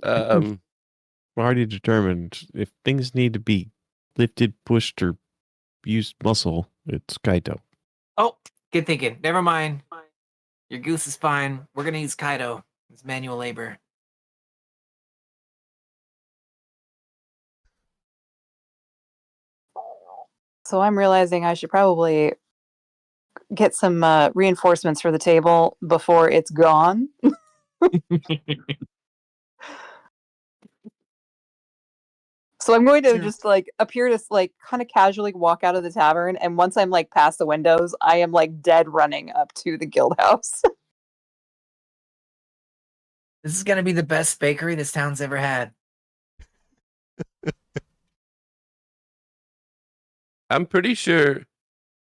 We're already determined if things need to be lifted, pushed, or used muscle, it's Kaito. Oh, good thinking. Never mind. Your goose is fine. We're gonna use Kaido. It's manual labor. So I'm realizing I should probably get some reinforcements for the table before it's gone. So I'm going to Zero. just like appear to like kind of casually walk out of the tavern, and once I'm like past the windows, I am like dead running up to the guild house. This is gonna be the best bakery this town's ever had. I'm pretty sure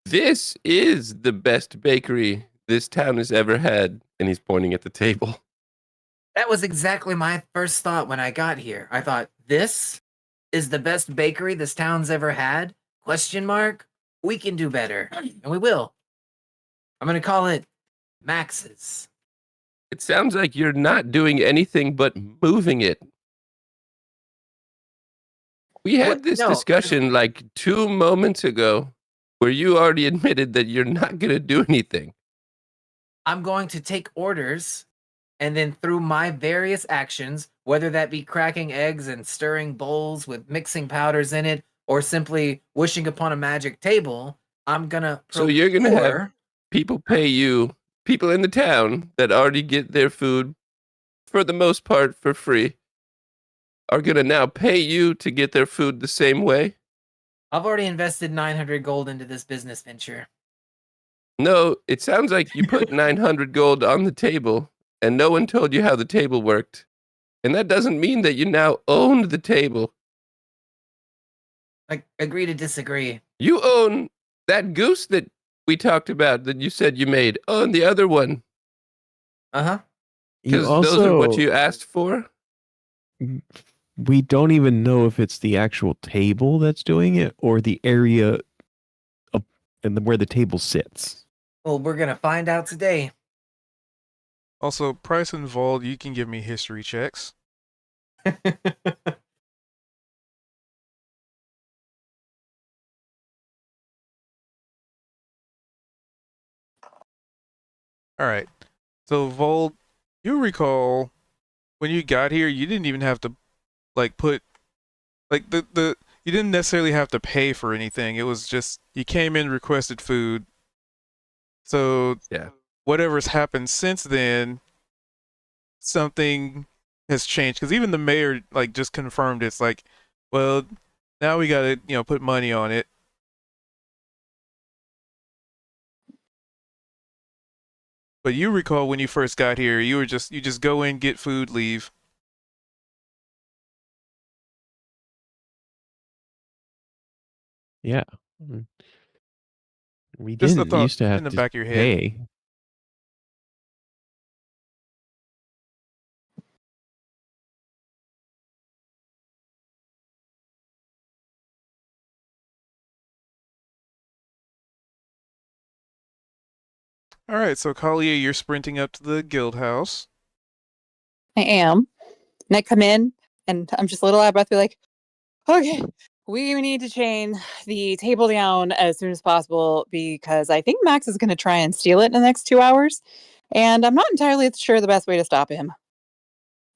this is the best bakery this town has ever had. And he's pointing at the table. That was exactly my first thought when I got here. I thought, this is the best bakery this town's ever had? Question mark? We can do better. And we will. I'm gonna call it Max's. It sounds like you're not doing anything but moving it. We had What? this No. discussion like 2 moments ago where you already admitted that you're not going to do anything. I'm going to take orders, and then through my various actions, whether that be cracking eggs and stirring bowls with mixing powders in it, or simply wishing upon a magic table, I'm gonna So you're going to have procure- people pay you, people in the town that already get their food for the most part for free, are going to now pay you to get their food the same way? I've already invested 900 gold into this business venture. No, it sounds like you put 900 gold on the table and no one told you how the table worked. And that doesn't mean that you now owned the table. Like, agree to disagree. You own that goose that we talked about that you said you made. Oh, and the other one. Uh-huh. You Because those are what also, you asked for. we don't even know if it's the actual table that's doing it or the area of, and where the table sits. Well, we're gonna find out today. Also, Price and Vold, you can give me history checks. All right. So Vold, you recall when you got here, you didn't even have to like put like the you didn't necessarily have to pay for anything. It was just you came in, requested food. So Yeah. whatever's happened since then, something has changed because even the mayor like just confirmed it's like, well, now we gotta put money on it. But you recall when you first got here, you just go in, get food, leave. Yeah. Mm. We Just a didn't thought used to have in the to back of your head. pay. All right, so Kalia, you're sprinting up to the guild house. I am. And I come in, and I'm just a little out of breath, be like, okay, we need to chain the table down as soon as possible because I think Max is going to try and steal it in the next 2 hours. And I'm not entirely sure the best way to stop him.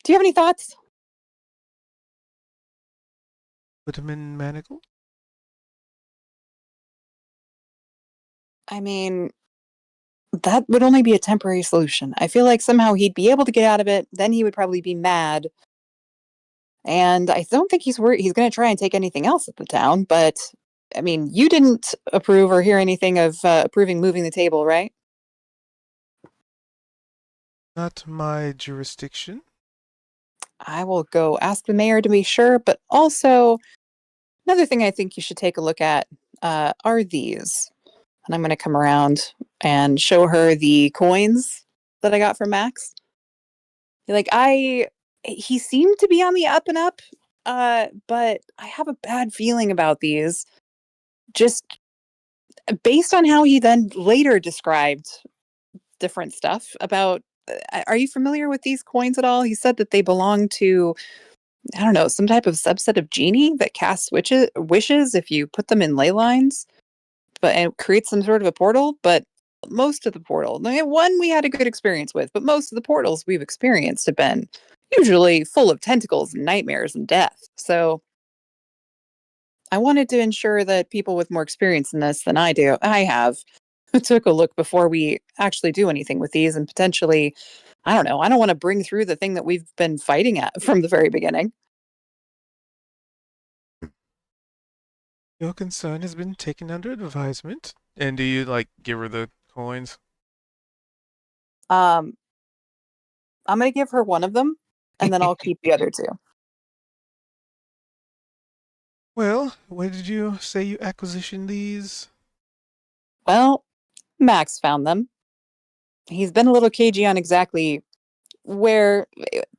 Do you have any thoughts? Put him in manacle. I mean, that would only be a temporary solution. I feel like somehow he'd be able to get out of it. Then he would probably be mad. And I don't think he's going to try and take anything else at the town. But I mean, you didn't approve or hear anything of approving moving the table, right? Not my jurisdiction. I will go ask the mayor to be sure. But also, another thing I think you should take a look at are these. And I'm going to come around and show her the coins that I got from Max. Like, he seemed to be on the up and up, but I have a bad feeling about these. Just based on how he then later described different stuff about. Are you familiar with these coins at all? He said that they belong to, I don't know, some type of subset of genie that casts wishes if you put them in ley lines, but it creates some sort of a portal. But most of the one we had a good experience with, but most of the portals we've experienced have been usually full of tentacles and nightmares and death. So I wanted to ensure that people with more experience in this than I have, took a look before we actually do anything with these and potentially, I don't know, I don't want to bring through the thing that we've been fighting at from the very beginning. Your concern has been taken under advisement. And do you, like, give her the coins? I'm gonna give her one of them, and then I'll keep the other two. Well, where did you say you acquisitioned these? Well, Max found them. He's been a little cagey on exactly where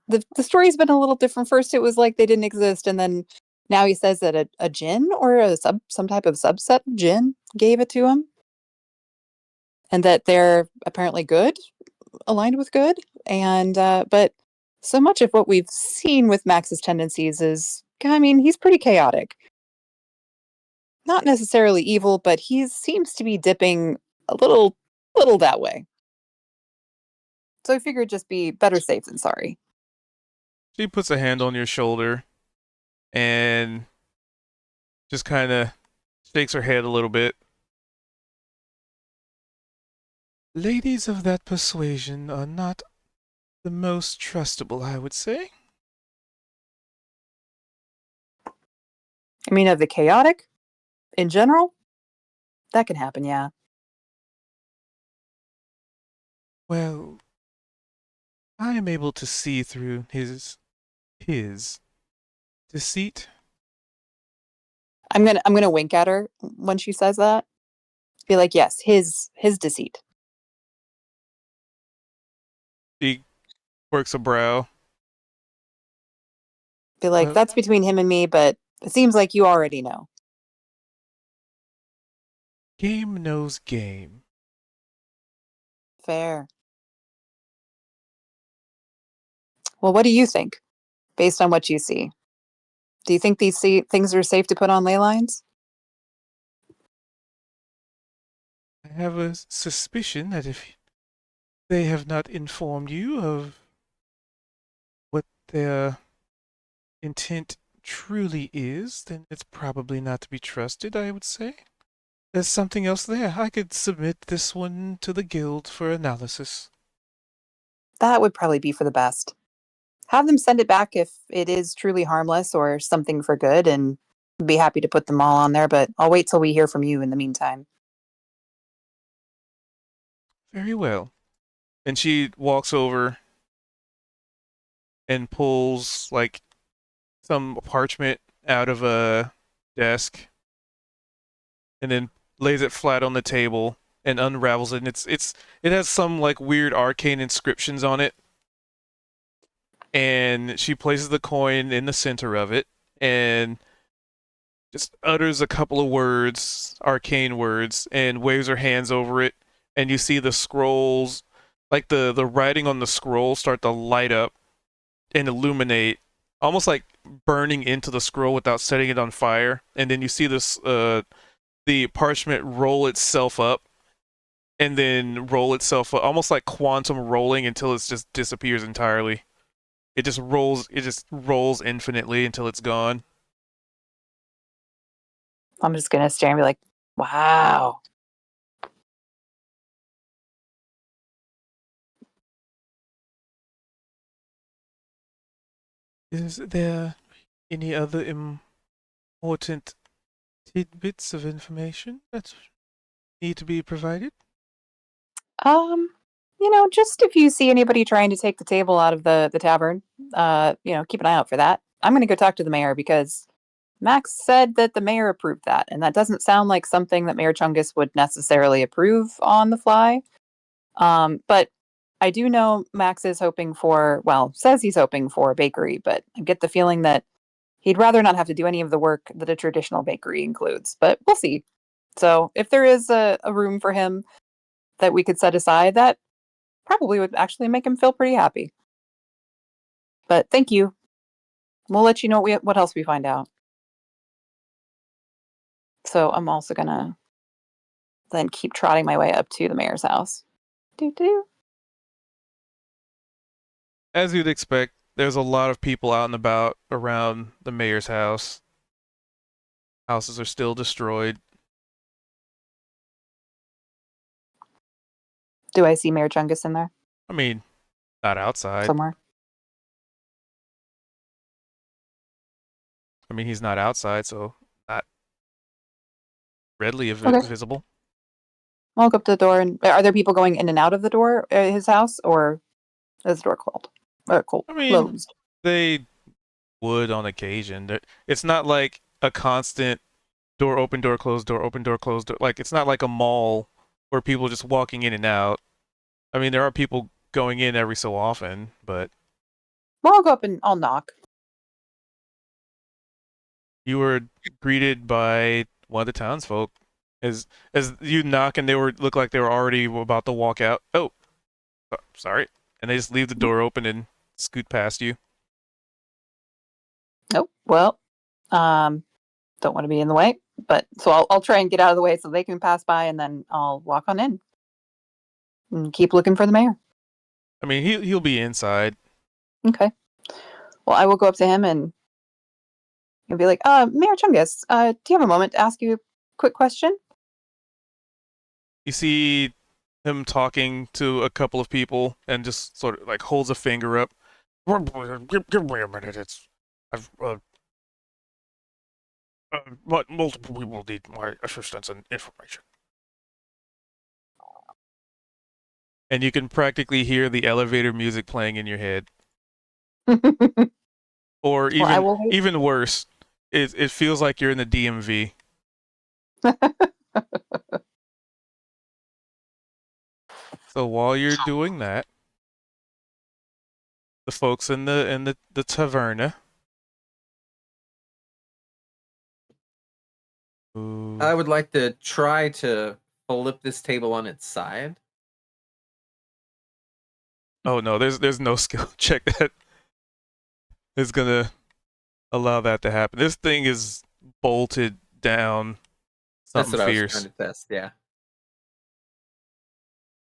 the story's been a little different. First, it was like they didn't exist, and then now he says that a djinn or some type of subset of djinn gave it to him, and that they're apparently good, aligned with good. And but so much of what we've seen with Max's tendencies is, I mean, he's pretty chaotic. Not necessarily evil, but he seems to be dipping a little that way. So I figured just be better safe than sorry. She puts a hand on your shoulder and just kind of shakes her head a little bit. Ladies of that persuasion are not the most trustable, I would say. I mean, of the chaotic in general, that can happen, yeah. Well, I am able to see through his deceit. I'm gonna wink at her when she says that. Be like, yes, his deceit. She quirks a brow. Be like, Well- that's between him and me, but it seems like you already know. Game knows game. Fair. Well, what do you think, based on what you see? Do you think these things are safe to put on ley lines? I have a suspicion that if they have not informed you of what their intent truly is, then it's probably not to be trusted, I would say. There's something else there. I could submit this one to the guild for analysis. That would probably be for the best. Have them send it back if it is truly harmless or something for good, and be happy to put them all on there, but I'll wait till we hear from you in the meantime. Very well. And she walks over and pulls, like, some parchment out of a desk and then lays it flat on the table and unravels it. And it has some, like, weird arcane inscriptions on it. And she places the coin in the center of it and just utters a couple of words, arcane words, and waves her hands over it. And you see the scrolls, like the writing on the scroll, start to light up and illuminate, almost like burning into the scroll without setting it on fire. And then you see this the parchment roll itself up and then roll itself up, almost like quantum rolling until it just disappears entirely. It just rolls infinitely until it's gone. I'm just gonna stare and be like, wow. Is there any other important tidbits of information that need to be provided? Just if you see anybody trying to take the table out of the tavern, keep an eye out for that. I'm gonna go talk to the mayor because Max said that the mayor approved that, and that doesn't sound like something that Mayor Chungus would necessarily approve on the fly. But I do know Max is says he's hoping for a bakery, but I get the feeling that he'd rather not have to do any of the work that a traditional bakery includes, but we'll see. So if there is a room for him that we could set aside, that probably would actually make him feel pretty happy. But thank you. We'll let you know what else we find out. So I'm also gonna then keep trotting my way up to the mayor's house. Doo-doo. As you'd expect, there's a lot of people out and about around the mayor's house. Houses are still destroyed. Do I see Mayor Chungus in there I mean, not outside. somewhere? I mean, he's not outside, so not readily Okay. visible. I'll go up to the door. And are there people going in and out of the door, his house, or is the door cold? I mean, Closed. they would on occasion. It's not like a constant door open, door closed, door open, door closed. Like it's not like a mall where people are just walking in and out. I mean, there are people going in every so often, but Well, I'll go up and I'll knock. you were greeted by one of the townsfolk as you knock, and they look like they were already about to walk out. Oh, sorry, and they just leave the door open and scoot past you. Oh, well, don't want to be in the way, but so I'll try and get out of the way so they can pass by, and then I'll walk on in and keep looking for the mayor. I mean, he'll be inside. Okay. Well, I will go up to him and be like, Mayor Chungus, do you have a moment to ask you a quick question? You see him talking to a couple of people and just sort of like holds a finger up. Give me a minute. I've multiple people need my assistance and information. And you can practically hear the elevator music playing in your head. Or Well, I will wait. even worse, it feels like you're in the DMV. So while you're doing that, the folks in the taverna. I would like to try to flip this table on its side. Oh no, there's no skill check that is gonna allow that to happen. This thing is bolted down. That's Something what fierce. I was trying to test. Yeah.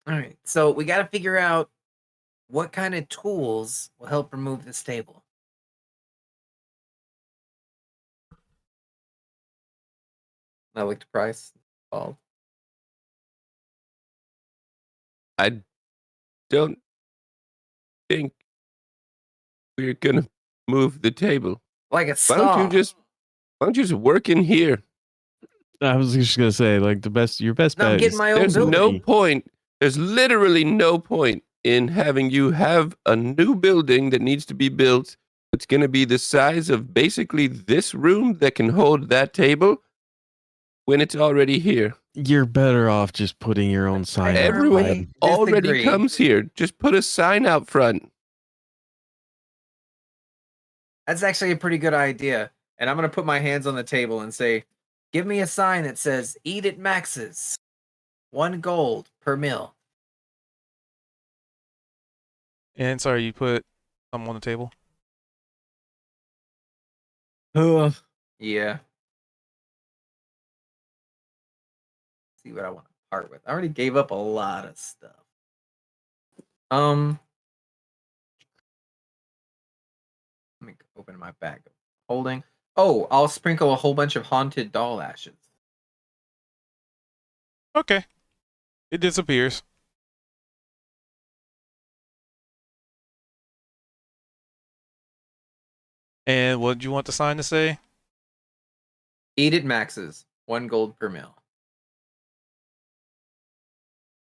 All right. So we got to figure out what kind of tools will help remove this table. I looked at price. Called. I don't think we're gonna move the table. Like a Why saw. don't you just work in here? I was just gonna say, like your best No, I'm bet getting is my own There's building. no point. There's literally no point in having you have a new building that needs to be built. It's going to be the size of basically this room that can hold that table when it's already here. You're better off just putting your own sign. Everyone outside. already disagree. comes here. Just put a sign out front. That's actually a pretty good idea. And I'm going to put my hands on the table and say, give me a sign that says, eat at Max's. 1 gold per mil. And sorry, you put something on the table. Yeah. See what I want to part with. I already gave up a lot of stuff. Let me open my bag of holding. Oh, I'll sprinkle a whole bunch of haunted doll ashes. Okay. It disappears. And what do you want the sign to say? Eat at Max's. 1 gold per mil.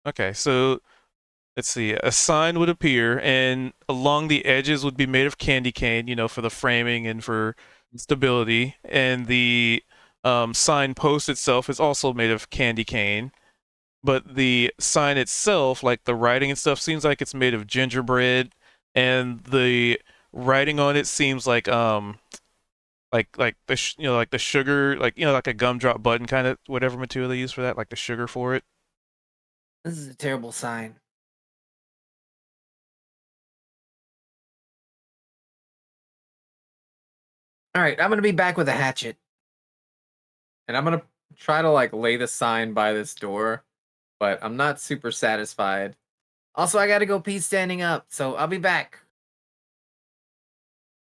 Okay, so let's see. A sign would appear, and along the edges would be made of candy cane, for the framing and for stability. And the sign post itself is also made of candy cane. But the sign itself, like the writing and stuff, seems like it's made of gingerbread, and the writing on it seems like like the like the sugar, like like a gumdrop button kind of whatever material they use for that, like the sugar for it. This is a terrible sign. All right, I'm going to be back with a hatchet. And I'm going to try to lay the sign by this door, but I'm not super satisfied. Also, I got to go pee standing up, so I'll be back.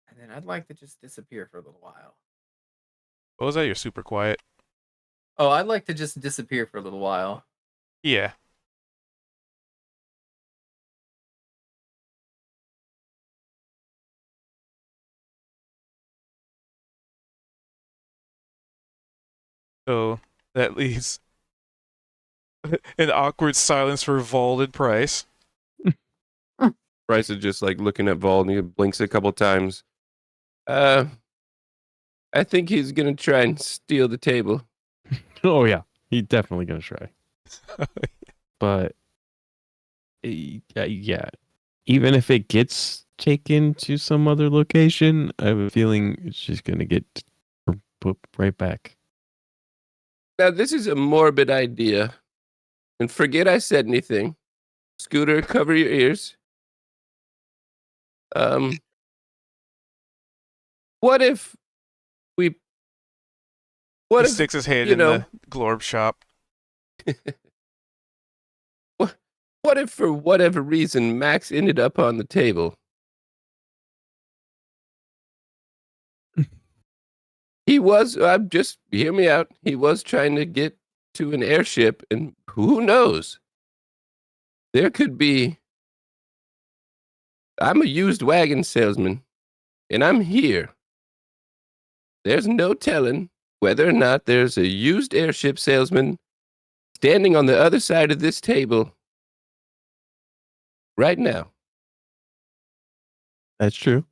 And then I'd like to just disappear for a little while. What was that? You're super quiet. Oh, I'd like to just disappear for a little while. Yeah. So That leaves an awkward silence for Vald and Price. Bryce is just like looking at Vald and he blinks a couple times. I think he's gonna try and steal the table. Oh yeah, he's definitely gonna try. But yeah, even if it gets taken to some other location, I have a feeling it's just gonna get put right back. Now this is a morbid idea, and forget I said anything. Scooter, cover your ears. What if we? What He if sticks his hand you in know? the Glorb shop. What if, for whatever reason, Max ended up on the table? He was. Just hear me out. He was trying to get to an airship, and who knows? There could be. I'm a used wagon salesman, and I'm here. There's no telling whether or not there's a used airship salesman standing on the other side of this table right now. That's true.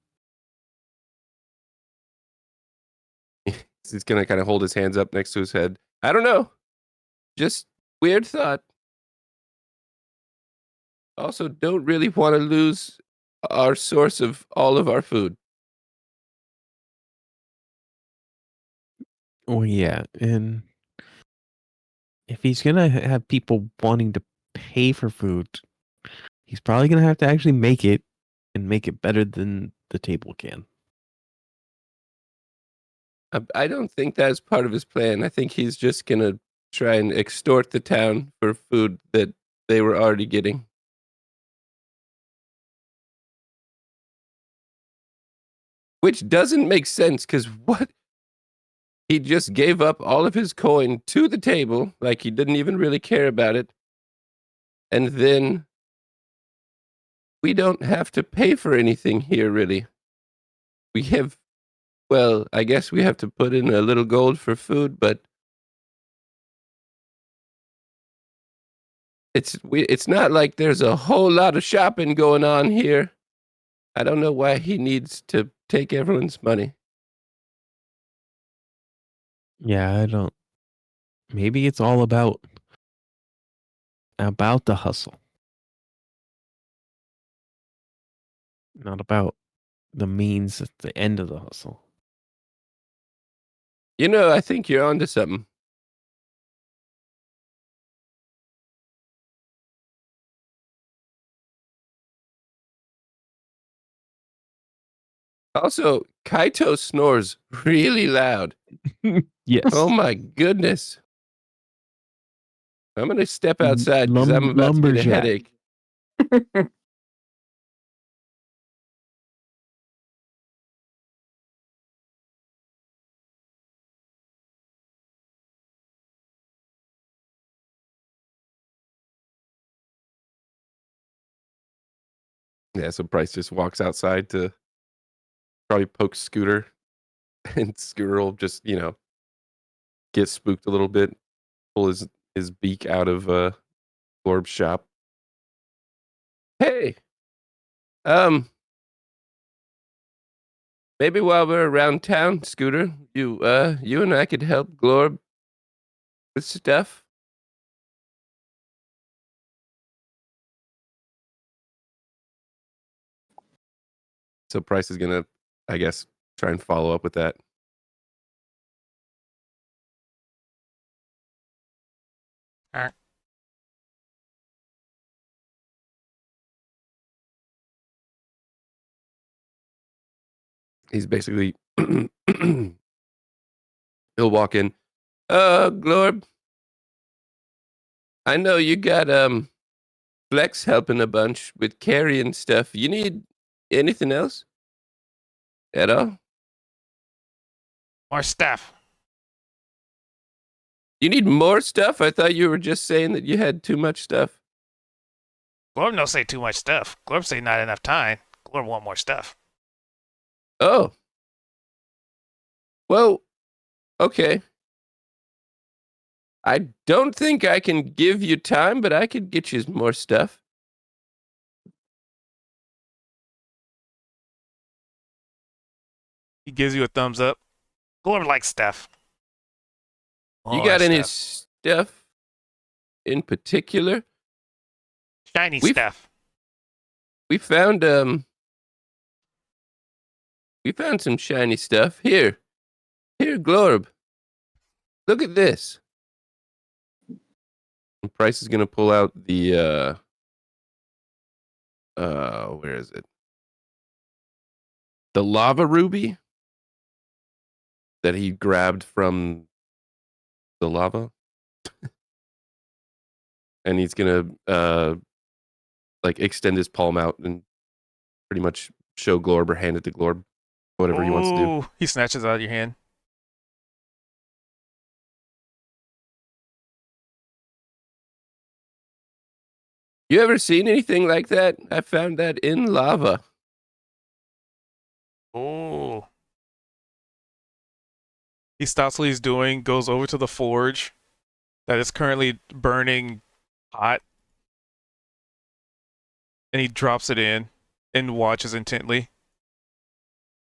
He's gonna kind of hold his hands up next to his head. I don't know. Just weird thought. Also, don't really want to lose our source of all of our food. Oh yeah, and if he's gonna have people wanting to pay for food, he's probably gonna have to actually make it and make it better than the table can. I don't think that's part of his plan. I think he's just gonna try and extort the town for food that they were already getting. Which doesn't make sense, because what? He just gave up all of his coin to the table, like he didn't even really care about it. And then we don't have to pay for anything here, really. We have, well, I guess we have to put in a little gold for food, but it's not like there's a whole lot of shopping going on here. I don't know why he needs to take everyone's money. Yeah, I don't. Maybe it's all about the hustle, not about the means at the end of the hustle. You know, I think you're onto something. Also, Kaito snores really loud. Yes. Oh my goodness. I'm going to step outside because I'm about to get a Lumberjack. headache. Yeah, so Bryce just walks outside to probably poke Scooter, and Scooter will just, get spooked a little bit, pull his beak out of Gorb's shop. Hey, maybe while we're around town, Scooter, you and I could help Glorb with stuff. So Bryce is gonna, I guess, try and follow up with that. He's basically he'll walk in. Glorb, I know you got Flex helping a bunch with carrying stuff. You need anything else at all? More stuff. You need more stuff? I thought you were just saying that you had too much stuff. Glorb no say too much stuff. Glorb say not enough time. Glorb want more stuff. Oh. Well, okay. I don't think I can give you time, but I could get you more stuff. He gives you a thumbs up. Glorb likes stuff. You All got that any stuff. stuff in particular? Shiny We've- stuff. We found some shiny stuff. Here, Glorb. Look at this. And Price is gonna pull out the where is it? The lava ruby that he grabbed from the lava. And he's gonna like extend his palm out and pretty much show Glorb or hand it to Glorb. Whatever he wants to do. Ooh, he snatches it out of your hand. You ever seen anything like that? I found that in lava. Ooh. He stops what he's doing, goes over to the forge that is currently burning hot, and he drops it in and watches intently.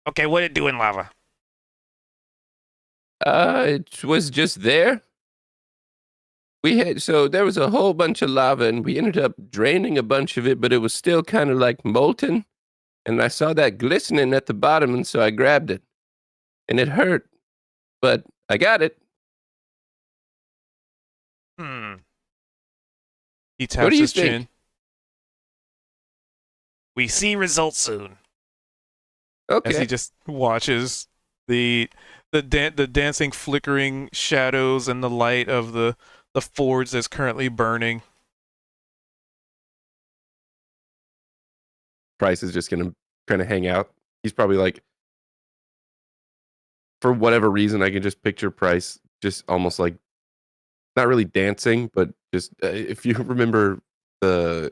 Okay, what did it do in lava? It was just there. So there was a whole bunch of lava, and we ended up draining a bunch of it, but it was still kind of like molten. And I saw that glistening at the bottom, and so I grabbed it. And it hurt, but I got it. He What taps do you his think? chin. We see results soon. Okay. As he just watches the dancing, flickering shadows and the light of the forge that's currently burning. Price is just gonna kind of hang out. He's probably like, for whatever reason, I can just picture Price just almost like, not really dancing, but just if you remember the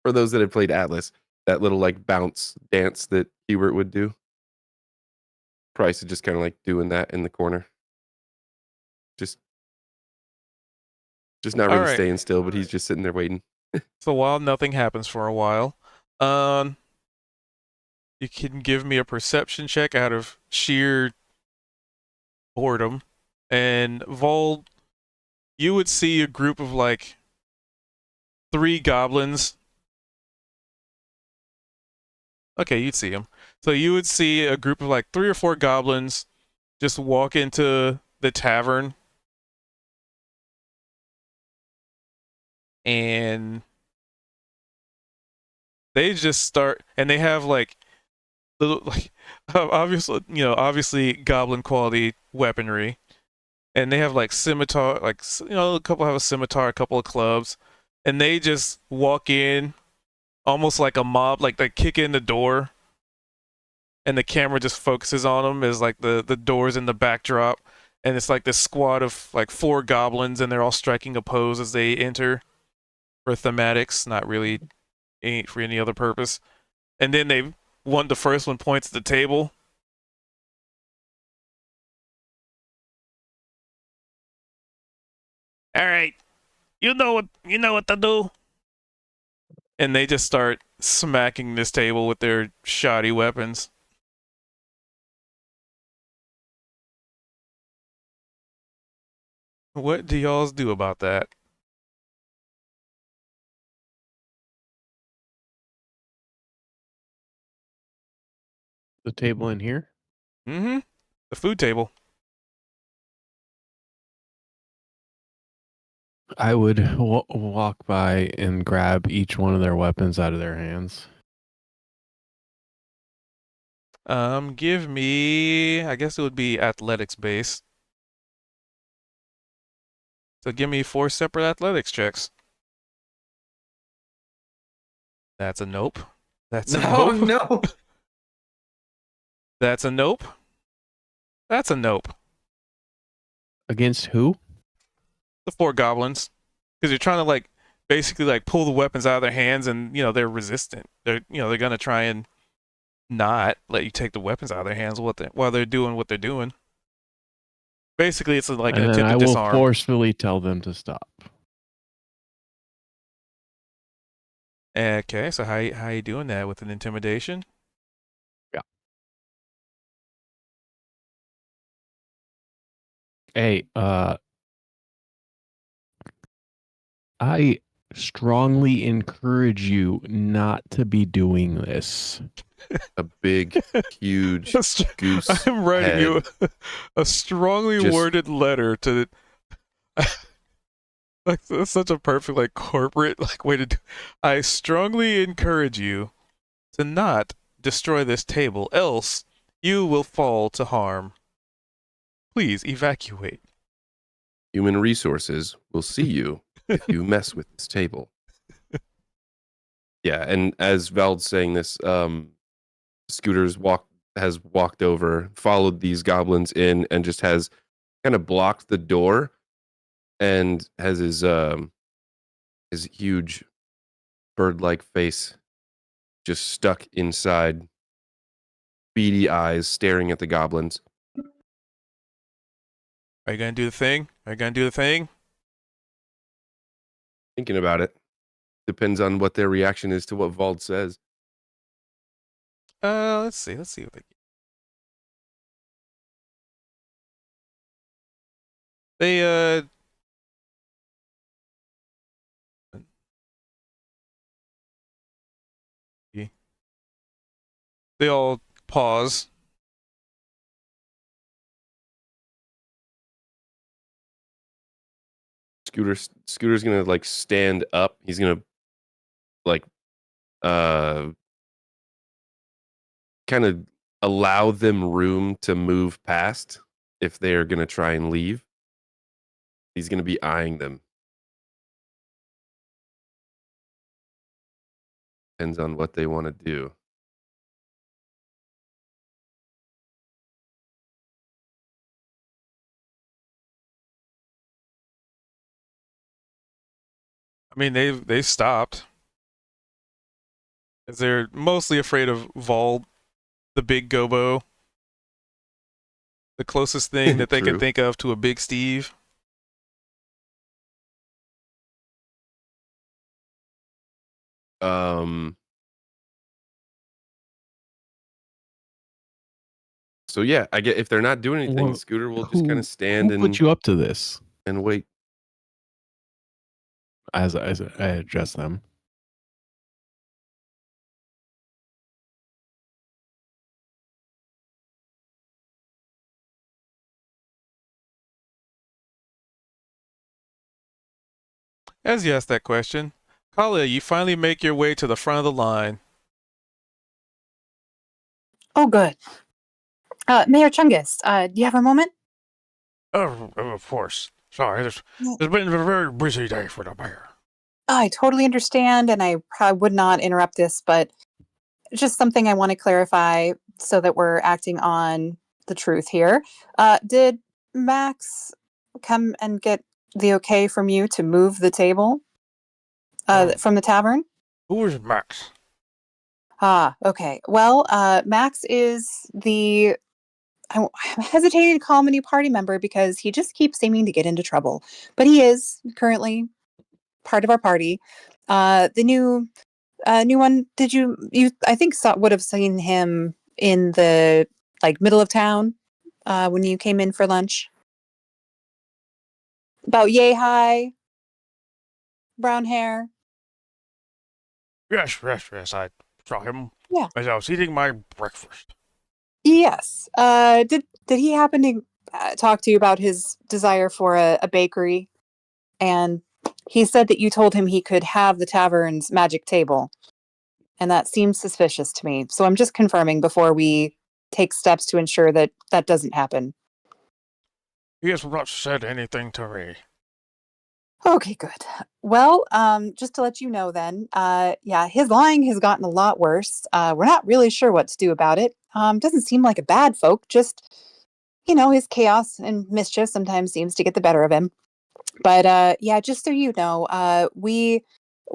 for those that have played Atlas, that little like bounce dance that Hubert would do. Price is just kind of like doing that in the corner. Just not really All right. staying still, but he's just sitting there waiting. So while nothing happens for a while, you can give me a perception check out of sheer boredom. And Vol, you would see a group of like 3 goblins. Okay, you'd see them. So you would see a group of like 3 or 4 goblins just walk into the tavern. And they just start, and they have like little, like, obviously goblin quality weaponry, and they have like scimitar, like, a couple have a scimitar, a couple of clubs, and they just walk in, almost like a mob, like they kick in the door, and the camera just focuses on them as like the doors in the backdrop, and it's like this squad of like 4 goblins, and they're all striking a pose as they enter for thematics, not really for any other purpose. And then the first one points at the table. All right. You know what to do. And they just start smacking this table with their shoddy weapons. What do y'all do about that? The table in here. Mm-hmm. The food table. I would walk by and grab each one of their weapons out of their hands. Give me, I guess it would be athletics base. So give me 4 separate athletics checks. That's a nope. That's a Oh nope. no! That's a nope. That's a nope. Against who? The 4 goblins. Because you're trying to like basically like pull the weapons out of their hands, and they're resistant. They're gonna try and not let you take the weapons out of their hands while they're doing what they're doing. Basically, it's like an And then attempt I to will disarm. forcefully tell them to stop. Okay, so how you doing that with an intimidation? Hey, I strongly encourage you not to be doing this. A big, huge goose. I'm writing you head. a strongly Just- worded letter to. Like that's such a perfect like corporate like way to do. I strongly encourage you to not destroy this table, else you will fall to harm. Please evacuate. Human resources will see you if you mess with this table. Yeah, and as Vald's saying this, Scooters has walked over, followed these goblins in, and just has kind of blocked the door, and has his huge bird-like face just stuck inside, beady eyes staring at the goblins. Are you gonna do the thing? Are you gonna do the thing? Thinking about it. Depends on what their reaction is to what Vald says. Let's see. Let's see what they they all pause. Scooter's gonna like stand up. He's gonna like kind of allow them room to move past if they are gonna try and leave. He's gonna be eyeing them. Depends on what they want to do. I mean, they stopped. As they're mostly afraid of Vol, the big gobo. The closest thing that they can True. think of to a big Steve. So yeah, I get if they're not doing anything, Well, Scooter will just kind who- of stand Who put and you up to this? wait. As I address them. As you ask that question, Kala, you finally make your way to the front of the line. Oh, good. Mayor Chungus, do you have a moment? Oh, of course. Sorry, it's been a very busy day for the mayor. I totally understand, and I probably would not interrupt this, but just something I want to clarify so that we're acting on the truth here. Did Max come and get the okay from you to move the table from the tavern? Who is Max? Ah, okay. Well, Max is I'm hesitating to call him a new party member because he just keeps seeming to get into trouble. But he is currently part of our party. The new one. Did you I think would have seen him in the like middle of town when you came in for lunch. About yay high, brown hair. Yes. I saw him Yeah. as I was eating my breakfast. Yes. Did he happen to talk to you about his desire for a bakery? And he said that you told him he could have the tavern's magic table. And that seems suspicious to me. So I'm just confirming before we take steps to ensure that that doesn't happen. He has not said anything to me. Okay, good. Well, just to let you know then, yeah, his lying has gotten a lot worse. We're not really sure what to do about it. Doesn't seem like a bad folk, just, his chaos and mischief sometimes seems to get the better of him. But yeah, just so you know, we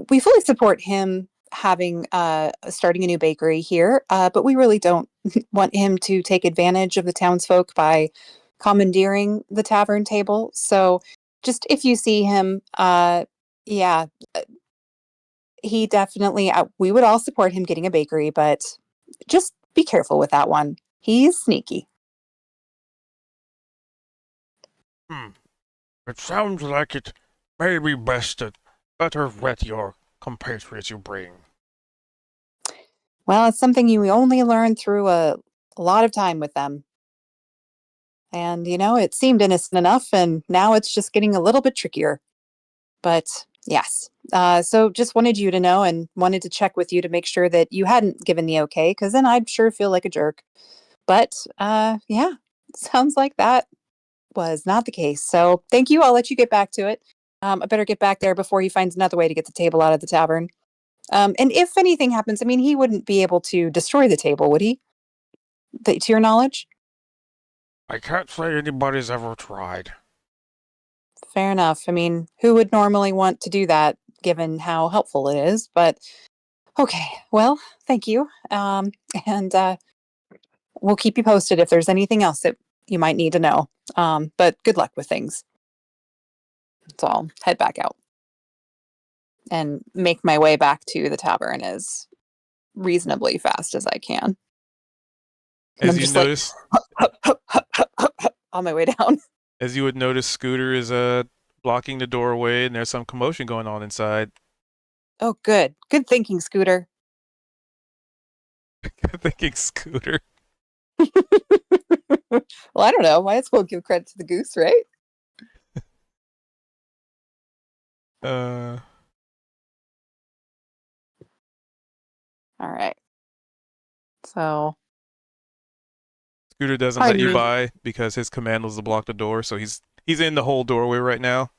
fully support him having starting a new bakery here, but we really don't want him to take advantage of the townsfolk by commandeering the tavern table. So just if you see him, yeah, he definitely, we would all support him getting a bakery, but just be careful with that one. He's sneaky. It sounds like it may be best to better vet your compatriots you bring. Well, it's something you only learn through a lot of time with them. And, it seemed innocent enough, and now it's just getting a little bit trickier. But yes. So just wanted you to know and wanted to check with you to make sure that you hadn't given the okay, because then I'd sure feel like a jerk. But yeah, sounds like that was not the case. So thank you. I'll let you get back to it. I better get back there before he finds another way to get the table out of the tavern. And if anything happens, I mean, he wouldn't be able to destroy the table, would he? To your knowledge? I can't say anybody's ever tried. Fair enough. I mean, who would normally want to do that given how helpful it is? But okay, well, thank you. And we'll keep you posted if there's anything else that you might need to know. But good luck with things. So I'll head back out and make my way back to the tavern as reasonably fast as I can. And As I'm you just notice, on my way down. as you would notice, Scooter is blocking the doorway, and there's some commotion going on inside. Oh, good. Good thinking, Scooter. Thinking Scooter. Well, I don't know. Might as well give credit to the goose, right? All right. So Scooter doesn't let you by because his command was to block the door, so he's in the whole doorway right now.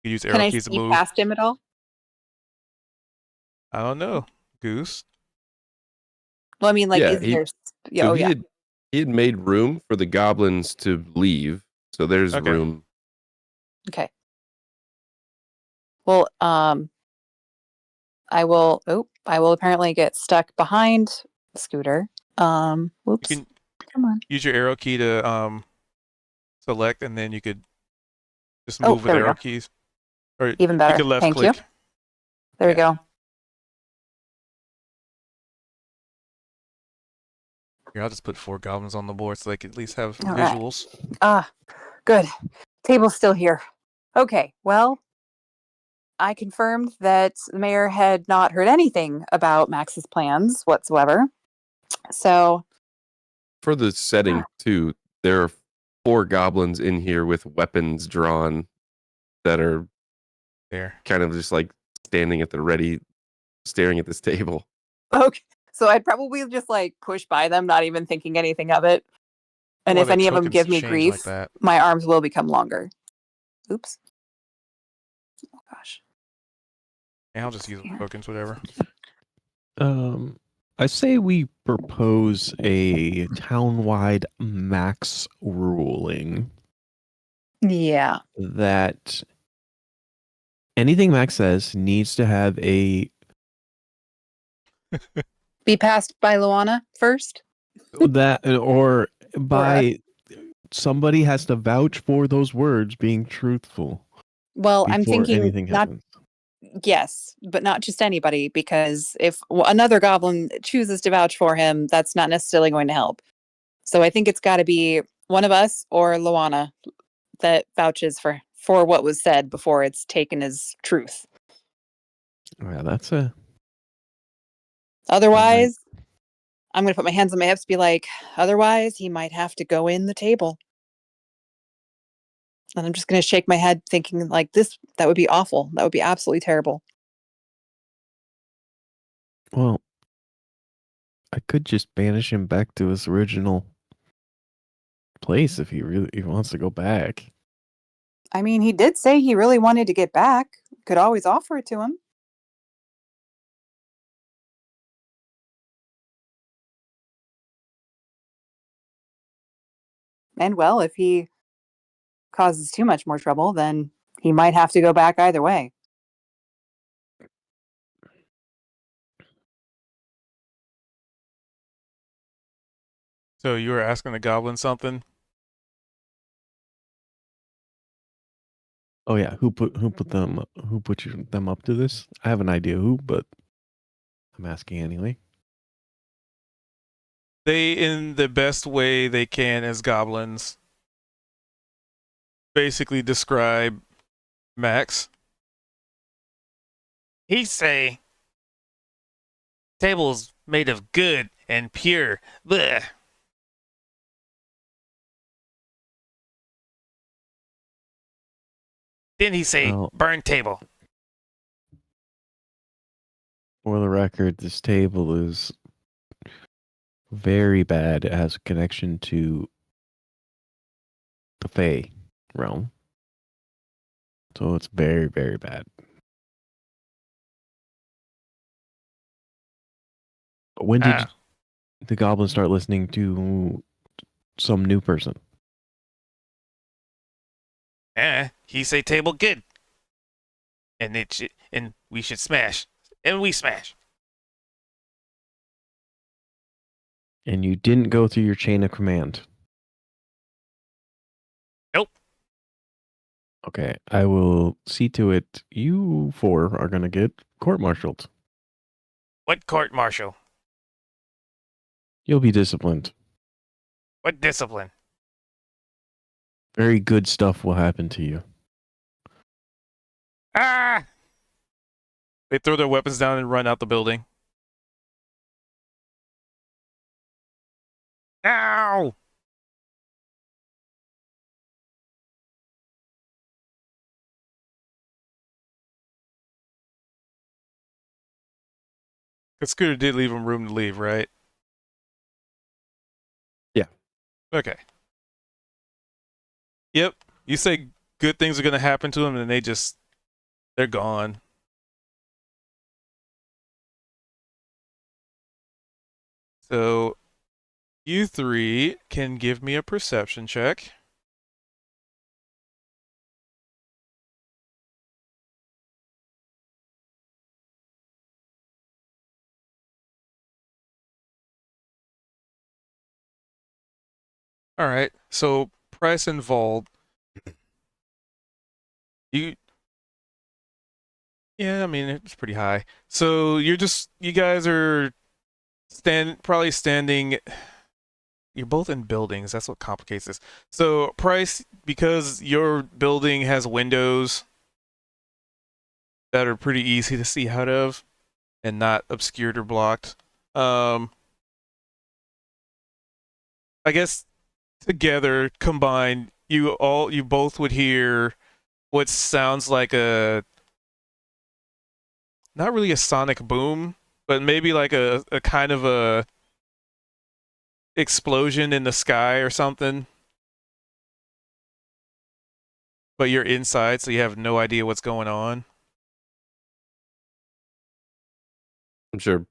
You use can arrow I keys to see move. past him at all? I don't know, Goose. Well, I mean, like, Yeah, is he- there? Yeah, So oh, he yeah. had made room for the goblins to leave. So there's Okay. room. Okay. Well, I will. Oh, I will apparently get stuck behind Scooter. You Whoops. can Come on. use your arrow key to select, and then you could just Oh, move with there we arrow go. keys. Or Even you better. can left Thank click. you. There we Yeah. go. Here, I'll just put 4 goblins on the board so they can at least have All right. visuals. Good. Table's still here. Okay. Well, I confirmed that the mayor had not heard anything about Max's plans whatsoever. So, For the setting too, there are 4 goblins in here with weapons drawn that are There. kind of just like standing at the ready, staring at this table. okay. So I'd probably just like push by them, not even thinking anything of it. And Well, if their any of them tokens give me change grief, like that. my arms will become longer. Oops. Oh gosh. Yeah, I'll just use the Here. tokens, whatever. I say we propose a town-wide max ruling Yeah. that anything Max says needs to have a Be passed by Luana first. that or by somebody has to vouch for those words being truthful Well, I'm before thinking anything not happens. yes, but not just anybody, because if another goblin chooses to vouch for him, that's not necessarily going to help. So I think it's got to be one of us or Luana that vouches for what was said before it's taken as truth. Yeah, that's a Otherwise, I'm going to put my hands on my hips, be like, otherwise, he might have to go in the table. And I'm just going to shake my head, thinking like that would be awful. That would be absolutely terrible. well. I could just banish him back to his original place if he wants to go back. I mean, he did say he really wanted to get back. Could always offer it to him. And well, if he causes too much more trouble, then he might have to go back either way. So you were asking the goblin something? Oh yeah, who put them up to this? I have an idea who, but I'm asking anyway. They, in the best way they can as goblins, basically describe Max. He say tables made of good and pure. Blech. Then he say Well, burn table. for the record, this table is very bad. It has a connection to the Fae realm. So it's very, very bad. When did Ah, the goblins start listening to some new person? he say table good. And we should smash. And we smash. And you didn't go through your chain of command? Nope. Okay, I will see to it. You four are going to get court-martialed. What court martial? You'll be disciplined. What discipline? Very good stuff will happen to you. Ah! They throw their weapons down and run out the building. Ow! The Scooter did leave him room to leave, right? Yeah. Okay. Yep. You say good things are going to happen to them, and they're gone. So, you three can give me a perception check. All right. So, Price and Vald, you yeah, I mean, it's pretty high. So, you guys are probably standing. You're both in buildings. That's what complicates this. So, Price, because your building has windows that are pretty easy to see out of and not obscured or blocked. I guess together, combined, you both would hear what sounds like not really a sonic boom, but maybe like a kind of a explosion in the sky or something. But you're inside, so you have no idea what's going on. I'm sure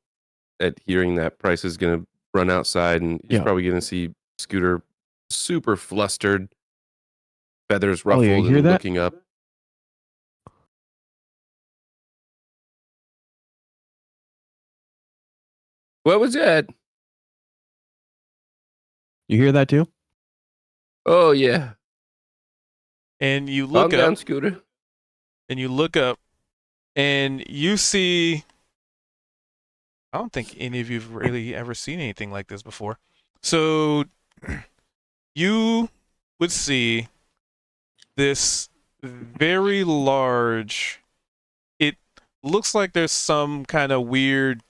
at hearing that, Price is going to run outside and he's Yeah. probably going to see Scooter super flustered, feathers Oh, yeah, you ruffled, hear and that? looking up. What was that? You hear that too? Oh, yeah. And you Calm look down, up, Scooter. and you look up, and you see. I don't think any of you've really ever seen anything like this before. So, you would see this very large. It looks like there's some kind of weird,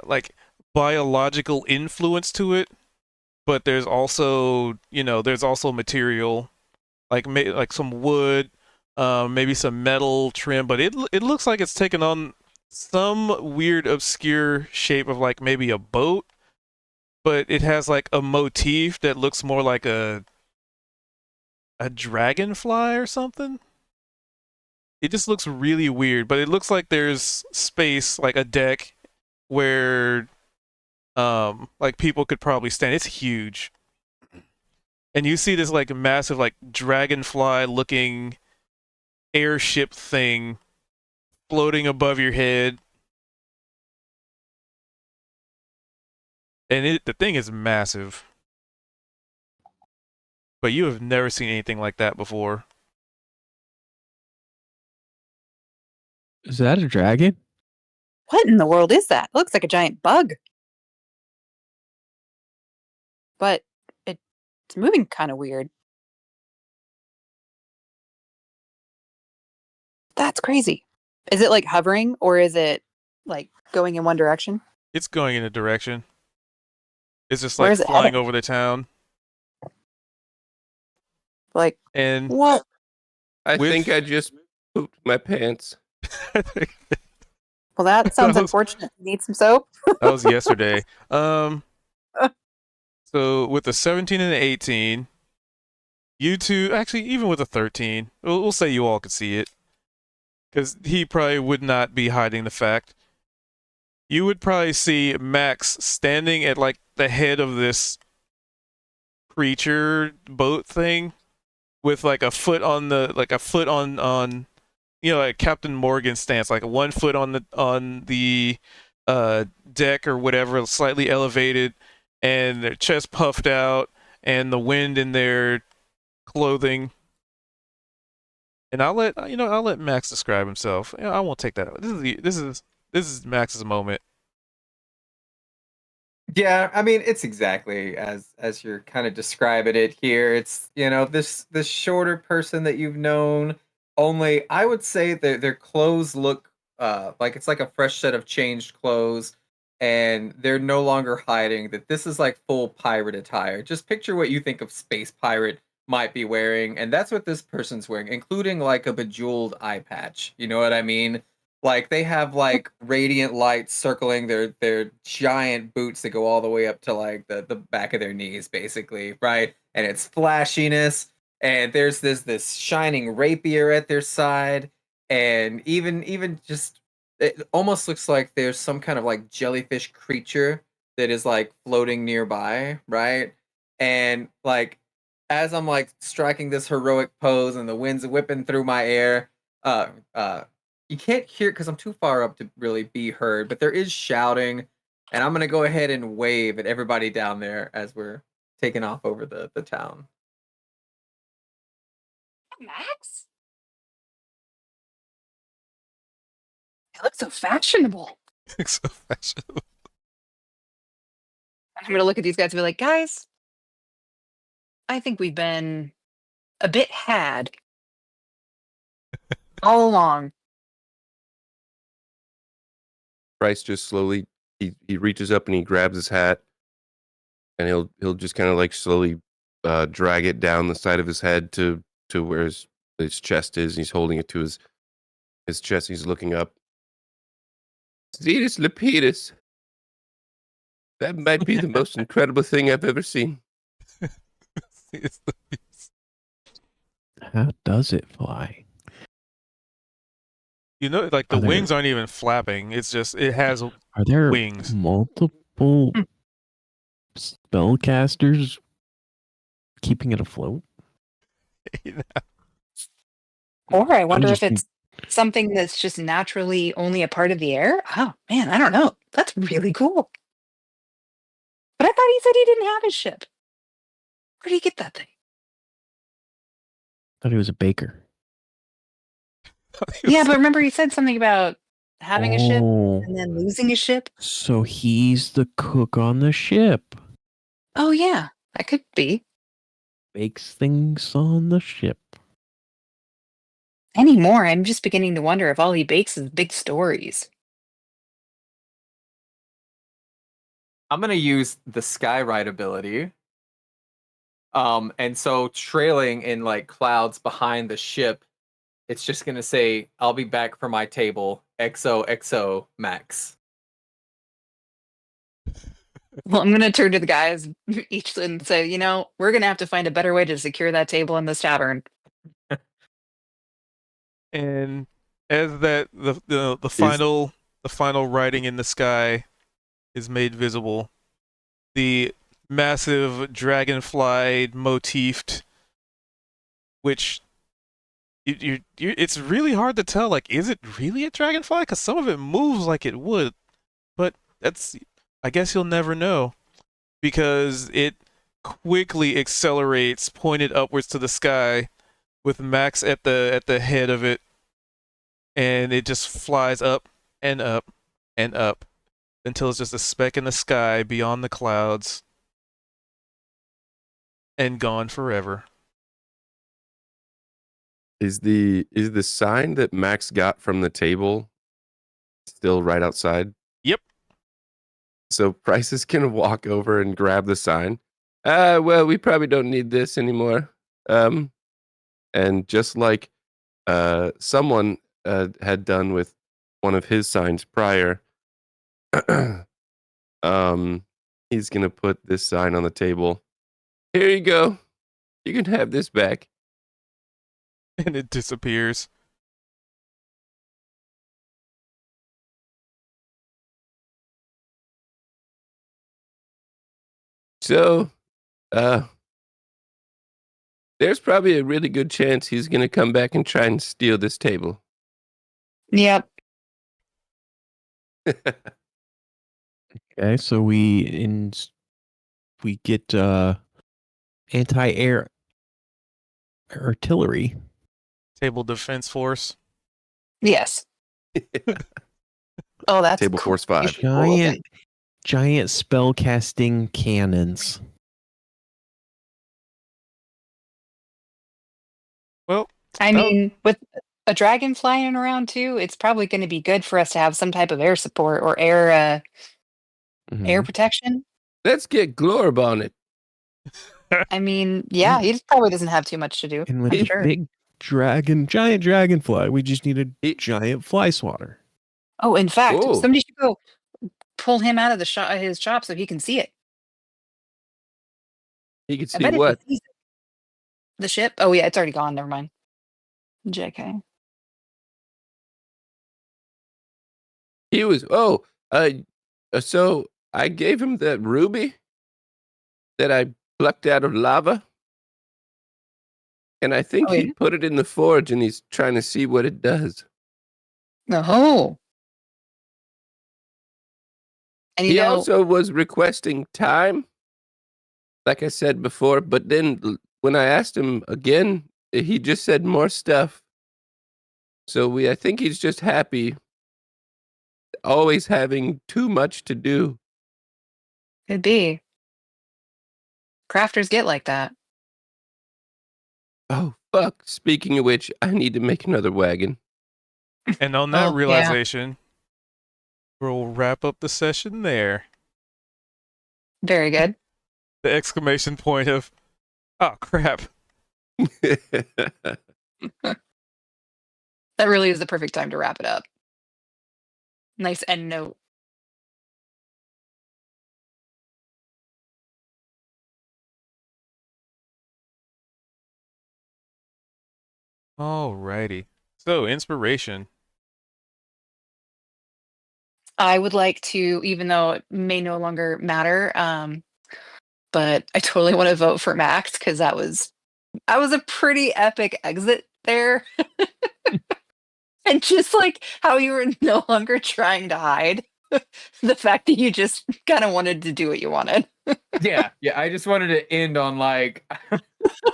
like biological influence to it, but there's also, there's also material, like some wood, maybe some metal trim, but it looks like it's taken on some weird obscure shape of like maybe a boat, but it has like a motif that looks more like a dragonfly or something. It just looks really weird, but it looks like there's space, like a deck where like people could probably stand. It's huge. And you see this like massive like dragonfly looking airship thing floating above your head. And the thing is massive. But you have never seen anything like that before. Is that a dragon? What in the world is that? It looks like a giant bug. But it's moving kind of weird. That's crazy. Is it like hovering or is it like going in one direction? It's going in a direction. It's just Where like is it flying heading? over the town. Like, And what? I With- think I just pooped my pants. Well, that sounds That was- unfortunate. You need some soap? that was yesterday. So with the 17 and the 18, you two, actually, even with the 13, we'll say you all could see it. Because he probably would not be hiding the fact. You would probably see Max standing at like the head of this creature boat thing with like a foot on like Captain Morgan stance, like 1 foot on the deck or whatever, slightly elevated, and their chest puffed out, and the wind in their clothing. And I'll let Max describe himself. I won't take that out. This is Max's moment. Yeah, I mean it's exactly as you're kind of describing it here. It's this shorter person that you've known. Only I would say their clothes look like it's like a fresh set of changed clothes, and they're no longer hiding that this is like full pirate attire. Just picture what you think of space pirate might be wearing, and that's what this person's wearing, including like a bejeweled eye patch. You know what I mean? Like they have like radiant lights circling their giant boots that go all the way up to like the back of their knees, basically, right? And it's flashiness, and there's this shining rapier at their side, and even just it almost looks like there's some kind of like jellyfish creature that is like floating nearby, right? And like as I'm like striking this heroic pose and the wind's whipping through my hair, uh, uh, you can't hear because I'm too far up to really be heard, but there is shouting, and I'm gonna go ahead and wave at everybody down there as we're taking off over the town. Max? You look so fashionable. So fashionable. I'm going to look at these guys and be like, guys, I think we've been a bit had all along. Bryce just slowly he reaches up and he grabs his hat, and he'll just kind of like slowly drag it down the side of his head to where his chest is. He's holding it to his chest. He's looking up. Zetus Lepidus. That might be the most incredible thing I've ever seen. How does it fly? Like the Are there- wings aren't even flapping. It's just it has Are there wings. multiple spellcasters keeping it afloat? Or I wonder if just- it's something that's just naturally only a part of the air. Oh, man, I don't know. That's really cool. But I thought he said he didn't have his ship. Where did he get that thing? Thought he was a baker. Yeah, but remember he said something about having a ship Oh, and then losing a ship? so he's the cook on the ship. Oh, yeah, that could be. Bakes things on the ship. Anymore, I'm just beginning to wonder if all he bakes is big stories. I'm gonna use the skyride ability. And so trailing in like clouds behind the ship, it's just gonna say, "I'll be back for my table." XOXO Max. Well, I'm going to turn to the guys each and say, we're going to have to find a better way to secure that table in this tavern. And as the final writing in the sky is made visible, the massive dragonfly motifed, which it's really hard to tell. Like, is it really a dragonfly? Because some of it moves like it would, but I guess you'll never know, because it quickly accelerates, pointed upwards to the sky, with Max at the head of it. and it just flies up and up and up until it's just a speck in the sky beyond the clouds and gone forever. Is the sign that Max got from the table still right outside? Yep. So Price is gonna walk over and grab the sign. Well, we probably don't need this anymore. And just like someone had done with one of his signs prior, he's gonna put this sign on the table. Here you go. You can have this back. And it disappears. So, there's probably a really good chance he's gonna come back and try and steal this table. Yep. Okay, so we get anti-air artillery. Table Defense Force. Yes. Oh, that's Table cool. Force 5. Giant spell casting cannons. Well, I mean, with a dragon flying around too, it's probably going to be good for us to have some type of air support or air Mhm. protection. Let's get Glorb on it. I mean, yeah, he just probably doesn't have too much to do. And with I'm the sure. big giant dragonfly, we just need a He- giant fly swatter. Oh, in fact, Ooh. somebody should go pull him out of the his shop so he can see it. He can I see bet what? if he sees it. The ship. Oh yeah, it's already gone. Never mind. JK. He was so I gave him that ruby that I plucked out of lava. And I think Oh, he yeah? put it in the forge and he's trying to see what it does. Oh. And you He know, also was requesting time, like I said before, but then when I asked him again, he just said more stuff. So I think he's just happy always having too much to do. could be. Crafters get like that. Oh, fuck. Speaking of which, I need to make another wagon. and on that Oh, yeah. realization, we'll wrap up the session there. Very good. The exclamation point of, oh crap. That really is the perfect time to wrap it up. Nice end note. Alrighty. So, inspiration. I would like to, even though it may no longer matter, but I totally want to vote for Max because that was a pretty epic exit there. And just like how you were no longer trying to hide. The fact that you just kind of wanted to do what you wanted. Yeah. I just wanted to end on like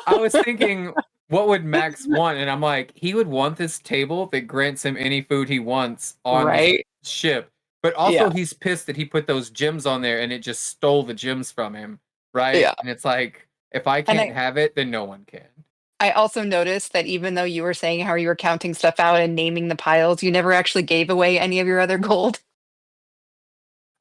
I was thinking, what would Max want? And I'm like, he would want this table that grants him any food he wants on Right? the ship. But also Yeah. he's pissed that he put those gems on there and it just stole the gems from him. Right? Yeah. And it's like, if I can't have it, then no one can. I also noticed that even though you were saying how you were counting stuff out and naming the piles, you never actually gave away any of your other gold.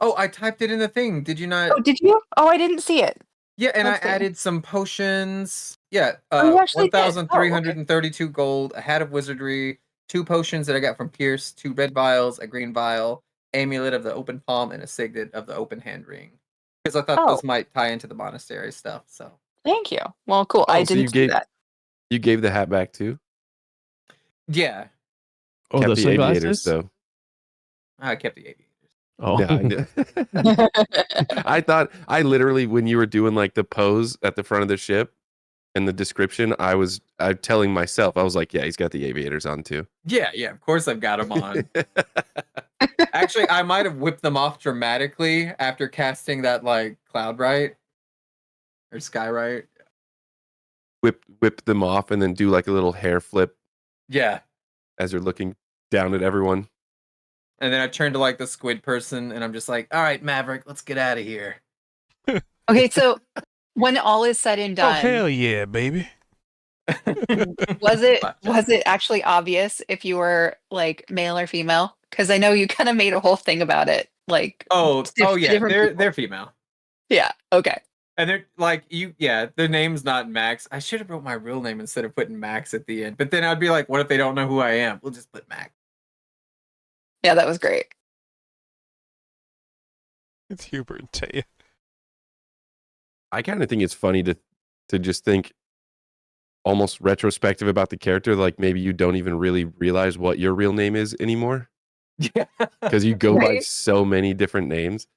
Oh, I typed it in the thing. Did you not? Oh, did you? Oh, I didn't see it. Yeah, and Let's I see. added some potions. Yeah, Oh, you actually did? Oh, okay. 1,332 gold, a hat of wizardry, 2 potions that I got from Pierce, 2 red vials, a green vial, amulet of the open palm, and a signet of the open hand ring. Because I thought Oh. those might tie into the monastery stuff. So Thank you. Well, cool. Oh, I so you didn't see gave- that. You gave the hat back too? yeah, Oh, Kept the the aviators, sunglasses. though. I kept the aviators. Oh, Yeah, I know. I thought I literally, when you were doing like the pose at the front of the ship and the description, I'm telling myself, I was like, yeah, he's got the aviators on too. Yeah, of course I've got them on. Actually, I might have whipped them off dramatically after casting that like Cloud Right or Sky Right. Whip them off and then do like a little hair flip Yeah. as they're looking down at everyone. And then I turn to like the squid person, and I'm just like, "All right, Maverick, let's get out of here." Okay, so when all is said and Oh done, hell yeah, baby! was it actually obvious if you were like male or female? Because I know you kind of made a whole thing about it. Like, Oh yeah, different they're people. female, Yeah. Okay. and they're like their name's not Max. I should have wrote my real name instead of putting Max at the end. But then I'd be like, what if they don't know who I am? We'll just put Max. Yeah, that was great. It's Hubert and Taya. I kind of think it's funny to just think almost retrospective about the character. Like maybe you don't even really realize what your real name is anymore Yeah. because you go by Right. so many different names.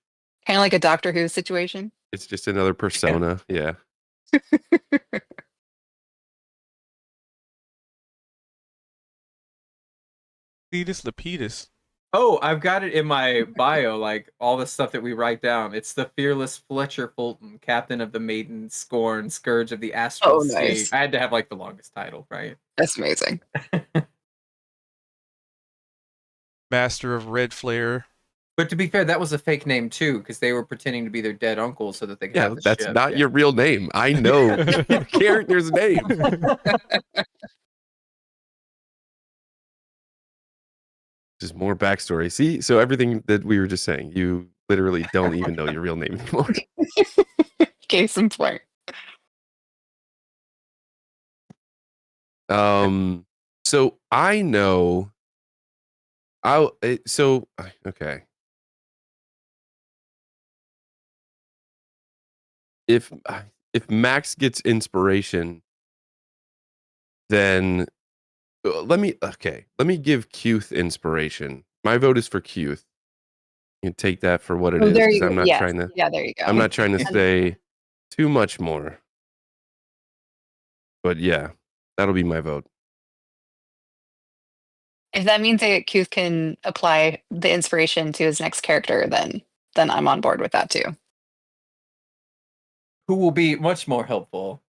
Kind of like a Doctor Who situation. It's just another persona. Yeah. Cletus Lapidus. Oh, I've got it in my bio, like all the stuff that we write down. It's the fearless Fletcher Fulton, captain of the Maiden Scorn, scourge of the Astral Oh, Sea. nice. I had to have like the longest title, right? That's amazing. Master of Red Flare. But to be fair, that was a fake name too, because they were pretending to be their dead uncle so that they could Yeah, have the that's ship. not Yeah. your real name. I know your character's name. Just more backstory. See, so everything that we were just saying, you literally don't even know your real name anymore. Case in point. So I know. Okay. If Max gets inspiration, then let me give Cuth inspiration. My vote is for Cuth. You can take that for what it is. There 'Cause you I'm go. not Yes. trying to. Yeah, there you go. I'm not trying to say too much more. But yeah, that'll be my vote. If that means that Kuth can apply the inspiration to his next character, then I'm on board with that too. Who will be much more helpful?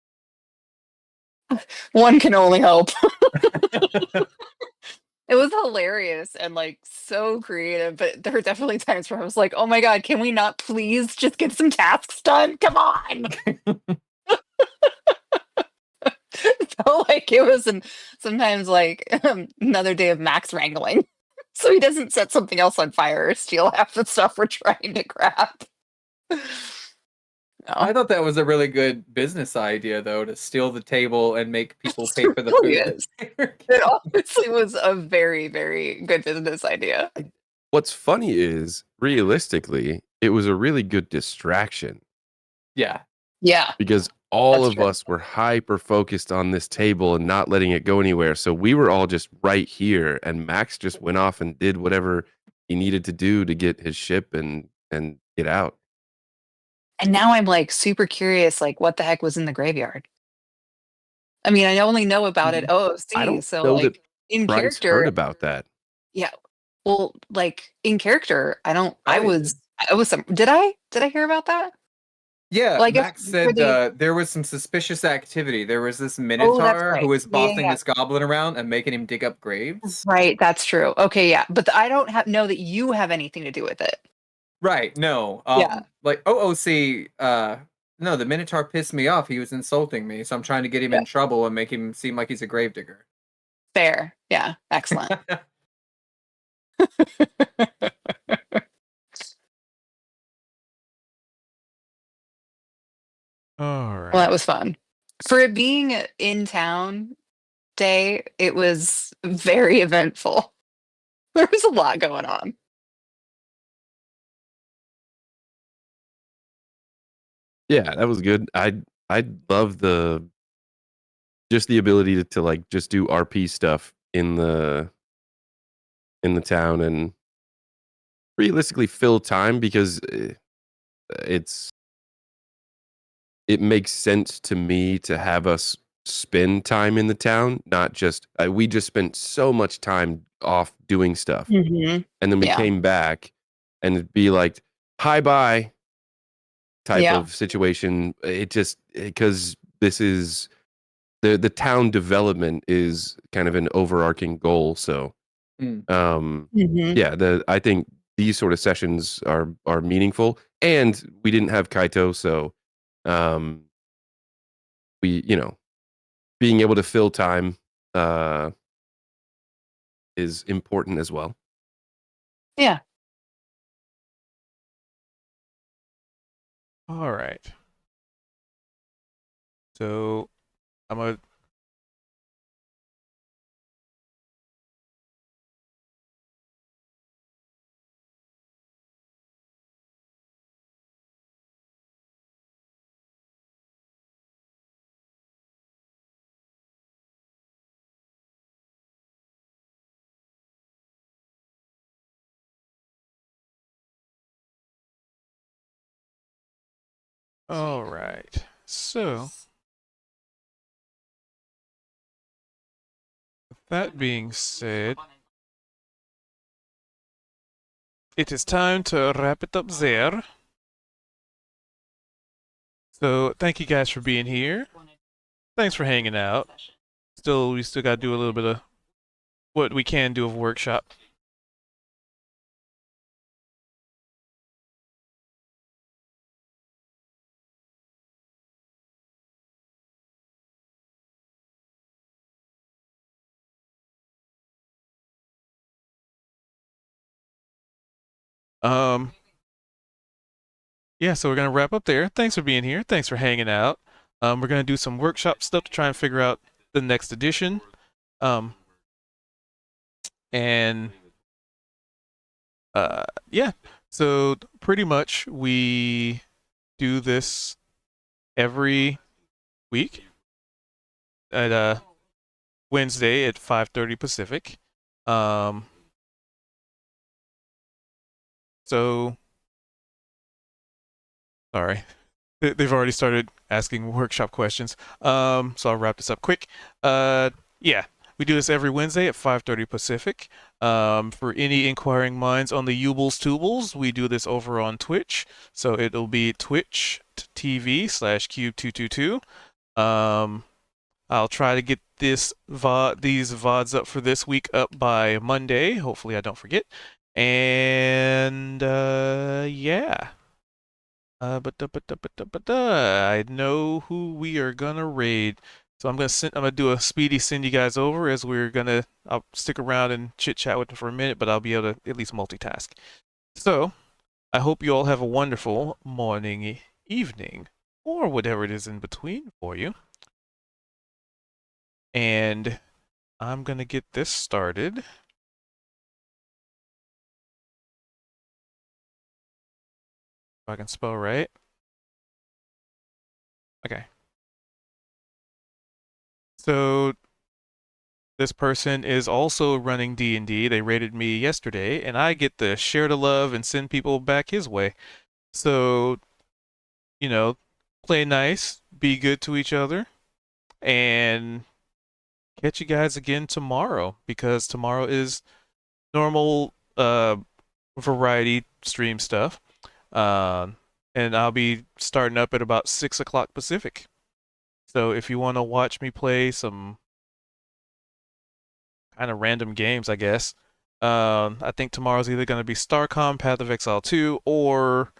One can only hope. It was hilarious and like so creative, but there were definitely times where I was like, "Oh my god, can we not please just get some tasks done? Come on!" It felt like it was sometimes like another day of Max wrangling, so he doesn't set something else on fire or steal half the stuff we're trying to grab. I thought that was a really good business idea, though, to steal the table and make people pay for the really food. is. It obviously was a very, very good business idea. What's funny is, realistically, it was a really good distraction Yeah. Yeah. because all That's of true. us were hyper focused on this table and not letting it go anywhere. So we were all just right here, and Max just went off and did whatever he needed to do to get his ship and get out. And now I'm like super curious, like what the heck was in the graveyard? I mean, I only know about it OOC, I don't so know like that in Bryce character, heard about that. yeah. Well, like in character, I don't. I Oh, was some. Did I hear about that? Yeah, Well, I guess Max for said the- there was some suspicious activity. There was this Oh, that's Minotaur right. who was Yeah, bossing yeah. this goblin around and making him dig up graves. Right, that's true. Okay, yeah, but I don't know that you have anything to do with it. Right, no. Yeah. Like OOC, no, the Minotaur pissed me off. He was insulting me, so I'm trying to get him in trouble and make him seem like he's a gravedigger. Fair. Yeah. Excellent. All right. Well, that was fun. For it being in town day, it was very eventful. There was a lot going on. Yeah, that was good. I love the ability to like just do RP stuff in the town and realistically fill time because it makes sense to me to have us spend time in the town, not just we just spent so much time off doing stuff, Mm-hmm. and then we Yeah. came back and it'd be like hi bye type Yeah. of situation. It just because this is the town development is kind of an overarching goal, so Mm. Mhm. Yeah, I think these sort of sessions are meaningful, and we didn't have Kaito, so um, we being able to fill time is important as well. Yeah. All right. So I'm gonna. All right. So that being said, it is time to wrap it up there. So thank you guys for being here. Thanks for hanging out. We still got to do a little bit of what we can do of workshop. Yeah, so we're gonna wrap up there. Thanks for being here. Thanks for hanging out. We're gonna do some workshop stuff to try and figure out the next edition. And yeah, so pretty much we do this every week at Wednesday at 5:30 Pacific. So sorry. They've already started asking workshop questions. So I'll wrap this up quick. Yeah, we do this every Wednesday at 5:30 Pacific. For any inquiring minds on the Ubles Tubles, we do this over on Twitch. So it'll be Twitch TV/Cube222. I'll try to get these VODs up for this week up by Monday. Hopefully I don't forget. And yeah. I know who we are gonna raid. So I'm gonna do a speedy send you guys over as I'll stick around and chit chat with them for a minute, but I'll be able to at least multitask. So I hope you all have a wonderful morning, evening, or whatever it is in between for you. And I'm gonna get this started. If I can spell right. Okay. So this person is also running D&D. They rated me yesterday, and I get to share the love and send people back his way. So, play nice, be good to each other, and catch you guys again tomorrow, because tomorrow is normal variety stream stuff. And I'll be starting up at about 6 o'clock Pacific. So if you want to watch me play some kind of random games, I guess, I think tomorrow's either going to be Starcom, Path of Exile 2, or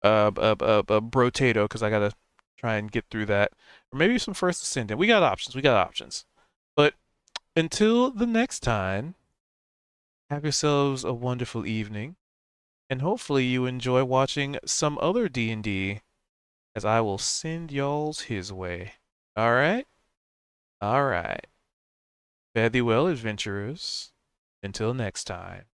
Brotato, because I got to try and get through that. Or maybe some First Ascendant. We got options. But until the next time, have yourselves a wonderful evening. And hopefully you enjoy watching some other D&D, as I will send y'all's his way. Alright? Alright. Fare thee well, adventurers. Until next time.